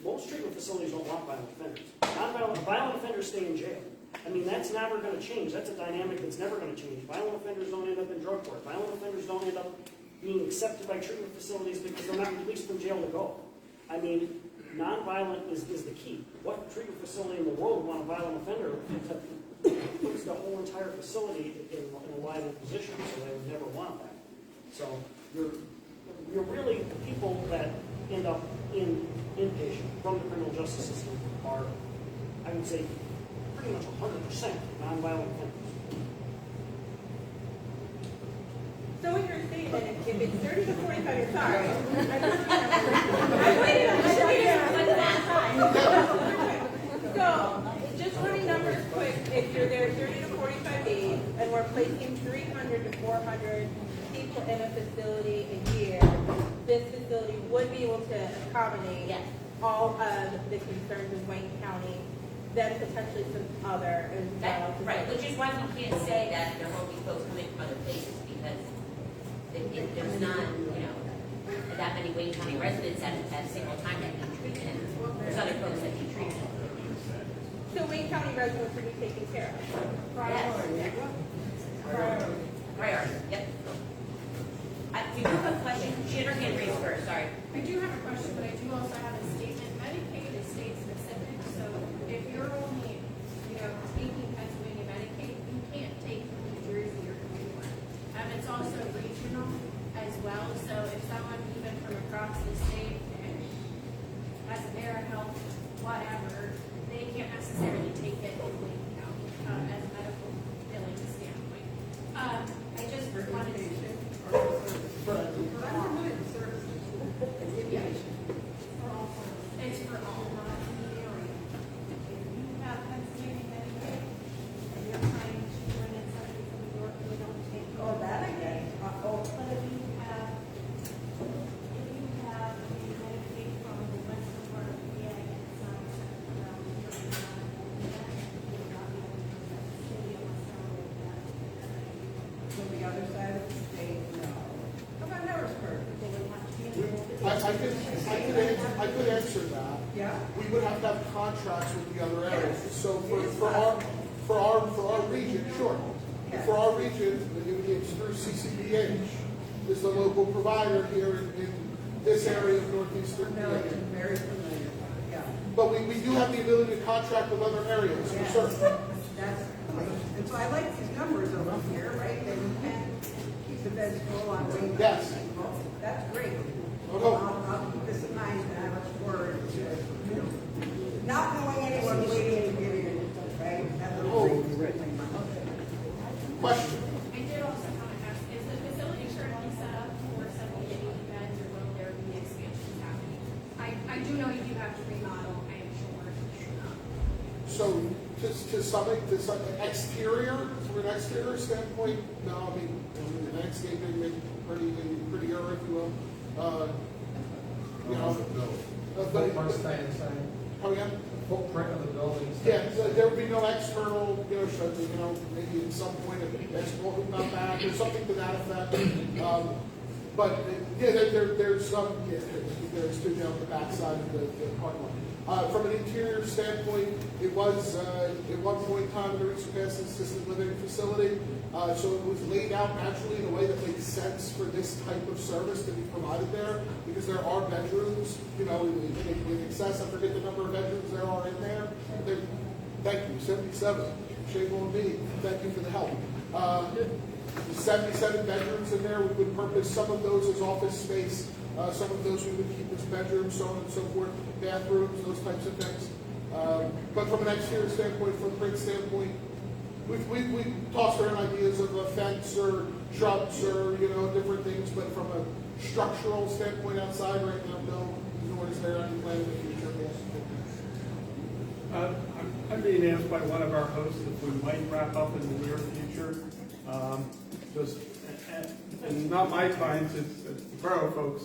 most treatment facilities don't want violent offenders. Violent offenders stay in jail. I mean, that's never going to change. That's a dynamic that's never going to change. Violent offenders don't end up in drug court. Violent offenders don't end up being accepted by treatment facilities because they're not released from jail to go. I mean, non-violent is the key. What treatment facility in the world would want a violent offender to puts the whole entire facility in a liable position, so they would never want that. So you're really people that end up in inpatient from the criminal justice system are, I would say, pretty much 100% non-violent offenders. So what you're saying that if it's 30 to 45 years, sorry. I waited on So, just running numbers quick, if you're there 30 to 45 days, and we're placing 300 to 400 people in a facility a year, this facility would be able to accommodate all of the concerns of Wayne County, then potentially some other as well. Right, which is why we can't say that there won't be folks coming from other places, because if there's not, that many Wayne County residents at a single time that need treatment, there's other folks that need treatment. So Wayne County residents would be taken care of? Priority, yep. We do have a question. She had her hand raised first, sorry. I do have a question, but I do also have a statement. Medicaid is state specific, so if you're only, taking Pennsylvania Medicaid, you can't take from New Jersey or New York. It's also regional as well, so if someone even from across the state has AmeriHealth, whatever, they can't necessarily take it in Wayne County as a medical billing standpoint. I just wanted to. It's for all not in the area. If you have Pennsylvania Medicaid and you're trying to run in something from New York, we don't take. Oh, that I get. But if you have a Medicaid from the western part of PA and it's not accepted around here, you'll not be able to get that city unless they're aware of that. So the other side of the state, no. How about Harrisburg? They would have to be able to. I could answer that. Yeah. We would have to have contracts with the other areas. So for our region, sure. For our region, it's through CCBH, is the local provider here in this area of northeastern PA. Very familiar, yeah. But we do have the ability to contract with other areas, for certain. That's great. And so I like these numbers over here, right? That you can keep the beds full on Wayne County. Yes. That's great. Okay. I'll keep this in mind and I look forward to, not knowing anyone waiting to get in, right? That little thing. Question? I did also want to ask, is the facility currently set up for 70 to 80 beds, or will there be expansions happening? I do know you do have to remodel, I am sure. So to some exterior, from an exterior standpoint, no, I mean, the landscaping may be prettier, if you will. Footprint staying the same. Oh, yeah? footprint of the building. Yeah, so there would be no external, maybe at some point a basketball hoop out back or something to that effect. But yeah, there's some, there's two down the backside of the parking lot. From an interior standpoint, it was at one point in time in the recent past an assisted living facility. So it was laid out naturally in a way that makes sense for this type of service to be provided there, because there are bedrooms, in excess, I forget the number of bedrooms there are in there. Thank you, 77. Shame on me. Thank you for the help. 77 bedrooms in there. We would purpose some of those as office space. Some of those we would keep as bedrooms, so on and so forth, bathrooms, those types of things. But from an exterior standpoint, footprint standpoint, we tossed around ideas of a fence or shrubs or different things, but from a structural standpoint outside right now, no, nor is there any plan in the future. I'm being asked by one of our hosts if we might wrap up in the near future. And not my clients, it's the borough folks.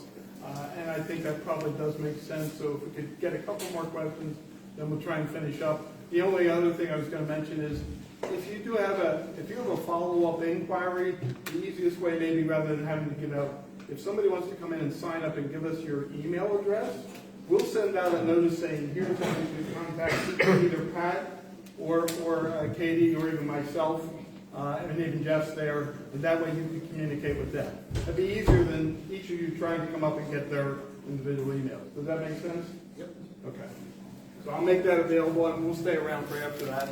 And I think that probably does make sense. So if we could get a couple more questions, then we'll try and finish up. The only other thing I was going to mention is, if you have a follow-up inquiry, the easiest way maybe rather than having to give out, if somebody wants to come in and sign up and give us your email address, we'll send out a notice saying, here's how you can contact either Pat or Katie or even myself, and even Jeff's there, and that way you can communicate with them. It'd be easier than each of you trying to come up and get their individual emails. Does that make sense? Yep. Okay. So I'll make that available, and we'll stay around for after that.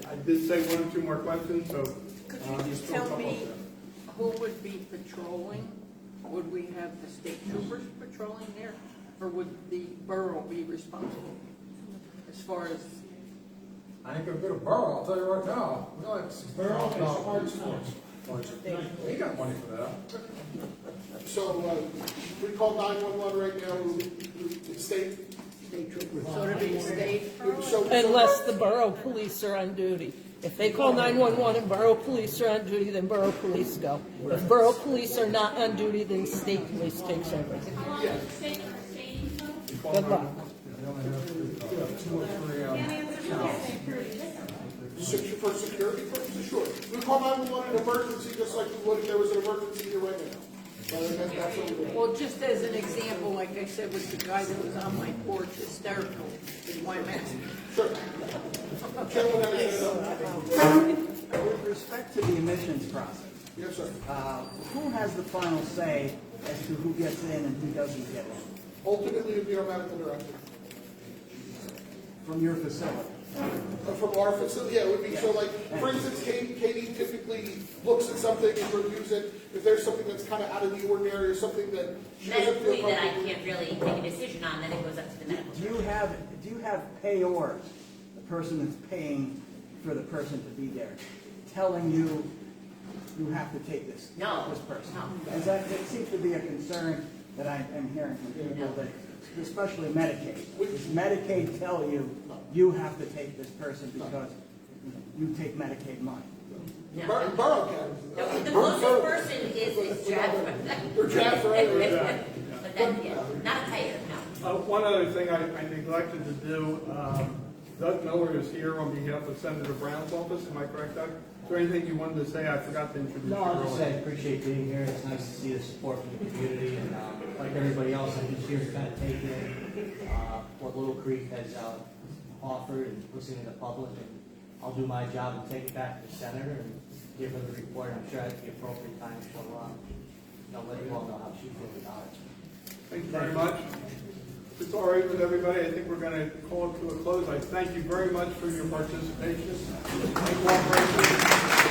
I did say one or two more questions, so. Could you just tell me who would be patrolling? Would we have the state troopers patrolling there, or would the borough be responsible as far as? I ain't gonna go to borough, I'll tell you right now. We like Borough is hard sports. They got money for that. So we call 911 right now. It's state. So it'd be state? Unless the borough police are on duty. If they call 911 and borough police are on duty, then borough police go. If borough police are not on duty, then state police takes over. Good luck. For security purposes, sure. We call 911 an emergency just like we would if there was an emergency here right now. That's what we do. Well, just as an example, like I said, with the guy that was on my porch hysterical, is why I'm asking. Sure. With respect to the admissions process, yes, sir. Who has the final say as to who gets in and who doesn't get in? Ultimately, it would be our medical director. From your facility? From our facility, yeah, it would be, so like, for instance, Katie typically looks at something and reviews it. If there's something that's kind of out of the ordinary or something that she doesn't feel medically that I comfortable can't really make a decision on, then it goes up to the medical. Do you have payors, the person that's paying for the person to be there, telling you you have to take this person? No. As that seems to be a concern that I am hearing from people, that especially Medicaid. Does Medicaid tell you you have to take this person because you take Medicaid money? No. Borough can. The closest person is Jeff. Or Jeff, right? But then, yeah, not a payer, no. One other thing I neglected to do, Doug Miller is here on behalf of Senator Brown's office. Am I correct, Doug? Is there anything you wanted to say? I forgot to introduce you No, I just earlier. said, appreciate being here. It's nice to see the support from the community, and like everybody else, I'm just here to kind of take in what Little Creek has offered and listen to the public. And I'll do my job and take it back to the senator and give her the report. I'm sure at the appropriate time she'll let you all know how she feels about it. Thank you very much. If it's all right with everybody, I think we're going to call it to a close. I thank you very much for your participation and cooperation.